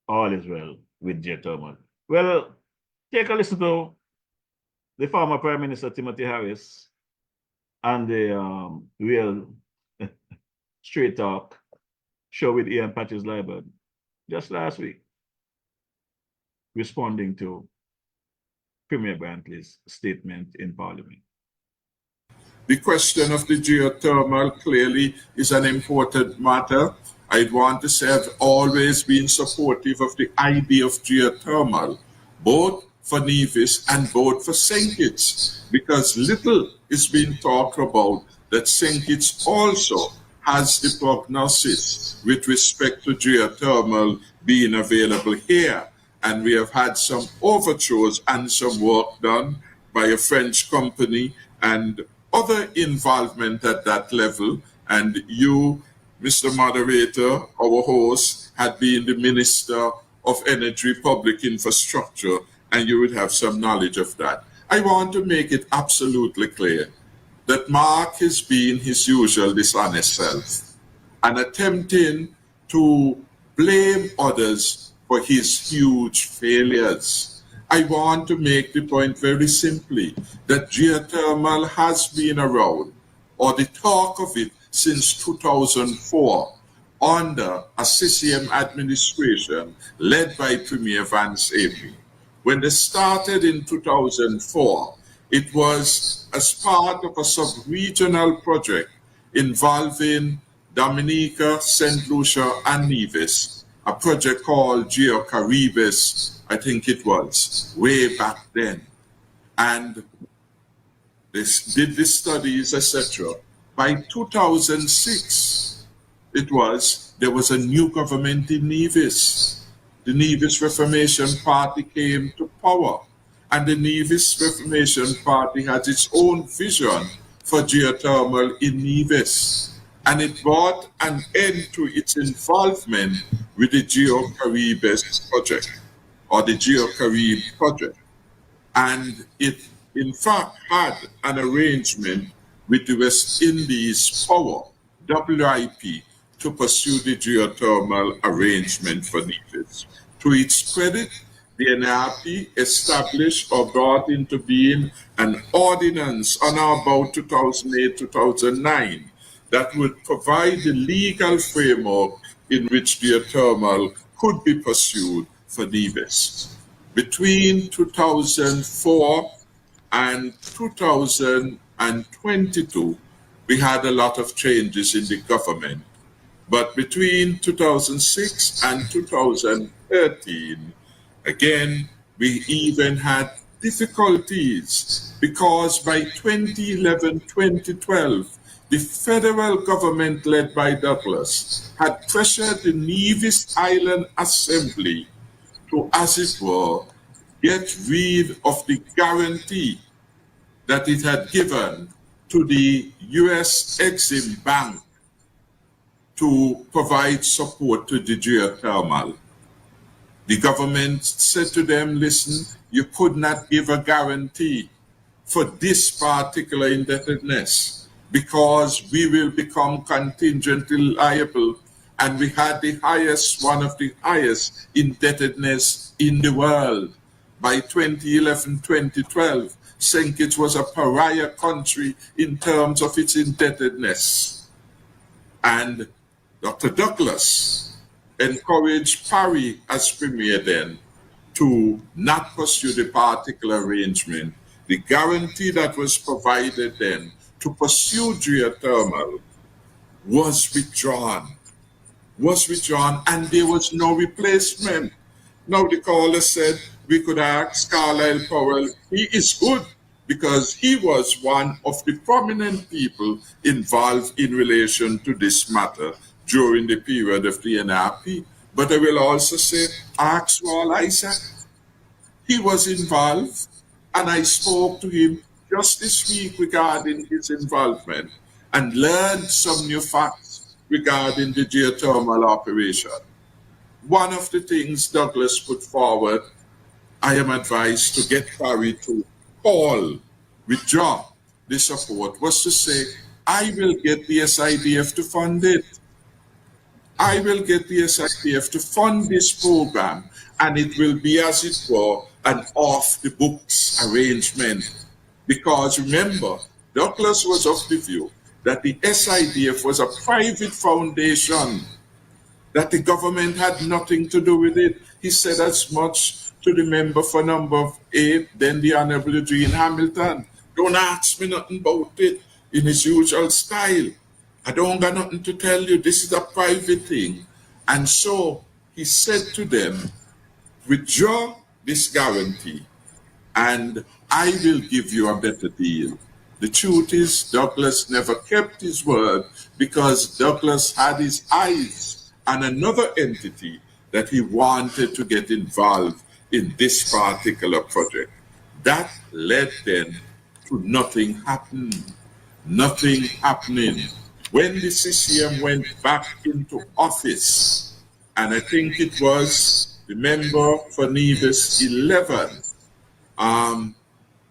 all is well with Geothermal. Well, take a listen to the former Prime Minister Timothy Harris and the real Straight Talk show with Ian Patches Liburd just last week, responding to Premier Brantley's statement in Parliament. The question of the geothermal clearly is an important matter. I'd want to say I've always been supportive of the idea of geothermal, both for Nevis and both for St. Kitts, because little is being talked about that St. Kitts also has the prognosis with respect to geothermal being available here. And we have had some overtures and some work done by a French company and other involvement at that level. And you, Mr. Moderator, our host, had been the Minister of Energy, Public Infrastructure, and you would have some knowledge of that. I want to make it absolutely clear that Mark has been his usual dishonest self and attempting to blame others for his huge failures. I want to make the point very simply that geothermal has been around, or the talk of it, since 2004 under a CCM administration led by Premier Vance Avey. When they started in 2004, it was as part of a sub-regional project involving Dominica, St. Lucia, and Nevis, a project called GeoCaribes, I think it was, way back then. And they did the studies, etc. By 2006, there was a new government in Nevis. The Nevis Reformation Party came to power, and the Nevis Reformation Party had its own vision for geothermal in Nevis, and it brought an end to its involvement with the GeoCaribes project, or the GeoCaribe project. And it, in fact, had an arrangement with the West Indies Power, WIP, to pursue the geothermal arrangement for Nevis. To its credit, the NRP established or brought into being an ordinance on or about 2008-2009 that would provide the legal framework in which geothermal could be pursued for Nevis. Between 2004 and 2022, we had a lot of changes in the government. But between 2006 and 2013, again, we even had difficulties because by 2011-2012, the federal government led by Douglas had pressured the Nevis Island Assembly to, as it were, get rid of the guarantee that it had given to the US Exim Bank to provide support to the geothermal. The government said to them, listen, you could not give a guarantee for this particular indebtedness because we will become contingently liable, and we had the highest, one of the highest indebtedness in the world. By 2011-2012, St. Kitts was a pariah country in terms of its indebtedness. And Dr. Douglas encouraged Parry as Premier then to not pursue the particular arrangement. The guarantee that was provided then to pursue geothermal was withdrawn, and there was no replacement. Now the caller said we could ask Carlisle Powell, he is good because he was one of the prominent people involved in relation to this matter during the period of the NRP. But I will also say, ask Wall Isaac. He was involved, and I spoke to him just this week regarding his involvement and learned some new facts regarding the geothermal operation. One of the things Douglas put forward, I am advised to get Barry to call, withdraw the support, was to say, I will get the SIDF to fund it. I will get the SIDF to fund this program, and it will be, as it were, an off-the-books arrangement. Because remember, Douglas was of the view that the SIDF was a private foundation, that the government had nothing to do with it. He said as much to the member for number 8, then the Honorable Eugene Hamilton. Don't ask me nothing about it in his usual style. I don't got nothing to tell you. This is a private thing. And so he said to them, withdraw this guarantee and I will give you a better deal. The truth is, Douglas never kept his word because Douglas had his eyes on another entity that he wanted to get involved in this particular project. That led then to nothing happening. Nothing happening. When the CCM went back into office, and I think it was the member for Nevis 11,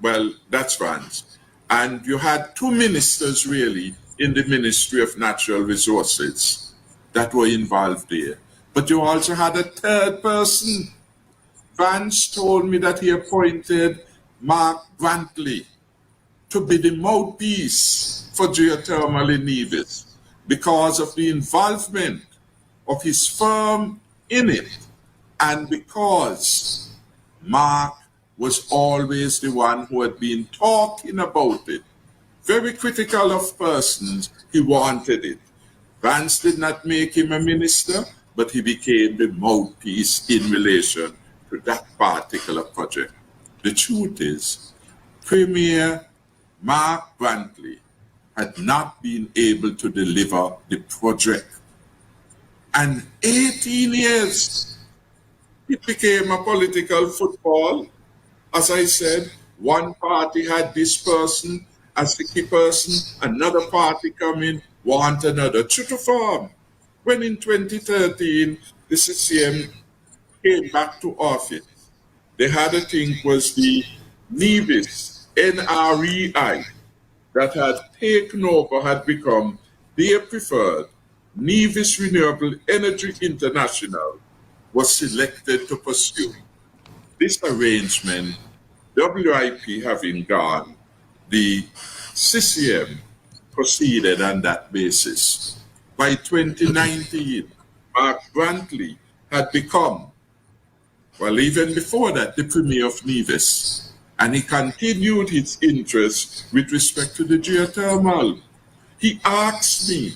well, that's right. And you had 2 ministers really in the Ministry of Natural Resources that were involved there. But you also had a third person. Vance told me that he appointed Mark Brantley to be the mouthpiece for geothermal in Nevis because of the involvement of his firm in it, and because Mark was always the one who had been talking about it. Very critical of persons, he wanted it. Vance did not make him a minister, but he became the mouthpiece in relation to that particular project. The truth is, Premier Mark Brantley had not been able to deliver the project. And 18 years, it became a political football. As I said, one party had this person as the key person, another party come in, want another. True to form. When in 2013, the CCM came back to office, they had, I think, was the Nevis NREI that had taken over, had become their preferred. Nevis Renewable Energy International was selected to pursue. This arrangement, WIP having gone, the CCM proceeded on that basis. By 2019, Mark Brantley had become, well, even before that, the Premier of Nevis. And he continued his interest with respect to the geothermal. He asked me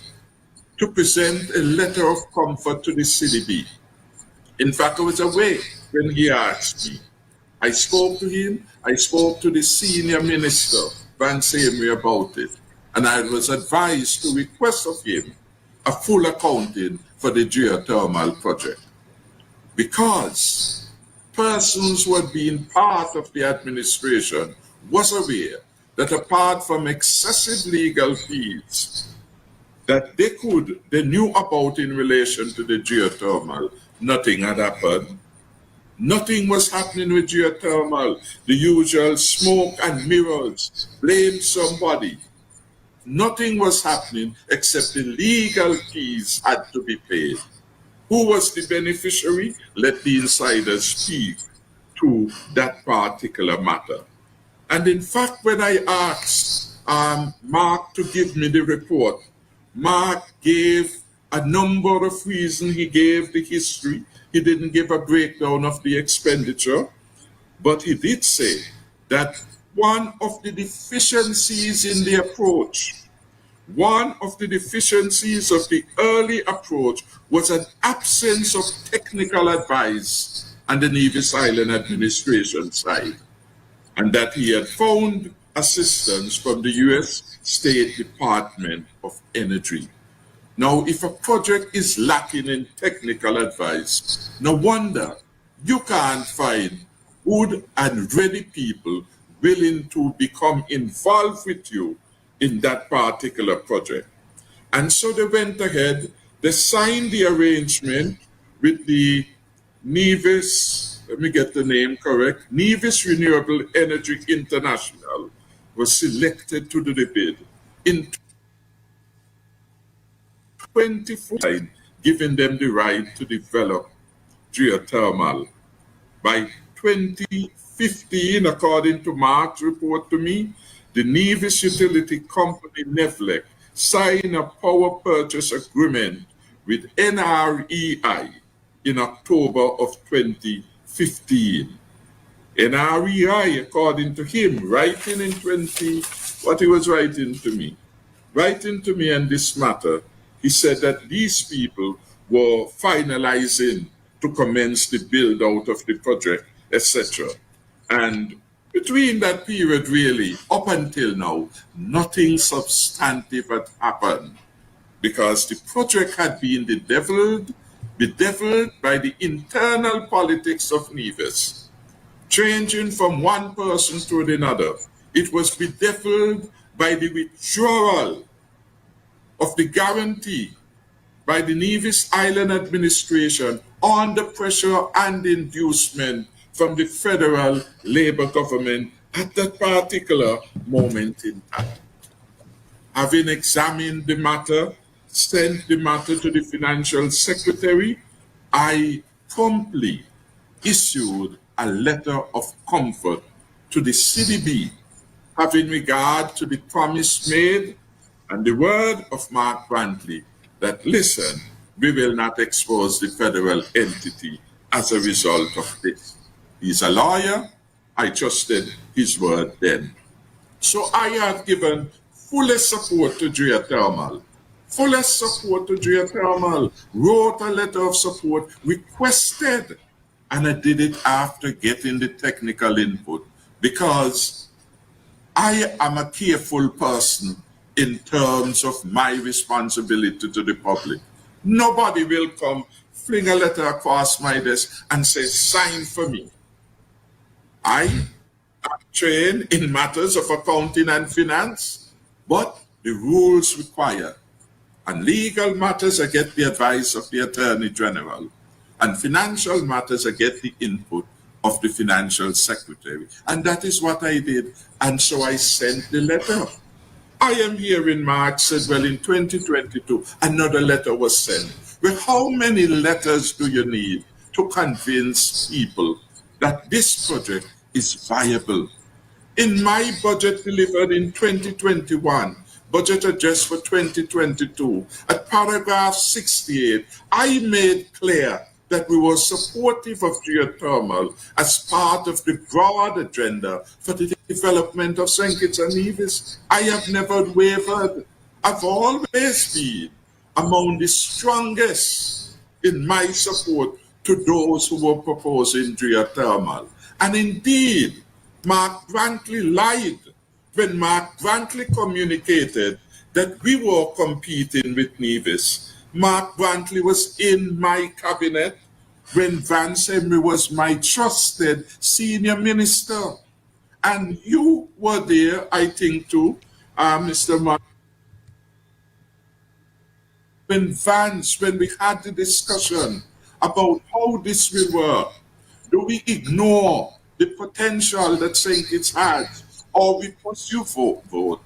to present a letter of comfort to the CDB. In fact, I was away when he asked me. I spoke to him, I spoke to the senior minister, Van Samry, about it. And I was advised to request of him a full accounting for the geothermal project. Because persons who had been part of the administration was aware that apart from excessive legal fees that they knew about in relation to the geothermal, nothing had happened. Nothing was happening with geothermal. The usual smoke and mirrors, blame somebody. Nothing was happening except the legal fees had to be paid. Who was the beneficiary? Let the insiders speak to that particular matter. And in fact, when I asked Mark to give me the report, Mark gave a number of reasons. He gave the history. He didn't give a breakdown of the expenditure, but he did say that one of the deficiencies in the approach, one of the deficiencies of the early approach was an absence of technical advice on the Nevis Island administration side, and that he had found assistance from the U.S. State Department of Energy. Now, if a project is lacking in technical advice, no wonder you can't find good and ready people willing to become involved with you in that particular project. And so they went ahead, they signed the arrangement with the Nevis, let me get the name correct, Nevis Renewable Energy International was selected to do the bid in 2014, giving them the right to develop geothermal. By 2015, according to Mark's report to me, the Nevis utility company Nevlec signed a power purchase agreement with NREI in October of 2015. NREI, according to him, writing what he was writing to me on this matter, he said that these people were finalizing to commence the build out of the project, etc. And between that period, really, up until now, nothing substantive had happened because the project had been bedeviled by the internal politics of Nevis, changing from one person to another. It was bedeviled by the withdrawal of the guarantee by the Nevis Island administration under pressure and inducement from the federal Labour government at that particular moment in time. Having examined the matter, sent the matter to the financial secretary, I promptly issued a letter of comfort to the CDB, having regard to the promise made and the word of Mark Brantley that, listen, we will not expose the federal entity as a result of this. He's a lawyer. I trusted his word then. So I have given fullest support to geothermal. Fullest support to geothermal. Wrote a letter of support, requested, and I did it after getting the technical input because I am a careful person in terms of my responsibility to the public. Nobody will come, fling a letter across my desk and say, sign for me. I am trained in matters of accounting and finance, but the rules require. And legal matters, I get the advice of the Attorney General. And financial matters, I get the input of the Financial Secretary. And that is what I did. And so I sent the letter. I am hearing Mark said, well, in 2022, another letter was sent. Well, how many letters do you need to convince people that this project is viable? In my budget delivered in 2021, budget addressed for 2022, at paragraph 68, I made clear that we were supportive of geothermal as part of the broad agenda for the development of St. Kitts and Nevis. I have never wavered. I've always been among the strongest in my support to those who were proposing geothermal. And indeed, Mark Brantley lied when Mark Brantley communicated that we were competing with Nevis. Mark Brantley was in my cabinet when Vance Henry was my trusted senior minister. And you were there, I think, too, Mr. Mark. When we had the discussion about how this will work, do we ignore the potential that St. Kitts has, or we pursue vote?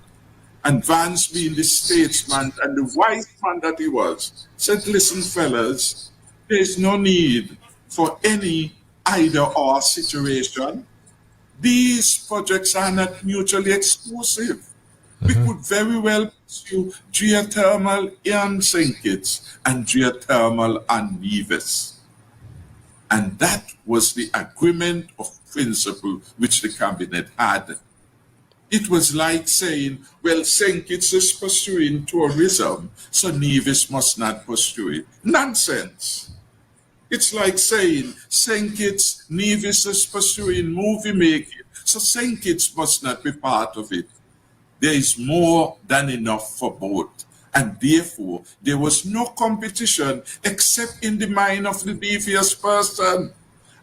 And Vance, being the statesman and the wise man that he was, said, listen, fellas, there's no need for any either-or situation. These projects are not mutually exclusive. We could very well pursue geothermal on St. Kitts and geothermal on Nevis. And that was the agreement of principle which the cabinet had. It was like saying, well, St. Kitts is pursuing tourism, so Nevis must not pursue it. Nonsense. It's like saying St. Kitts Nevis is pursuing movie making, so St. Kitts must not be part of it. There is more than enough for both, and therefore there was no competition except in the mind of the devious person.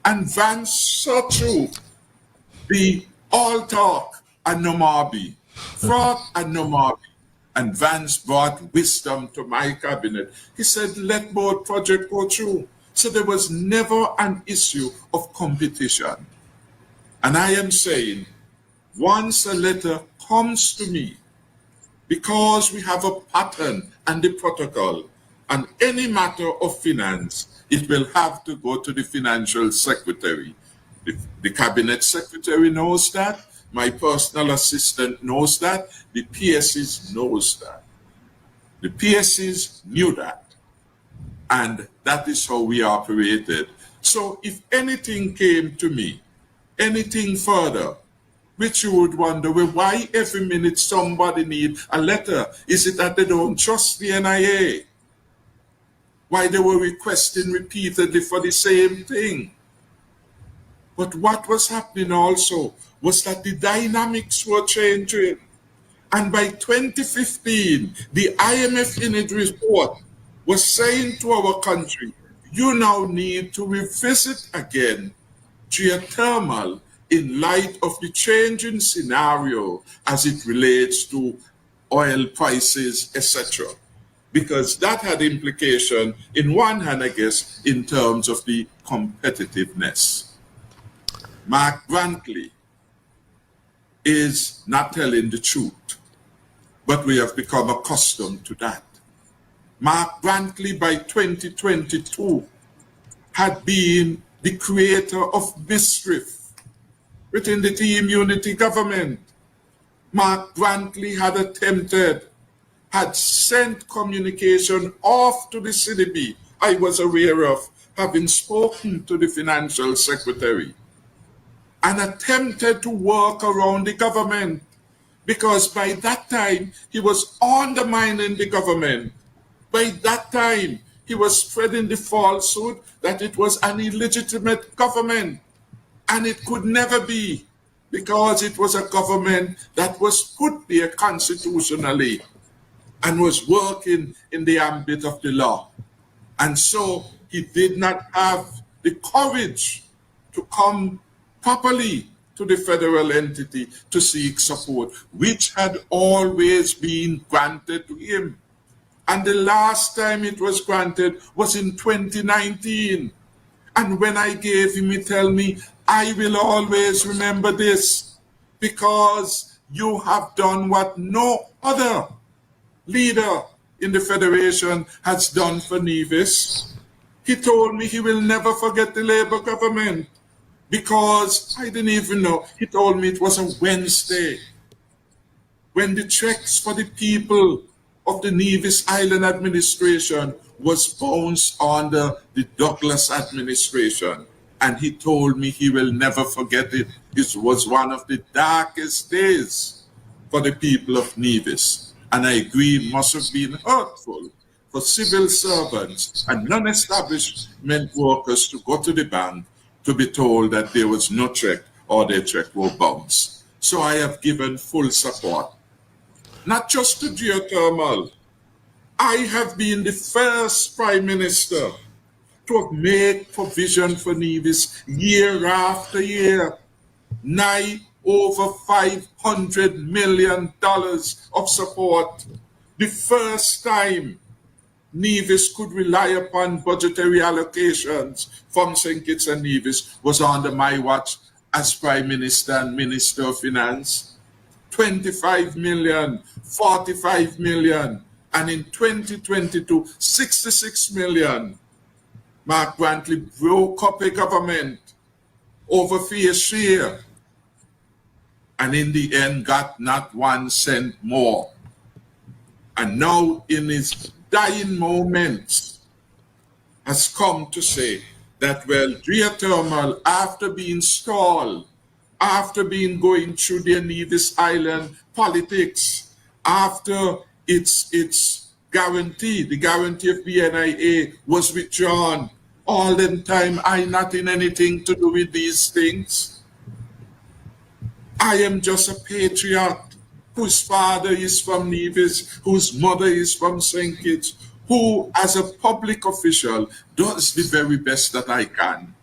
And Vance saw through the all talk and no more be, fraud and no more be. And Vance brought wisdom to my cabinet. He said, let both projects go through. So there was never an issue of competition. And I am saying, once a letter comes to me, because we have a pattern and the protocol, and any matter of finance, it will have to go to the financial secretary. The cabinet secretary knows that. My personal assistant knows that. The PSs knows that. The PSs knew that. And that is how we operated. So if anything came to me, anything further, which you would wonder, well, why every minute somebody needs a letter? Is it that they don't trust the NIA? Why they were requesting repeatedly for the same thing? But what was happening also was that the dynamics were changing. And by 2015, the IMF in its report was saying to our country, you now need to revisit again geothermal in light of the changing scenario as it relates to oil prices, etc. Because that had implication, in one hand, I guess, in terms of the competitiveness. Mark Brantley is not telling the truth, but we have become accustomed to that. Mark Brantley, by 2022, had been the creator of mischief within the team unity government. Mark Brantley had sent communication off to the CDB, I was aware of, having spoken to the financial secretary, and attempted to work around the government, because by that time he was undermining the government. By that time he was spreading the falsehood that it was an illegitimate government, and it could never be, because it was a government that was put there constitutionally and was working in the ambit of the law. And so he did not have the courage to come properly to the federal entity to seek support, which had always been granted to him. And the last time it was granted was in 2019. And when I gave him, he told me, I will always remember this, because you have done what no other leader in the Federation has done for Nevis. He told me he will never forget the Labour government, because I didn't even know. He told me it was a Wednesday when the checks for the people of the Nevis Island administration was bounced under the Douglas administration. And he told me he will never forget it. It was one of the darkest days for the people of Nevis. And I agree, it must have been hurtful for civil servants and non-establishment workers to go to the bank to be told that there was no check or their check will bounce. So I have given full support, not just to geothermal. I have been the first Prime Minister to make provision for Nevis year after year. Over $500 million of support. The first time Nevis could rely upon budgetary allocations from St. Kitts and Nevis was under my watch as Prime Minister and Minister of Finance. 25 million, 45 million, and in 2022, 66 million. Mark Brantley broke up a government over fair share, and in the end got not 1 cent more. And now in his dying moments has come to say that, well, geothermal, after being stalled, after being going through their Nevis Island politics, after its guarantee, the guarantee of BNIA was withdrawn all them time I not in anything to do with these things. I am just a patriot whose father is from Nevis, whose mother is from St. Kitts, who as a public official does the very best that I can.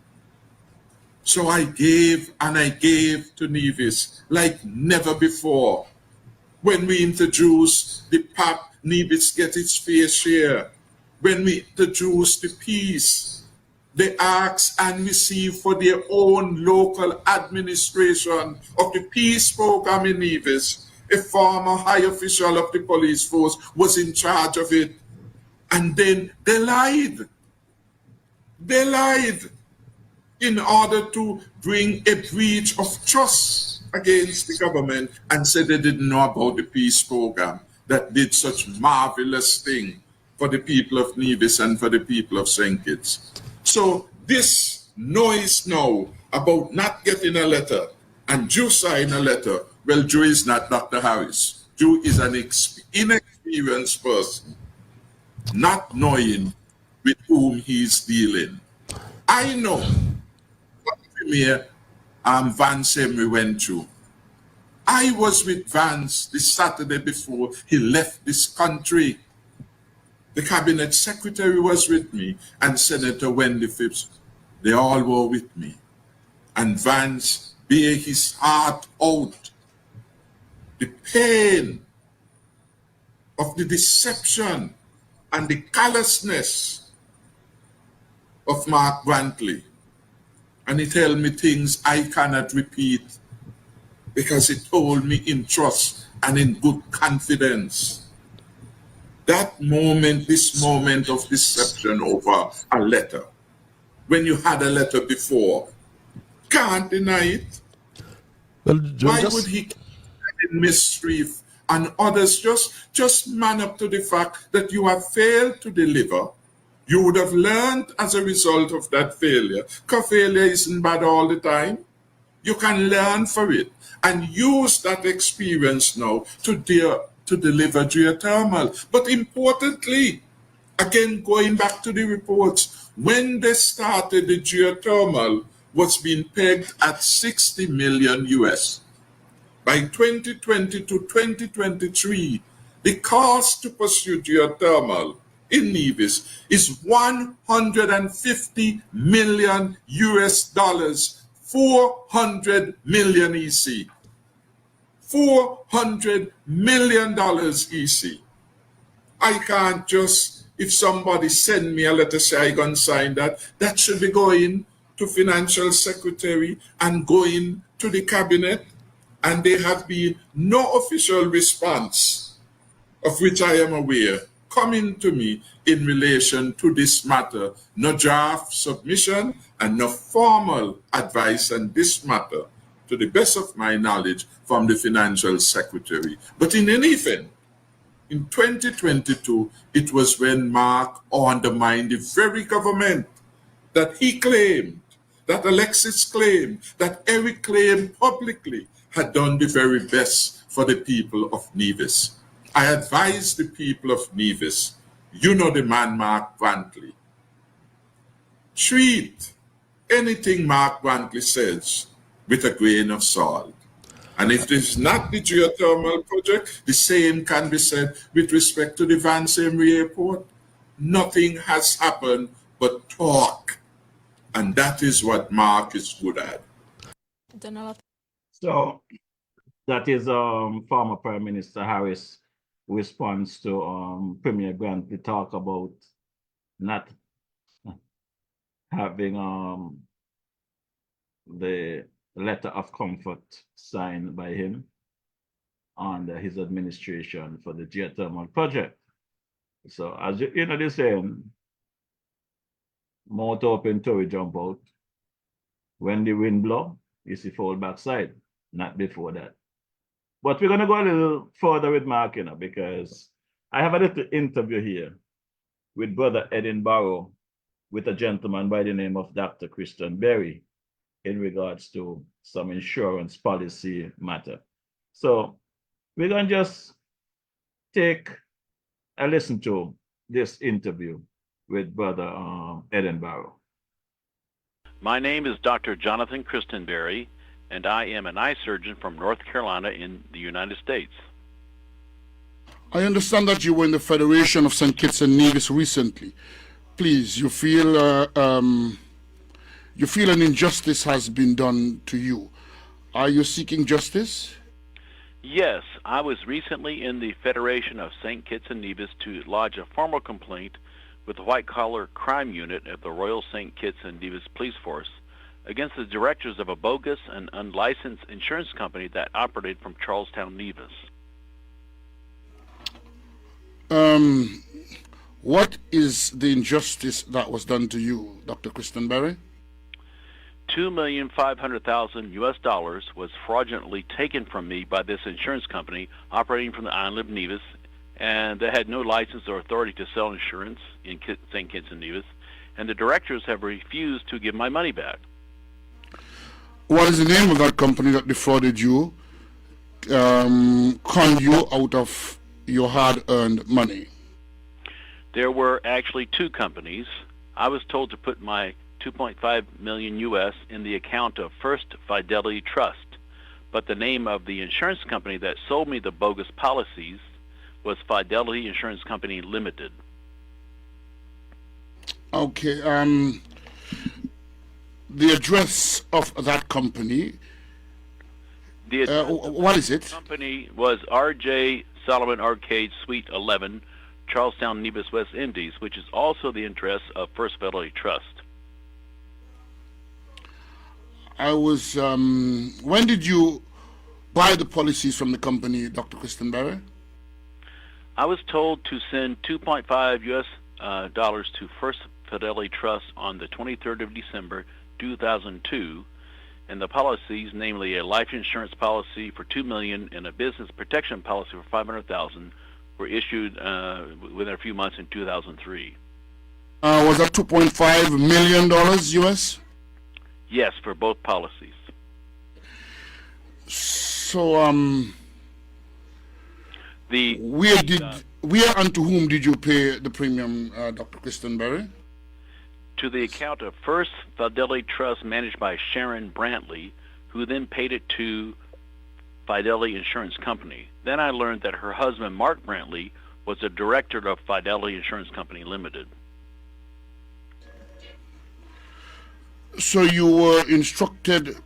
So I gave and I gave to Nevis like never before. When we introduced the PAP, Nevis get its fair share. When we introduced the peace, they ask and receive for their own local administration of the peace program in Nevis. A former high official of the police force was in charge of it. And then they lied. They lied in order to bring a breach of trust against the government and said they didn't know about the peace program that did such marvelous thing for the people of Nevis and for the people of St. Kitts. So this noise now about not getting a letter and Joe sign a letter, well, Joe is not Dr. Harris. Joe is an inexperienced person, not knowing with whom he's dealing. I know what Premier Vance Emery went through. I was with Vance the Saturday before he left this country. The cabinet secretary was with me and Senator Wendy Phipps. They all were with me. And Vance bare his heart out. The pain of the deception and the callousness of Mark Brantley. And he told me things I cannot repeat because he told me in trust and in good confidence. That moment, this moment of deception over a letter, when you had a letter before, can't deny it. Well, Why would he keep that in mystery and others just man up to the fact that you have failed to deliver? You would have learned as a result of that failure. Because failure isn't bad all the time. You can learn for it and use that experience now to deliver geothermal. But importantly, again, going back to the reports, when they started the geothermal was being pegged at 60 million US. By 2020 to 2023, the cost to pursue geothermal in Nevis is 150 million US dollars, 400 million EC. $400 million EC. I can't just, if somebody send me a letter say I can sign that, that should be going to Financial Secretary and going to the Cabinet, and there have been no official response of which I am aware coming to me in relation to this matter, no draft submission and no formal advice on this matter, to the best of my knowledge, from the Financial Secretary. But in any event, in 2022, it was when Mark undermined the very government that he claimed, that Alexis claimed, that Eric claimed publicly had done the very best for the people of Nevis. I advise the people of Nevis, you know the man Mark Brantley. Treat anything Mark Brantley says with a grain of salt. And if this is not the geothermal project, the same can be said with respect to the Vance Emery Airport. Nothing has happened but talk. And that is what Mark is good at. So that is former Prime Minister Harris' response to Premier Brantley talk about not having the letter of comfort signed by him under his administration for the geothermal project. So as you know, they're saying, mouth open, Tory jump out. When the wind blow, you see fall backside, not before that. But we're gonna go a little further with Mark, you know, because I have a little interview here with Brother Edinburgh with a gentleman by the name of Dr. Christian Berry in regards to some insurance policy matter. So we're gonna just take a listen to this interview with Brother Edinburgh. My name is Dr. Jonathan Christenberry, and I am an eye surgeon from North Carolina in the United States. I understand that you were in the Federation of St. Kitts and Nevis recently. Please, you feel an injustice has been done to you. Are you seeking justice? Yes, I was recently in the Federation of St. Kitts and Nevis to lodge a formal complaint with the white-collar crime unit of the Royal St. Kitts and Nevis Police Force against the directors of a bogus and unlicensed insurance company that operated from Charlestown, Nevis. What is the injustice that was done to you, Dr. Christenberry? $2,500,000 US was fraudulently taken from me by this insurance company operating from the island of Nevis, and they had no license or authority to sell insurance in St. Kitts and Nevis, and the directors have refused to give my money back. What is the name of that company that defrauded you, conned you out of your hard-earned money? There were actually two companies. I was told to put my $2.5 million US in the account of First Fidelity Trust, but the name of the insurance company that sold me the bogus policies was Fidelity Insurance Company Limited. Okay, the address of that company, what is it? The company was R.J. Solomon Arcade Suite 11, Charlestown, Nevis, West Indies, which is also the address of First Fidelity Trust. When did you buy the policies from the company, Dr. Christenberry? I was told to send $2.5 US to First Fidelity Trust on the 23rd of December, 2002, and the policies, namely a life insurance policy for $2 million and a business protection policy for $500,000, were issued within a few months in 2003. Was that $2.5 million US? Yes, for both policies. So, where and to whom did you pay the premium, Dr. Christenberry? To the account of First Fidelity Trust managed by Sharon Brantley, who then paid it to Fidelity Insurance Company. Then I learned that her husband, Mark Brantley, was a director of Fidelity Insurance Company Limited. So you were instructed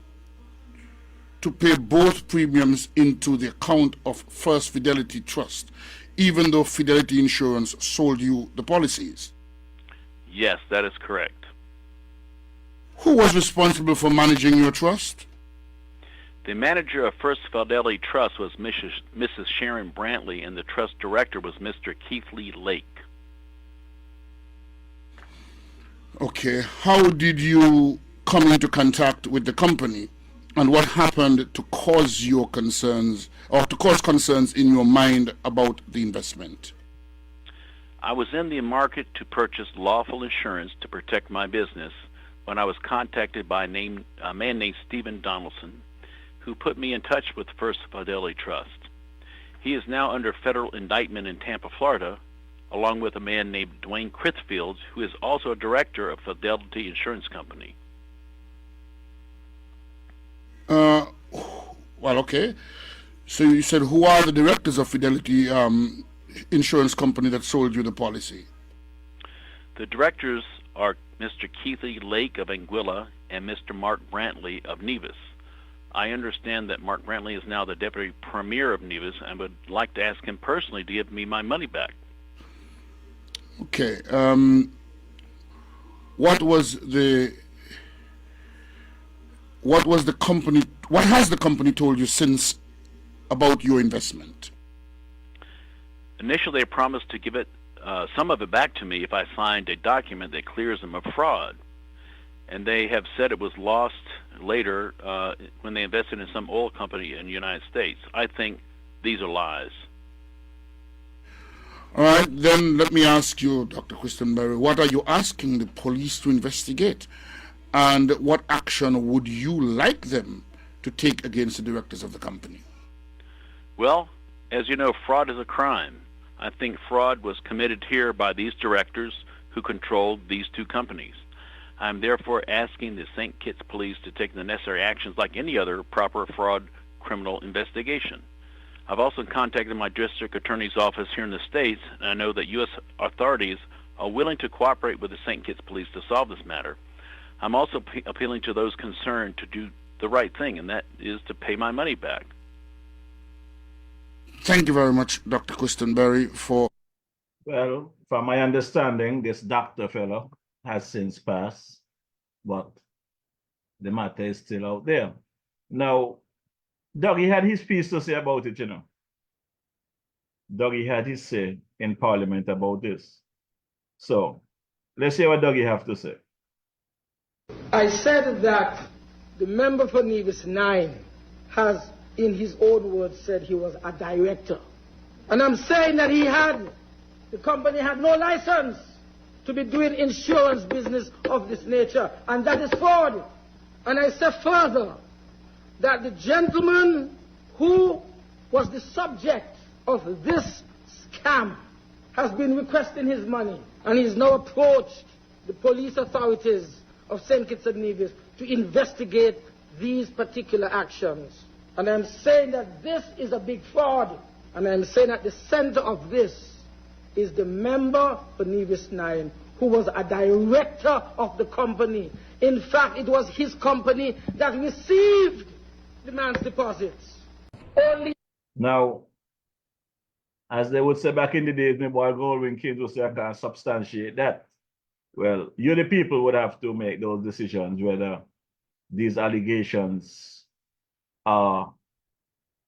to pay both premiums into the account of First Fidelity Trust, even though Fidelity Insurance sold you the policies? Yes, that is correct. Who was responsible for managing your trust? The manager of First Fidelity Trust was Mrs. Sharon Brantley, and the trust director was Mr. Keith Lee Lake. Okay, how did you come into contact with the company, and what happened to cause your concerns, or to cause concerns in your mind about the investment? I was in the market to purchase lawful insurance to protect my business when I was contacted by a man named Stephen Donaldson, who put me in touch with First Fidelity Trust. He is now under federal indictment in Tampa, Florida, along with a man named Dwayne Crithfield, who is also a director of Fidelity Insurance Company. Well, okay. So you said, who are the directors of Fidelity Insurance Company that sold you the policy? The directors are Mr. Keith Lee Lake of Anguilla and Mr. Mark Brantley of Nevis. I understand that Mark Brantley is now the Deputy Premier of Nevis and would like to ask him personally to give me my money back. Okay. What has the company told you since about your investment? Initially, they promised to give some of it back to me if I signed a document that clears them of fraud. And they have said it was lost later when they invested in some oil company in the United States. I think these are lies. All right, then let me ask you, Dr. Christenberry, what are you asking the police to investigate? And what action would you like them to take against the directors of the company? Well, as you know, fraud is a crime. I think fraud was committed here by these directors who controlled these two companies. I'm therefore asking the St. Kitts Police to take the necessary actions like any other proper fraud criminal investigation. I've also contacted my district attorney's office here in the States, and I know that U.S. authorities are willing to cooperate with the St. Kitts Police to solve this matter. I'm also appealing to those concerned to do the right thing, and that is to pay my money back. Thank you very much, Dr. Questenberry, for... Well, from my understanding, this doctor fellow has since passed, but the matter is still out there. Now, Dougie had his piece to say about it, you know. Dougie had his say in Parliament about this. So, let's hear what Dougie have to say. I said that the member for Nevis 9 has, in his own words, said he was a director. And I'm saying that the company had no license to be doing insurance business of this nature, and that is fraud. And I say further that the gentleman who was the subject of this scam has been requesting his money, and he's now approached the police authorities of St. Kitts and Nevis to investigate these particular actions. And I'm saying that this is a big fraud, and I'm saying at the center of this is the member for Nevis 9, who was a director of the company. In fact, it was his company that received the man's deposits. Now, as they would say back in the days, my boy Goldwyn Kings would say, I can't substantiate that. Well, you the people would have to make those decisions whether these allegations are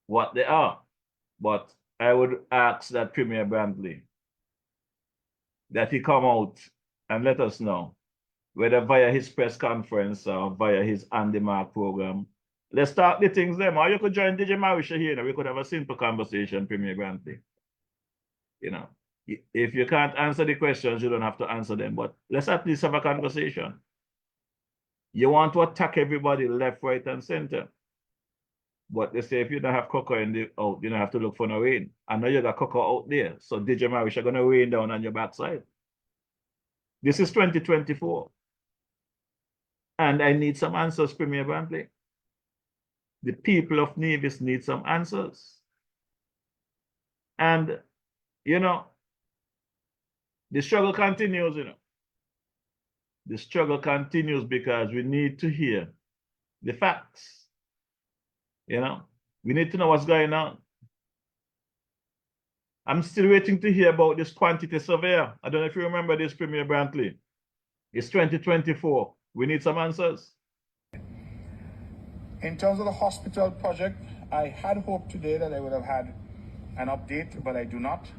what they are. But I would ask that Premier Brantley that he come out and let us know, whether via his press conference or via his On the Mark program. Let's start the things there. Or you could join DJ Morrishaw here, and we could have a simple conversation, Premier Brantley. You know, if you can't answer the questions, you don't have to answer them, but let's at least have a conversation. You want to attack everybody left, right, and center. But they say if you don't have cocoa in the out, you don't have to look for no rain. I know you got cocoa out there, so DJ Morrishaw gonna rain down on your backside. This is 2024. And I need some answers, Premier Brantley. The people of Nevis need some answers. And, you know, the struggle continues, you know. The struggle continues because we need to hear the facts. You know, we need to know what's going on. I'm still waiting to hear about this quantity surveyor. I don't know if you remember this, Premier Brantley. It's 2024. We need some answers. In terms of the hospital project, I had hoped today that I would have had an update, but I do not.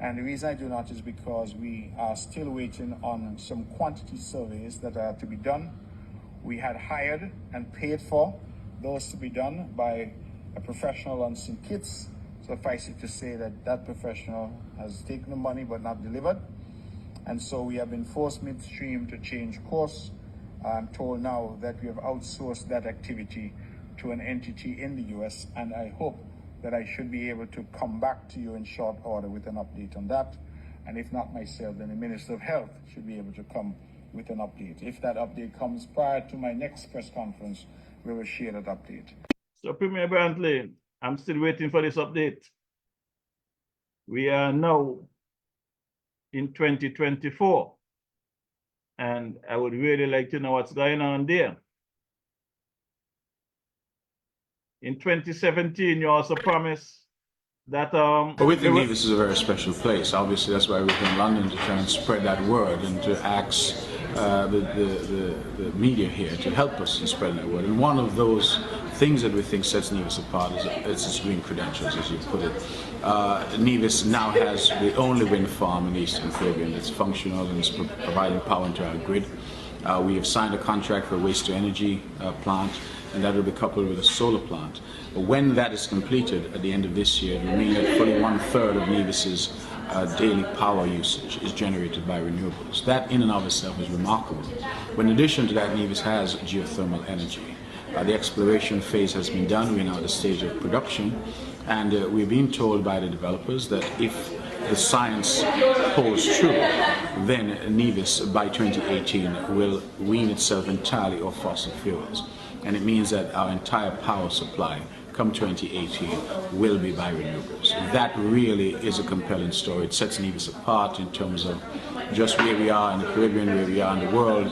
And the reason I do not is because we are still waiting on some quantity surveys that are to be done. We had hired and paid for those to be done by a professional on St. Kitts. Suffice it to say that that professional has taken the money but not delivered. And so we have been forced midstream to change course. I'm told now that we have outsourced that activity to an entity in the US, and I hope that I should be able to come back to you in short order with an update on that. And if not myself, then the Minister of Health should be able to come with an update. If that update comes prior to my next press conference, we will share that update. So, Premier Brantley, I'm still waiting for this update. We are now in 2024, and I would really like to know what's going on there. In 2017, you also promised that But we think Nevis is a very special place. Obviously, that's why we're in London, to try and spread that word and to ask the media here to help us in spreading that word. And one of those things that we think sets Nevis apart is its green credentials, as you put it. Nevis now has the only wind farm in the Eastern Caribbean that's functional and is providing power into our grid. We have signed a contract for a waste-to-energy plant, and that will be coupled with a solar plant. But when that is completed at the end of this year, it will mean that fully 1/3 of Nevis's daily power usage is generated by renewables. That in and of itself is remarkable. But in addition to that, Nevis has geothermal energy. The exploration phase has been done. We're now at the stage of production, and we're being told by the developers that if the science holds true, then Nevis by 2018 will wean itself entirely off fossil fuels. And it means that our entire power supply come 2018 will be by renewables. That really is a compelling story. It sets Nevis apart in terms of just where we are in the Caribbean, where we are in the world.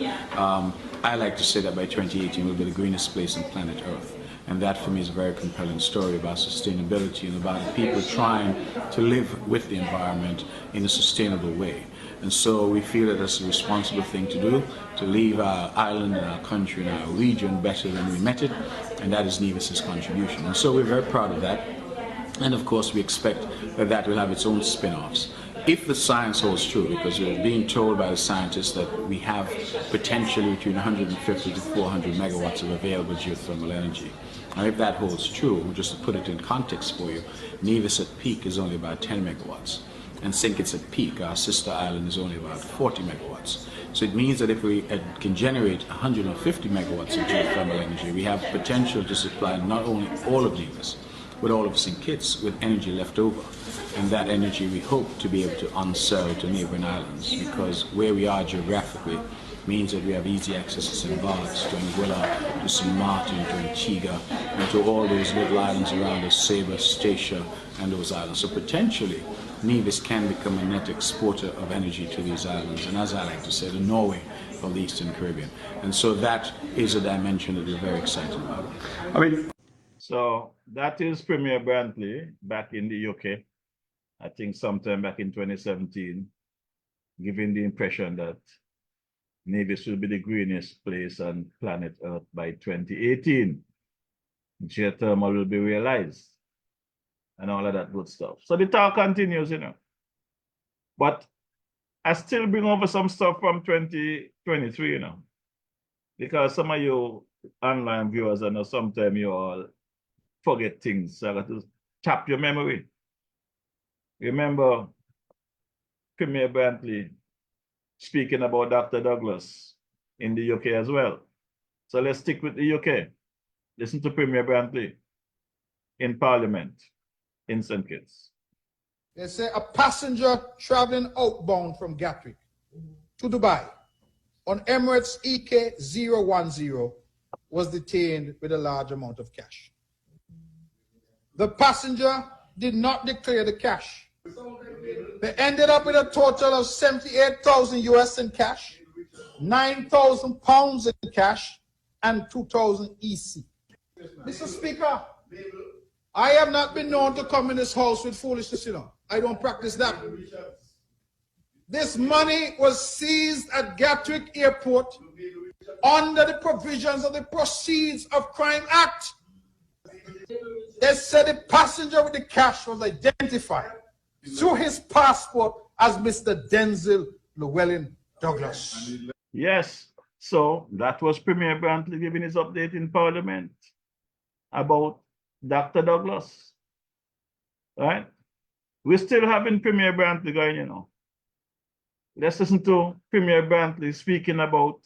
I like to say that by 2018 we'll be the greenest place on planet Earth. And that for me is a very compelling story about sustainability and about people trying to live with the environment in a sustainable way. And so we feel that that's a responsible thing to do, to leave our island and our country and our region better than we met it, and that is Nevis's contribution. And so we're very proud of that. And of course we expect that that will have its own spin-offs. If the science holds true, because we're being told by the scientists that we have potentially between 150 to 400 megawatts of available geothermal energy. And if that holds true, just to put it in context for you, Nevis at peak is only about 10 megawatts. And St. Kitts at peak, our sister island, is only about 40 megawatts. So it means that if we can generate 150 megawatts of geothermal energy, we have potential to supply not only all of Nevis, but all of St. Kitts with energy left over. And that energy we hope to be able to unsell to neighboring islands, because where we are geographically means that we have easy access to St. Bart's, to Anguilla, to St. Martin, to Antigua, and to all those little islands around us, Saba, Statia, and those islands. So potentially, Nevis can become a net exporter of energy to these islands, and as I like to say, the Norway of the Eastern Caribbean. And so that is a dimension that we're very excited about. So that is Premier Brantley back in the UK, I think sometime back in 2017, giving the impression that Nevis will be the greenest place on planet Earth by 2018. Geothermal will be realized and all of that good stuff. So the talk continues, you know. But I still bring over some stuff from 2023, you know, because some of you online viewers, I know sometimes you all forget things. So I got to tap your memory. Remember Premier Brantley speaking about Dr. Douglas in the UK as well. So let's stick with the UK. Listen to Premier Brantley in Parliament in St. Kitts. They say a passenger traveling outbound from Gatwick to Dubai on Emirates EK010 was detained with a large amount of cash. The passenger did not declare the cash. They ended up with a total of 78,000 US in cash, 9,000 pounds in cash, and 2,000 EC. Mr. Speaker, I have not been known to come in this house with foolishness, you know. I don't practice that. This money was seized at Gatwick Airport under the provisions of the Proceeds of Crime Act. They said the passenger with the cash was identified through his passport as Mr. Denzel Llewellyn Douglas. Yes, so that was Premier Brantley giving his update in Parliament about Dr. Douglas, right? We're still having Premier Brantley going, you know. Let's listen to Premier Brantley speaking about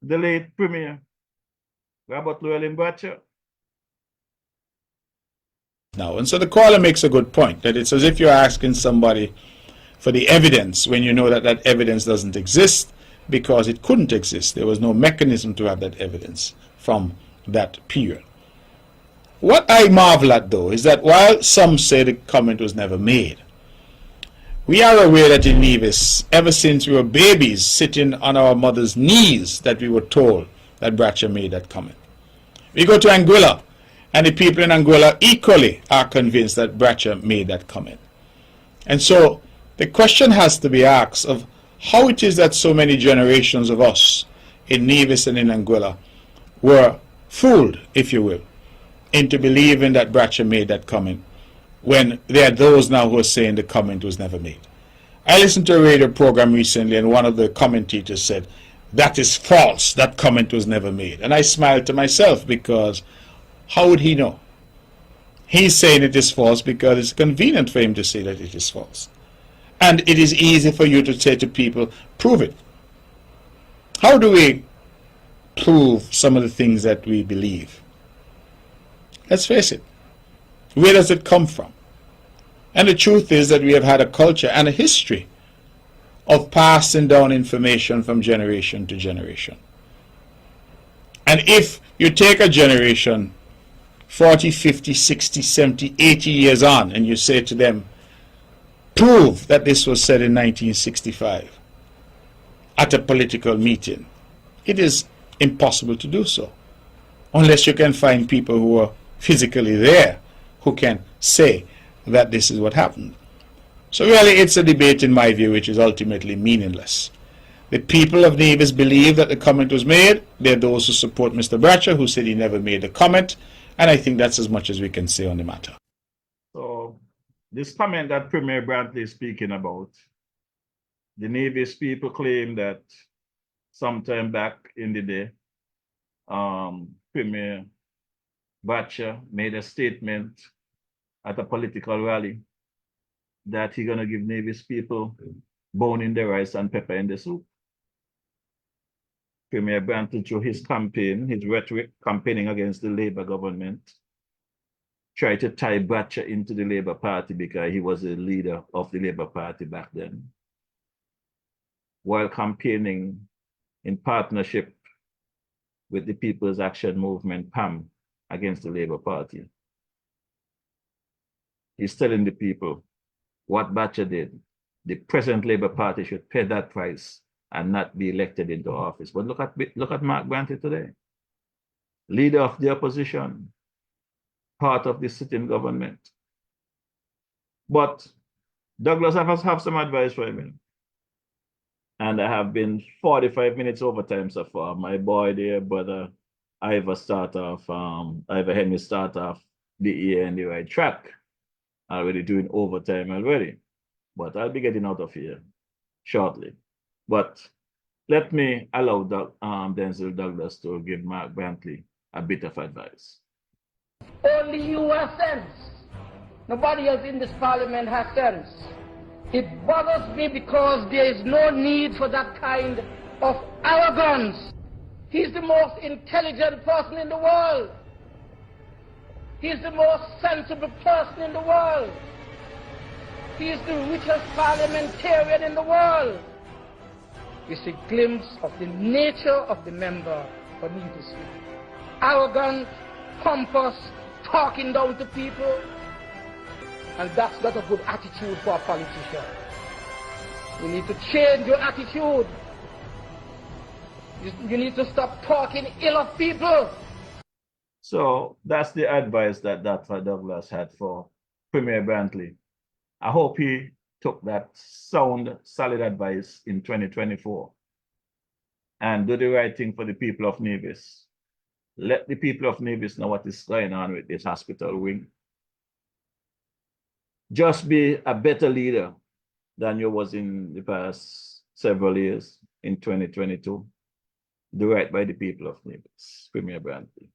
the late Premier, Robert Llewellyn Bratcher. Now, and so the caller makes a good point, that it's as if you're asking somebody for the evidence when you know that that evidence doesn't exist because it couldn't exist. There was no mechanism to have that evidence from that period. What I marvel at, though, is that while some say the comment was never made, we are aware that in Nevis, ever since we were babies sitting on our mother's knees, that we were told that Bratcher made that comment. We go to Anguilla, and the people in Anguilla equally are convinced that Bratcher made that comment. And so the question has to be asked of how it is that so many generations of us in Nevis and in Anguilla were fooled, if you will, into believing that Bratcher made that comment when there are those now who are saying the comment was never made. I listened to a radio program recently and one of the commentators said, that is false, that comment was never made. And I smiled to myself because how would he know? He's saying it is false because it's convenient for him to say that it is false. And it is easy for you to say to people, prove it. How do we prove some of the things that we believe? Let's face it. Where does it come from? And the truth is that we have had a culture and a history of passing down information from generation to generation. And if you take a generation 40, 50, 60, 70, 80 years on and you say to them, prove that this was said in 1965 at a political meeting, it is impossible to do so unless you can find people who are physically there who can say that this is what happened. So really it's a debate, in my view, which is ultimately meaningless. The people of Nevis believe that the comment was made. There are those who support Mr. Bradshaw, who said he never made the comment, and I think that's as much as we can say on the matter. So this comment that Premier Brantley is speaking about, the Nevis people claim that sometime back in the day, Premier Bradshaw made a statement at a political rally that he's gonna give Nevis people bone in the rice and pepper in the soup. Premier Brantley, through his campaign, his rhetoric campaigning against the Labour government, tried to tie Bradshaw into the Labour Party because he was the leader of the Labour Party back then, while campaigning in partnership with the People's Action Movement, PAM, against the Labour Party. He's telling the people what Bradshaw did. The present Labour Party should pay that price and not be elected into office. But look at Mark Brantley today, leader of the opposition, part of the sitting government. But Douglas, I must have some advice for him. And I have been 45 minutes overtime so far. My boy there, brother Ivor Henry start off the year in the right track. Already doing overtime already. But I'll be getting out of here shortly. But let me allow Denzel Douglas to give Mark Brantley a bit of advice. Only you have sense. Nobody else in this parliament has sense. It bothers me because there is no need for that kind of arrogance. He's the most intelligent person in the world. He's the most sensible person in the world. He is the richest parliamentarian in the world. It's a glimpse of the nature of the member for Nevis. Arrogant, pompous, talking down to people. And that's not a good attitude for a politician. You need to change your attitude. You need to stop talking ill of people. So that's the advice that Dr. Douglas had for Premier Brantley. I hope he took that sound, solid advice in 2024 and do the right thing for the people of Nevis. Let the people of Nevis know what is going on with this hospital wing. Just be a better leader than you was in the past several years in 2022. Do right by the people of Nevis, Premier Brantley.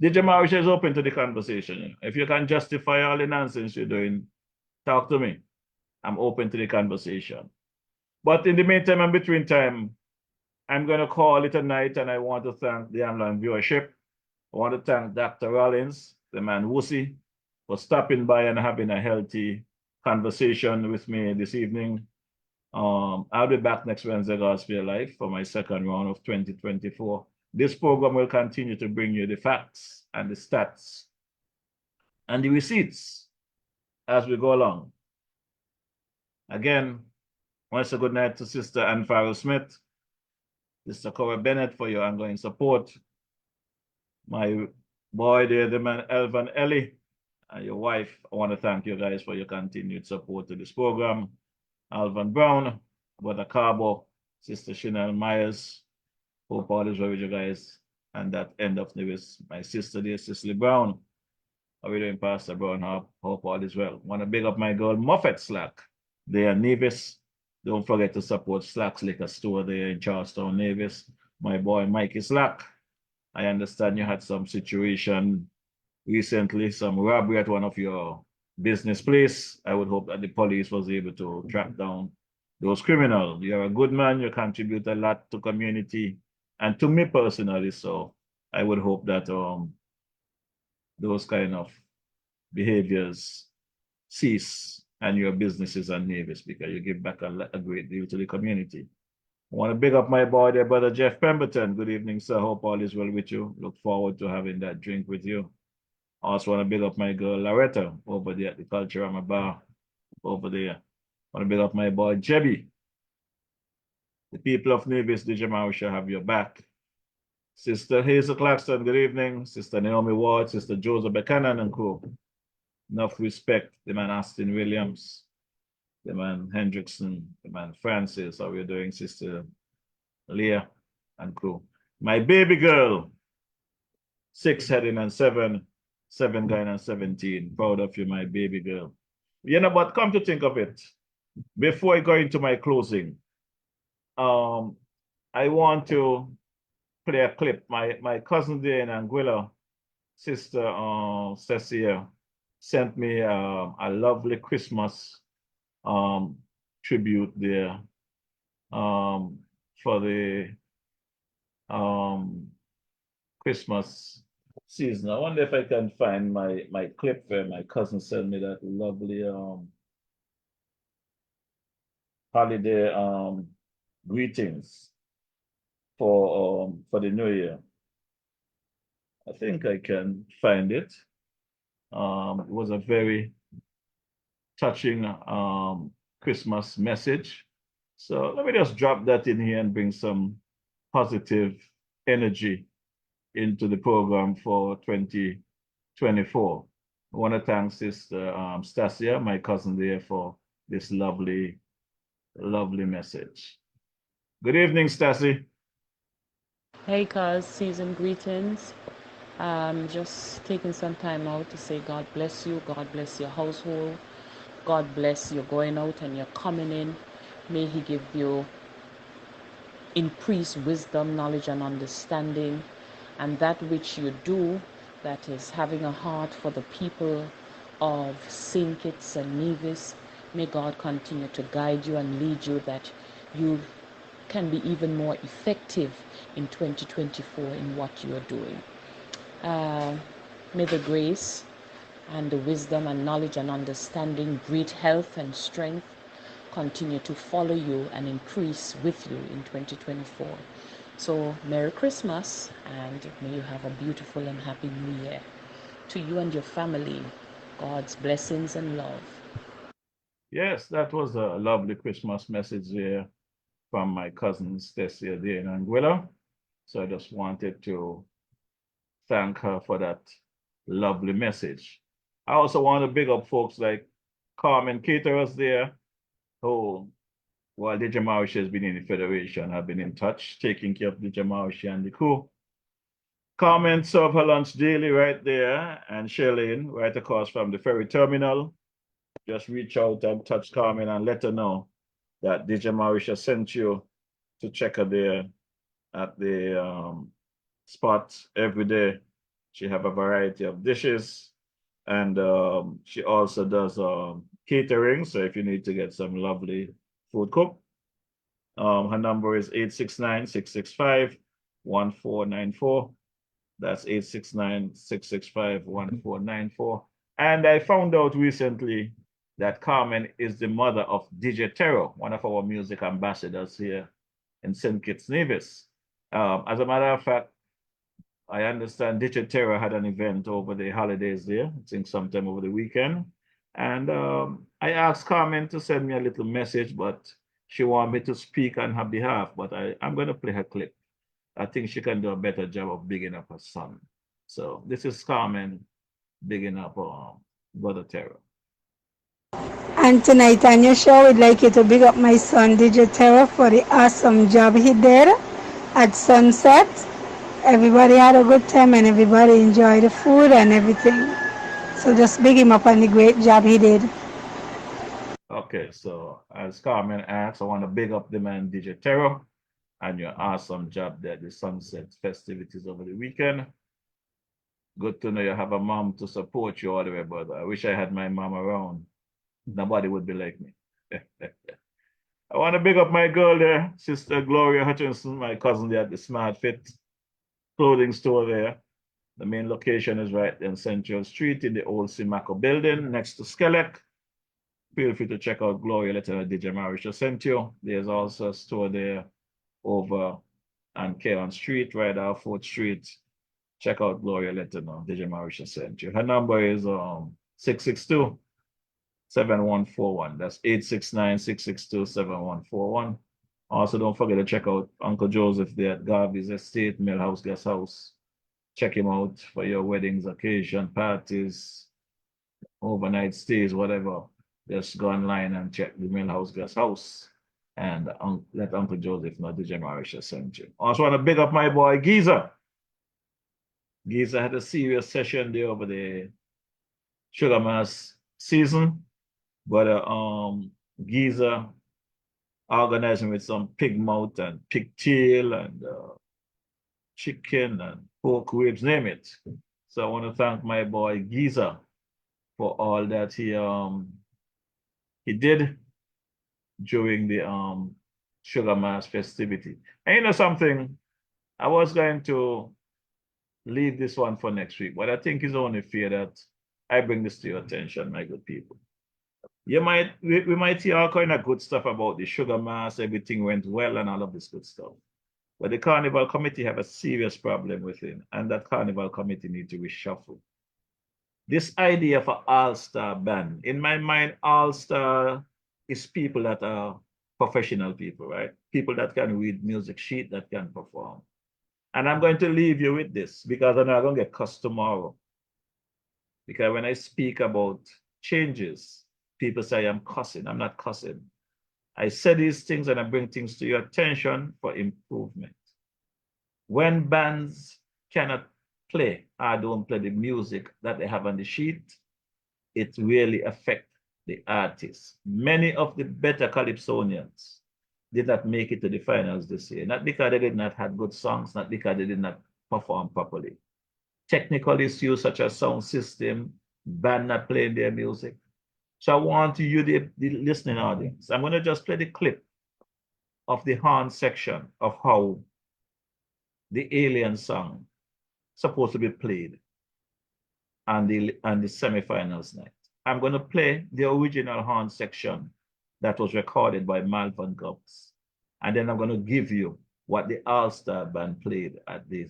DJ Morrishaw is open to the conversation. If you can justify all the nonsense you're doing, talk to me. I'm open to the conversation. But in the meantime and between time, I'm going to call it a night, and I want to thank the online viewership. I want to thank Dr. Rollins, the man Wussy, for stopping by and having a healthy conversation with me this evening. I'll be back next Wednesday, Gospel Live, for my second round of 2024. This program will continue to bring you the facts and the stats and the receipts as we go along. Again, once a good night to Sister Ann Farrell Smith, Sister Cora Bennett for your ongoing support. My boy there, the man Elvan Ellie, and your wife, I want to thank you guys for your continued support to this program. Alvan Brown, Brother Carbo, Sister Chanel Myers, hope all is well with you guys. And that end of Nevis, my sister there, Cicely Brown. How are you doing, Pastor Brown? Hope all is well. Want to big up my girl, Muffet Slack. They are Nevis. Don't forget to support Slack's Liquor Store there in Charlestown, Nevis. My boy, Mikey Slack. I understand you had some situation recently, some robbery at one of your business place. I would hope that the police was able to track down those criminals. You're a good man. You contribute a lot to community and to me personally. So I would hope that those kind of behaviors cease and your businesses and Nevis, because you give back a great deal to the community. I want to big up my boy there, brother Jeff Pemberton. Good evening, sir. Hope all is well with you. Look forward to having that drink with you. Also want to big up my girl Loretta over there at the Culturama Bar over there. Want to big up my boy Jebby. The people of Nevis, DJ Morrishaw have your back. Sister Hazel Claxton, good evening. Sister Naomi Ward, Sister Joseph Buchanan and crew. Enough respect. The man Austin Williams, the man Hendrickson, the man Francis. How are you doing, Sister Leah and crew? My baby girl, 6 heading and 7 going and 17. Proud of you, my baby girl. You know, but come to think of it, before I go into my closing, I want to play a clip. My cousin there in Anguilla, Sister Cecilia, sent me a lovely Christmas tribute there for the Christmas season. I wonder if I can find my clip where my cousin sent me that lovely holiday greetings for the new year. I think I can find it. It was a very touching Christmas message. So let me just drop that in here and bring some positive energy into the program for 2024. I want to thank Sister Stasia, my cousin there, for this lovely message. Good evening, Stasi. Hey, cuz, season greetings. Just taking some time out to say God bless you, God bless your household, God bless you going out and you're coming in. May He give you increased wisdom, knowledge, and understanding, and that which you do, that is having a heart for the people of St. Kitts and Nevis. May God continue to guide you and lead you, that you can be even more effective in 2024 in what you are doing. May the grace and the wisdom and knowledge and understanding, great health and strength continue to follow you and increase with you in 2024. So Merry Christmas, and may you have a beautiful and happy New Year. To you and your family, God's blessings and love. Yes, that was a lovely Christmas message there from my cousin Stacia there in Anguilla. So I just wanted to thank her for that lovely message. I also want to big up folks like Carmen Caterers there, who, while DJ Morrishaw has been in the Federation, have been in touch, taking care of DJ Morrishaw and the crew. Carmen serve her lunch daily right there, and Charlene, right across from the ferry terminal. Just reach out and touch Carmen and let her know that DJ Morrishaw sent you to check her there at the spot every day. She have a variety of dishes, and she also does catering. So if you need to get some lovely food cooked, her number is 869-665-1494. That's 869-665-1494. And I found out recently that Carmen is the mother of DJ Terror, one of our music ambassadors here in St. Kitts Nevis. As a matter of fact, I understand DJ Terror had an event over the holidays there, I think sometime over the weekend. And I asked Carmen to send me a little message, but she wanted me to speak on her behalf, but I'm going to play her clip. I think she can do a better job of bigging up her son. So this is Carmen bigging up Brother Terror. And tonight on your show, we'd like you to big up my son, DJ Terror, for the awesome job he did at Sunset. Everybody had a good time and everybody enjoyed the food and everything. So just big him up on the great job he did. Okay, so as Carmen asked, I want to big up the man DJ Terror and your awesome job there at the Sunset festivities over the weekend. Good to know you have a mom to support you all the way, brother. I wish I had my mom around. Nobody would be like me. I want to big up my girl there, Sister Gloria Hutchinson, my cousin there at the Smart Fit clothing store there. The main location is right in Central Street in the old Simaco building next to Skelec. feel free to check out Gloria Letter that DJ Morrishaw sent you. There's also a store there over on Keon Street, right off 4th Street. Check out Gloria Letter now. DJ Morrishaw sent you. Her number is 662-7141. That's 869-662-7141. Also, don't forget to check out Uncle Joseph there at Garvey's Estate, Millhouse Guest House. Check him out for your weddings, occasion, parties, overnight stays, whatever. Just go online and check the Millhouse Guest House and let Uncle Joseph know DJ Morrishaw sent you. Also want to big up my boy Geezer. Geezer had a serious session there over the Sugar Mass season, but Geezer organizing with some pig mouth and pigtail and chicken and pork ribs, name it. So I want to thank my boy Geezer for all that he did during the Sugar Mass festivity. And you know something, I was going to leave this one for next week, but I think it's only fair that I bring this to your attention, my good people. We might hear all kind of good stuff about the Sugar Mass, everything went well and all of this good stuff. But the Carnival Committee have a serious problem with it, and that Carnival Committee need to reshuffle. This idea of an all-star band, in my mind, all-star is people that are professional people, right? People that can read music sheet, that can perform. And I'm going to leave you with this because I'm not going to get cussed tomorrow. Because when I speak about changes, people say I'm cussing. I'm not cussing. I say these things and I bring things to your attention for improvement. When bands cannot play or don't play the music that they have on the sheet, it really affects the artists. Many of the better calypsonians did not make it to the finals this year, not because they did not have good songs, not because they did not perform properly. Technical issues such as sound system, band not playing their music. So I want you, the listening audience, I'm going to just play the clip of the horn section of how the Alien song supposed to be played on the semifinals night. I'm going to play the original horn section that was recorded by Malvern Gubbs. And then I'm going to give you what the All-Star Band played at the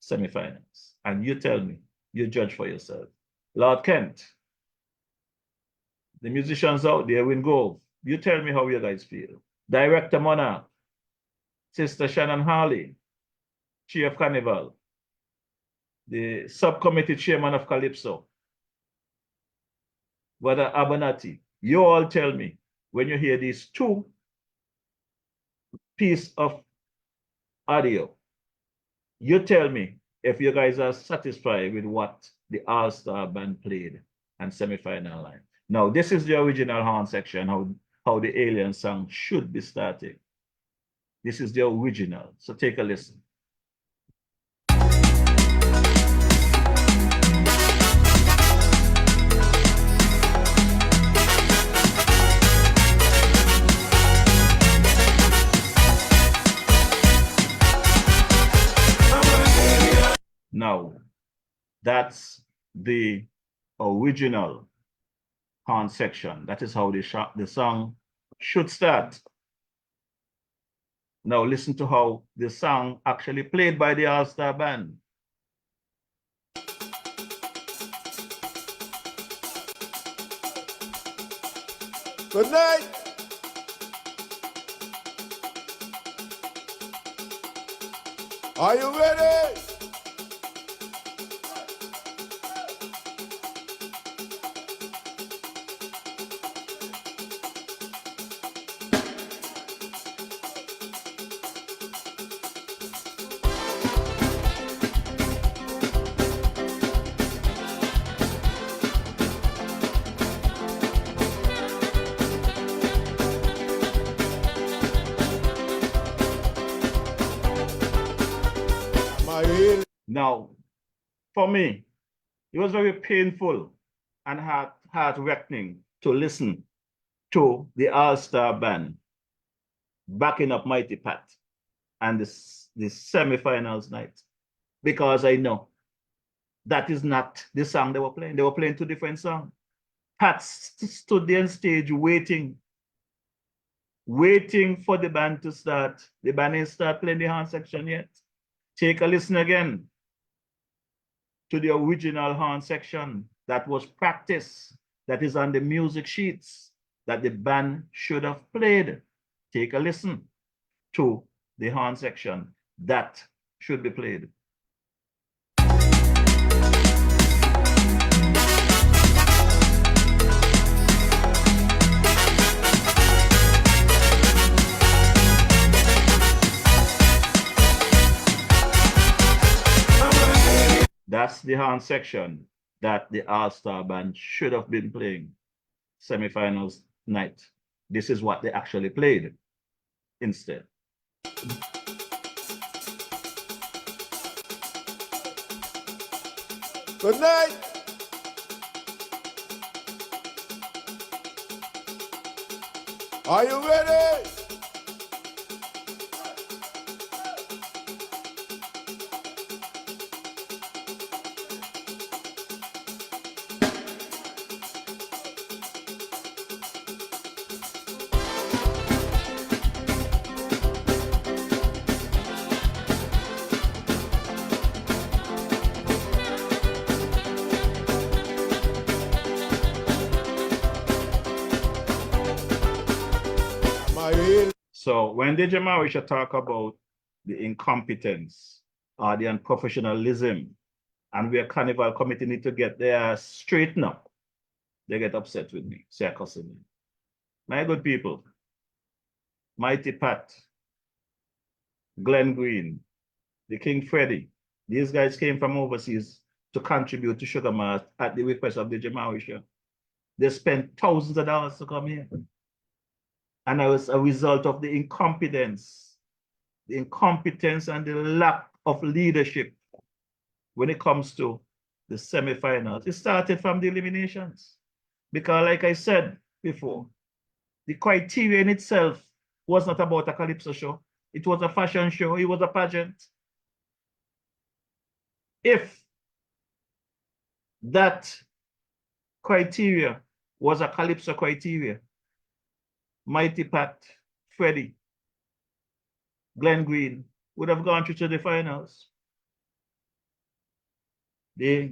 semifinals. And you tell me, you judge for yourself. Lord Kent, the musicians out there will go. You tell me how you guys feel. Director Monarch, Sister Shannon Harley, Chief of Carnival, the subcommittee chairman of Calypso, Brother Abernathy, you all tell me when you hear these two pieces of audio, you tell me if you guys are satisfied with what the All-Star Band played and semi-final line. Now, this is the original horn section, how the Alien song should be starting. This is the original, so take a listen. Now, that's the original horn section. That is how the song should start. Now listen to how the song actually played by the All-Star Band. Good night. Are you ready? Now, for me, it was very painful and heart-wrenching to listen to the All-Star Band backing up Mighty Pat and the semi-finals night, because I know that is not the song they were playing. They were playing two different songs. Pat stood there on stage waiting for the band to start. The band ain't start playing the horn section yet. Take a listen again to the original horn section that was practiced, that is on the music sheets that the band should have played. Take a listen to the horn section that should be played. That's the horn section that the All-Star Band should have been playing semifinals night. This is what they actually played instead. Good night. Are you ready? So when DJ Morrishaw talk about the incompetence or the unprofessionalism, and where Carnival committee need to get their straighten up, they get upset with me, say cussing me. My good people, Mighty Pat, Glenn Green, the King Freddy, these guys came from overseas to contribute to Sugar Mart at the request of DJ Morrishaw. They spent thousands of dollars to come here. And it was a result of the incompetence and the lack of leadership when it comes to the semifinals. It started from the eliminations. Because like I said before, the criteria in itself was not about a calypso show. It was a fashion show. It was a pageant. If that criteria was a calypso criteria, Mighty Pat, Freddie, Glenn Green would have gone through to the finals. The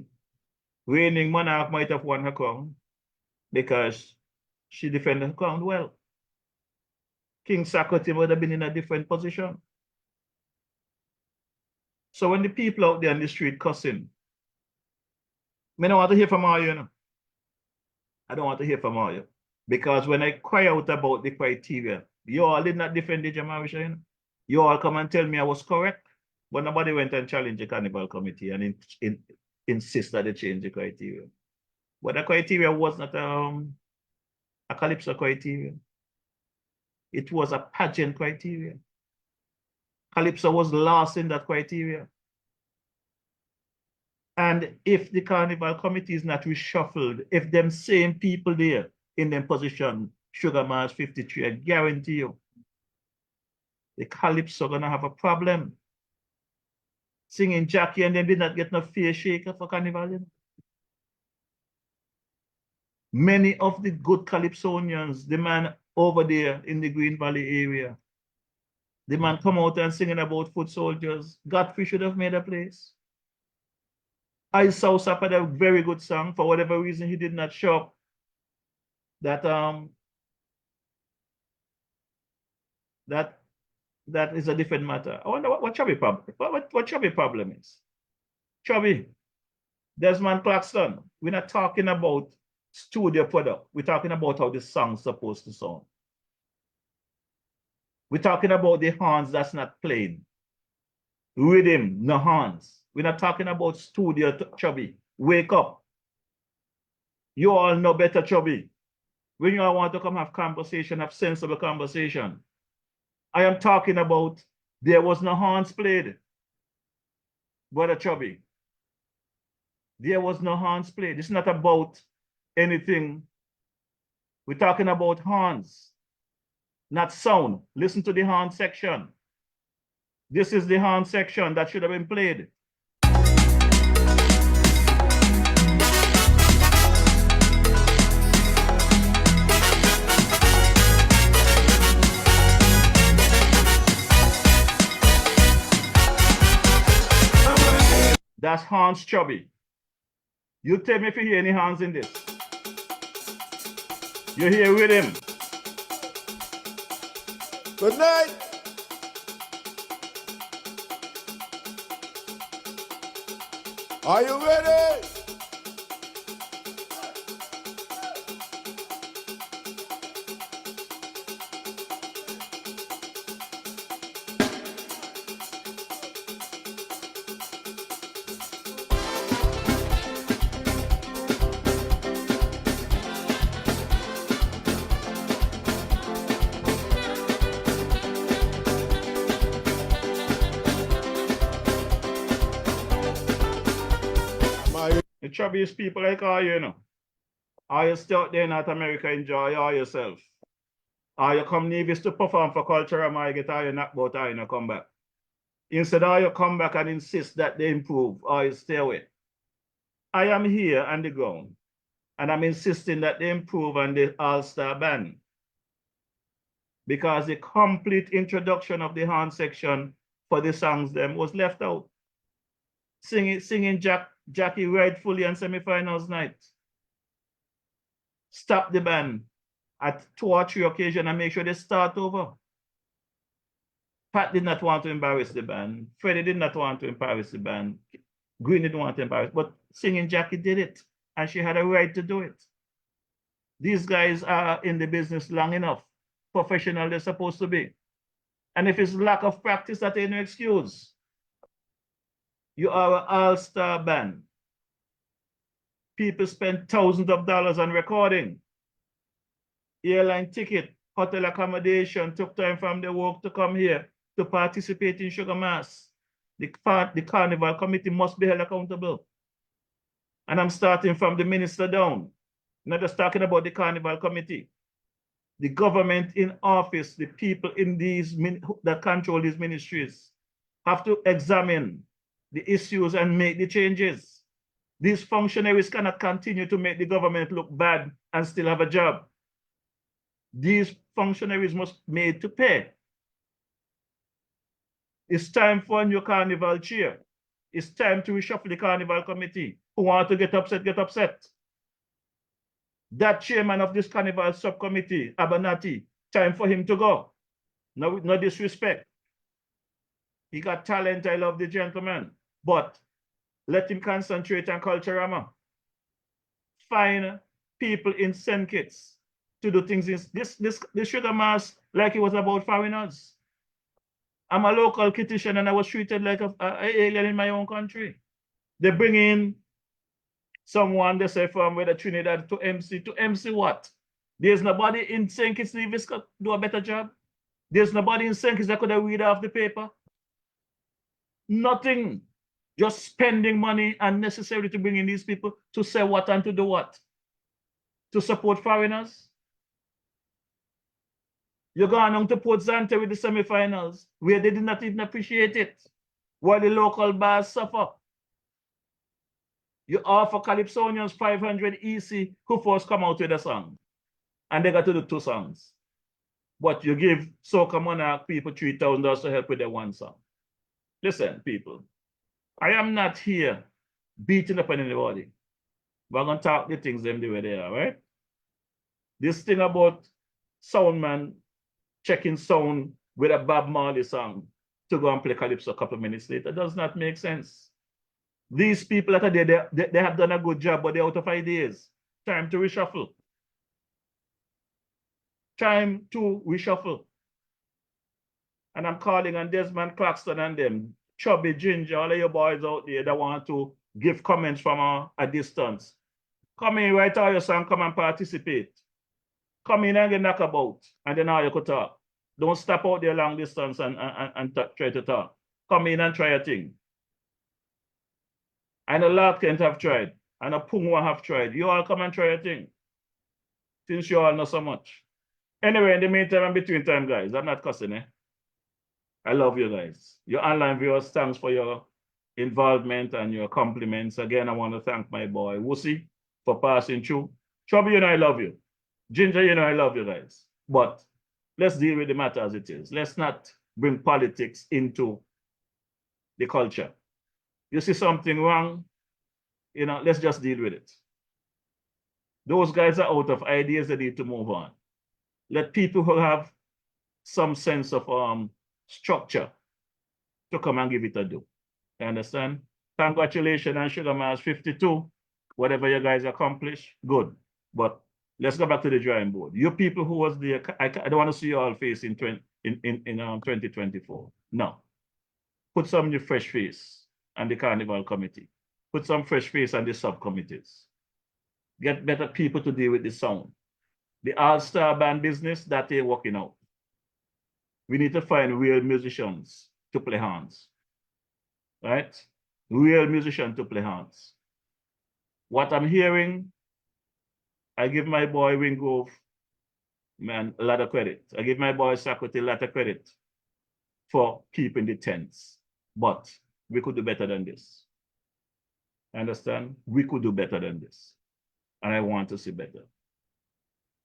reigning monarch might have won her crown because she defended her crown well. King Sakoti would have been in a different position. So when the people out there on the street cussing, I don't want to hear from all you know. I don't want to hear from all you. Because when I cry out about the criteria, you all did not defend DJ Morrishaw, you know? You all come and tell me I was correct, but nobody went and challenged the Carnival committee and insist that they change the criteria. But the criteria was not a calypso criteria. It was a pageant criteria. Calypso was lost in that criteria. And if the Carnival committee is not reshuffled, if them same people there in them position, Sugar Mart 53, I guarantee you, the Calypso gonna have a problem. Singing Jackie and them did not get no fair shaker for Carnival. You know? Many of the good Calypsonians, the man over there in the Green Valley area, the man come out and singing about foot soldiers. Godfrey should have made a place. I saw Sap had a very good song. For whatever reason, he did not show up. That is a different matter. I wonder what Chubby problem, what Chubby problem is. Chubby, Desmond Claxton, we're not talking about studio product. We're talking about how the song's supposed to sound. We're talking about the horns that's not playing. Rhythm, no horns. We're not talking about studio, Chubby. Wake up. You all know better, Chubby. When you all want to come have conversation, have sensible conversation. I am talking about there was no horns played. Brother Chubby. There was no horns played. It's not about anything. We're talking about horns, not sound. Listen to the horn section. This is the horn section that should have been played. That's Hans Chubby. You tell me if you hear any Hans in this. You're here with him. Good night. Are you ready? The chubbiest people like all you know. Are you still out there in North America enjoy all yourself? Are you come Nevis to perform for culture and I get all you knocked out or you not come back? Instead of you come back and insist that they improve or you stay away. I am here on the ground and I'm insisting that they improve on the All-Star Band. Because the complete introduction of the horn section for the songs them was left out. Singing Jackie rightfully on semi-finals night. Stop the band at 2 or 3 occasions and make sure they start over. Pat did not want to embarrass the band. Freddie did not want to embarrass the band. Green didn't want to embarrass, but Singing Jackie did it, and she had a right to do it. These guys are in the business long enough. Professional they're supposed to be. And if it's lack of practice, that ain't no excuse. You are an all-star band. People spend thousands of dollars on recording. Airline ticket, hotel accommodation, took time from their work to come here to participate in Sugar Mass. The Carnival committee must be held accountable. And I'm starting from the minister down. Not just talking about the Carnival committee. The government in office, the people in these that control these ministries have to examine the issues and make the changes. These functionaries cannot continue to make the government look bad and still have a job. These functionaries must be made to pay. It's time for a new Carnival chair. It's time to reshuffle the Carnival committee. Who want to get upset, get upset. That chairman of this Carnival subcommittee, Abernathy, time for him to go. No disrespect. He got talent, I love the gentleman. But let him concentrate on Culturama. Find people in St. Kitts to do things in this Sugar Mass like it was about foreigners. I'm a local Kittitian and I was treated like an alien in my own country. They bring in someone, they say from whether Trinidad to MC what? There's nobody in St. Kitts Nevis could do a better job. There's nobody in St. Kitts that could have read off the paper. Nothing. Just spending money unnecessarily to bring in these people to say what and to do what? To support foreigners? You're going on to Port Zante with the semi-finals where they did not even appreciate it, while the local bars suffer. You offer Calypsonians 500 EC who first come out with a song, and they got to do 2 songs. But you give Soca Monarch people $3,000 to help with their 1 song. Listen, people, I am not here beating up on anybody. We're going to talk the things them the way they are, right? This thing about sound man checking sound with a Bob Marley song to go and play Calypso a couple of minutes later does not make sense. These people that are there, they have done a good job, but they're out of ideas. Time to reshuffle. Time to reshuffle. And I'm calling on Desmond Claxton and them, Chubby, Ginger, all of your boys out there that want to give comments from a distance. Come in, write all your song, come and participate. Come in and get knock about, and then now you could talk. Don't stop out there long distance and try to talk. Come in and try a thing. And a lot can't have tried, and a Pungwa have tried. You all come and try a thing, since you all know so much. Anyway, in the meantime and between time, guys, I'm not cussing, eh? I love you guys. Your online viewers, thanks for your involvement and your compliments. Again, I want to thank my boy, Wussy, for passing through. Chubby, you know I love you. Ginger, you know I love you guys. But let's deal with the matter as it is. Let's not bring politics into the culture. You see something wrong, you know, let's just deal with it. Those guys are out of ideas, they need to move on. Let people who have some sense of structure to come and give it a do. You understand? Congratulations on Sugar Mars 52. Whatever you guys accomplish, good. But let's go back to the drawing board. You people who was there, I don't want to see you all face in 2024. No. Put some new fresh face on the Carnival committee. Put some fresh face on the subcommittees. Get better people to deal with the sound. The all-star band business, that ain't working out. We need to find real musicians to play hands. Right? Real musicians to play hands. What I'm hearing, I give my boy Wingrove, man, a lot of credit. I give my boy Sakuti a lot of credit for keeping the tents. But we could do better than this. Understand? We could do better than this. And I want to see better.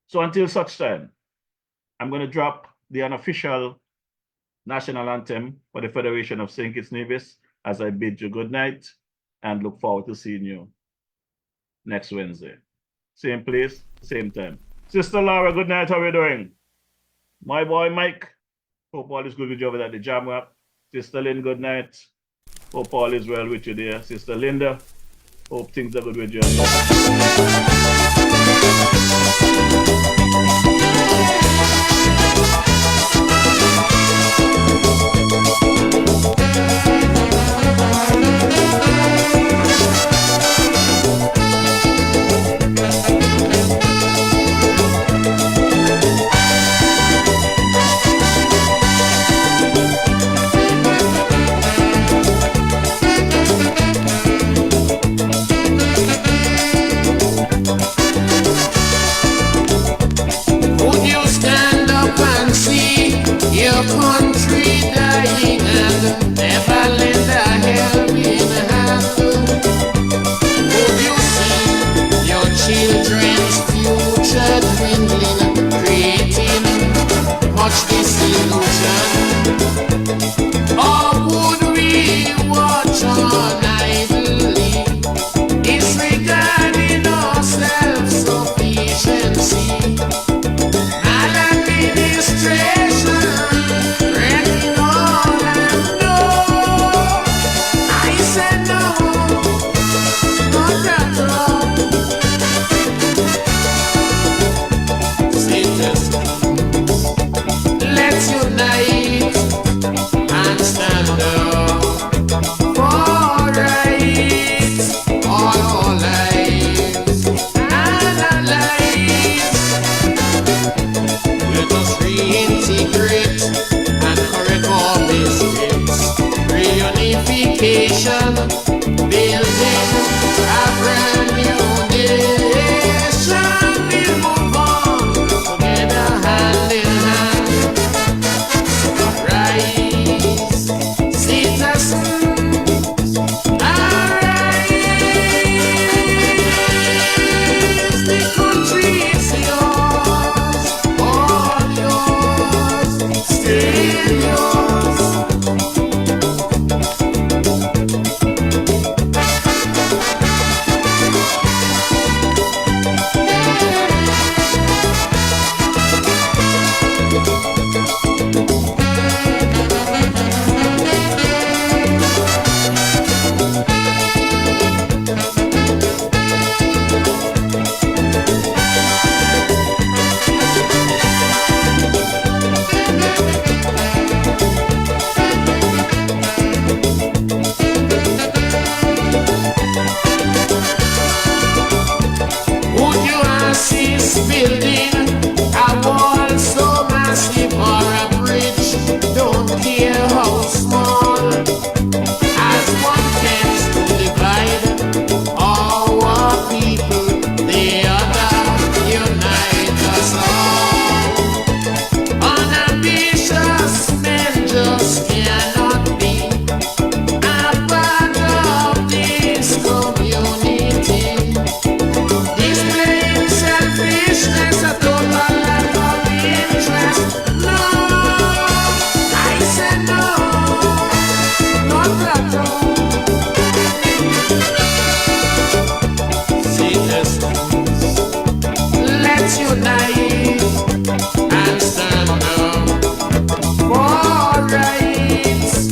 So until such time, I'm going to drop the unofficial national anthem for the Federation of St. Kitts Nevis as I bid you good night and look forward to seeing you next Wednesday. Same place, same time. Sister Laura, good night. How are you doing? My boy Mike, hope all is good with you over at the Jam Rap. Sister Lynn, good night. Hope all is well with you there. Sister Linda, hope things are good with you.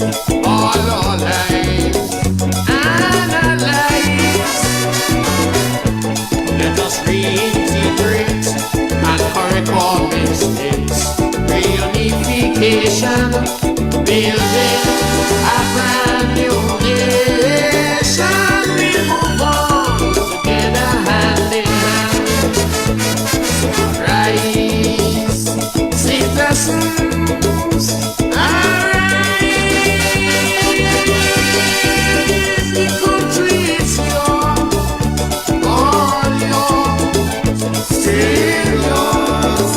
all our lives, analyze. Let us reintegrate and correct our mistakes. Reunification, building a brand new nation. We move on together hand in hand. Rise, citizens, arise. The country is yours, all yours, still yours.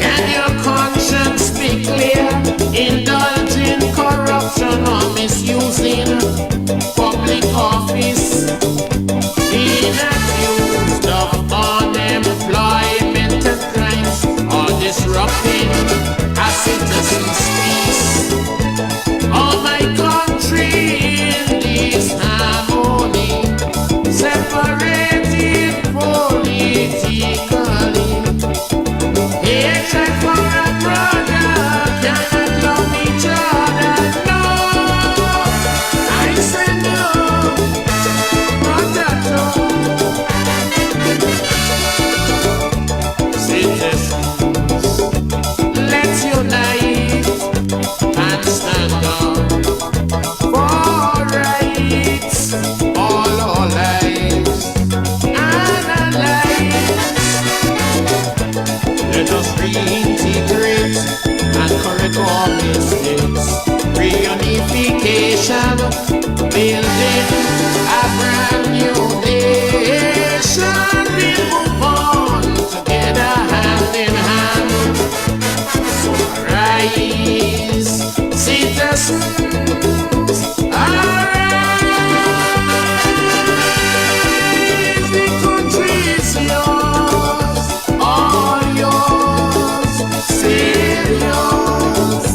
Can your conscience be clear? Indulging corruption or misusing public office, being accused of unemployment and crimes, or disrupting a citizen's peace. Oh, my country in this harmony, separated politically. Hatred for a brother, cannot love each other. No, I say no, not at all. Citizens, let's unite and stand up for rights, all our lives, analyze. Let us reintegrate and correct our mistakes. Reunification, building a brand new nation. We move on together hand in hand. So rise, citizens, arise. The country is yours, all yours, still yours.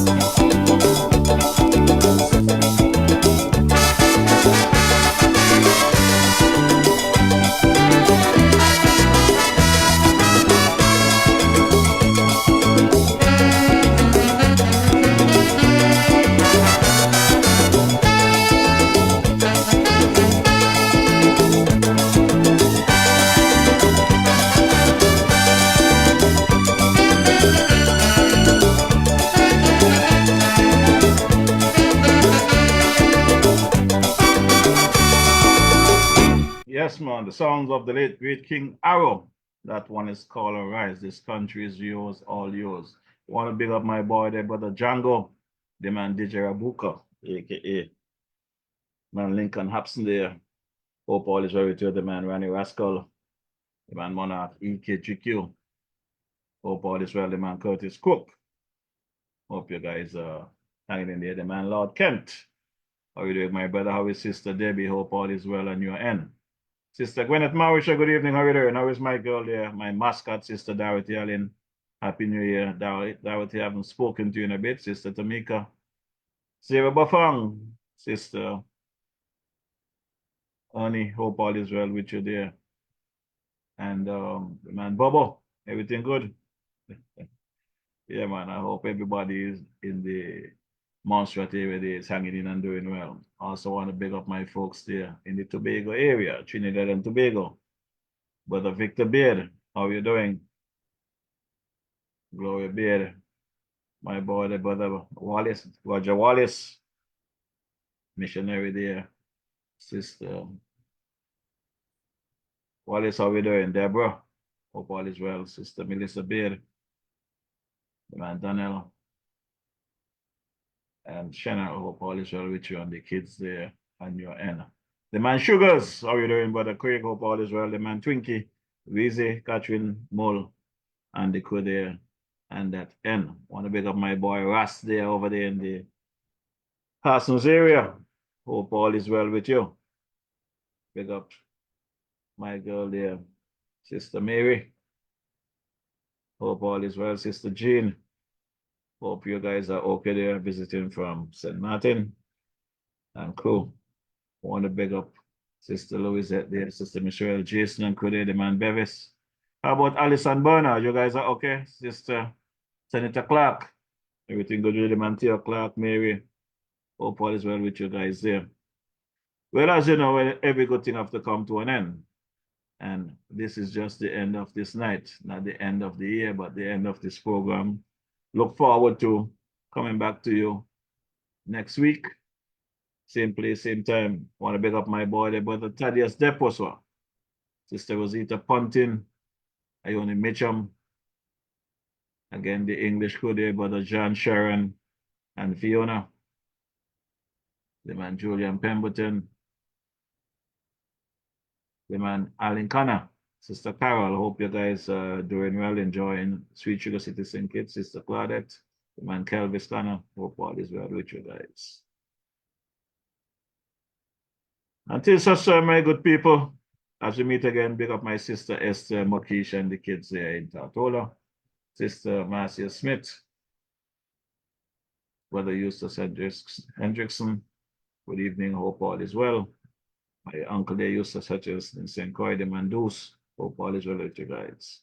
Yes, man, the songs of the late great King Arrow. That one is called Arise. This country is yours, all yours. Want to big up my boy there, brother Django, the man DJ Rabuka, aka man Lincoln Hapson there. Hope all is well with you, the man Randy Rascal, the man Monarch EKGQ. Hope all is well, the man Curtis Cook. Hope you guys are hanging in there, the man Lord Kent. How you doing, my brother? How is Sister Debbie? Hope all is well on your end. Sister Gwyneth Morrishaw, good evening. How are you doing? How is my girl there? My mascot, Sister Dorothy Allen. Happy New Year. Dorothy, I haven't spoken to you in a bit. Sister Tamika. Sarah Bafang. Sister Honey, hope all is well with you there. And the man Bobo, everything good? Yeah, man, I hope everybody is in the Montserrat area there is hanging in and doing well. Also want to big up my folks there in the Tobago area, Trinidad and Tobago. Brother Victor Beard, how you doing? Gloria Beard, my boy, the brother Wallace, Roger Wallace, missionary there. Sister Wallace, how you doing? Deborah, hope all is well. Sister Melissa Beard, the man Daniel, and Shannon, hope all is well with you and the kids there and your end. The man Sugars, how you doing, brother Craig? Hope all is well. The man Twinkie, Weezy, Catherine, Mull, and the crew there, and that N. Want to big up my boy Ras there over there in the Parsons area. Hope all is well with you. Big up my girl there, Sister Mary. Hope all is well, Sister Jean. Hope you guys are okay there visiting from St. Martin and crew. Want to big up Sister Louisette there, Sister Michelle, Jason and crew there, the man Bevis. How about Alice and Bernard? You guys are okay? Sister Senator Clark. Everything good with the man Theo Clark, Mary. Hope all is well with you guys there. Well, as you know, every good thing have to come to an end. And this is just the end of this night, not the end of the year, but the end of this program. Look forward to coming back to you next week. Same place, same time. Want to big up my boy, the brother Thaddeus Deposwa, Sister Rosita Pontin, Ione Mitchum. Again, the English crew there, brother John Sharon and Fiona. The man Julian Pemberton. The man Alan Connor. Sister Carol, hope you guys are doing well, enjoying Sweet Sugar City St. Kitts. Sister Claudette. The man Kelvis Connor, hope all is well with you guys. Until such time, my good people, as we meet again, big up my sister Esther Mokish and the kids there in Tartola. Sister Marcia Smith, Brother Eustace Hendrickson, good evening, hope all is well. My uncle there, Eustace Hutchins in St. Croix de Mandus, hope all is well with you guys.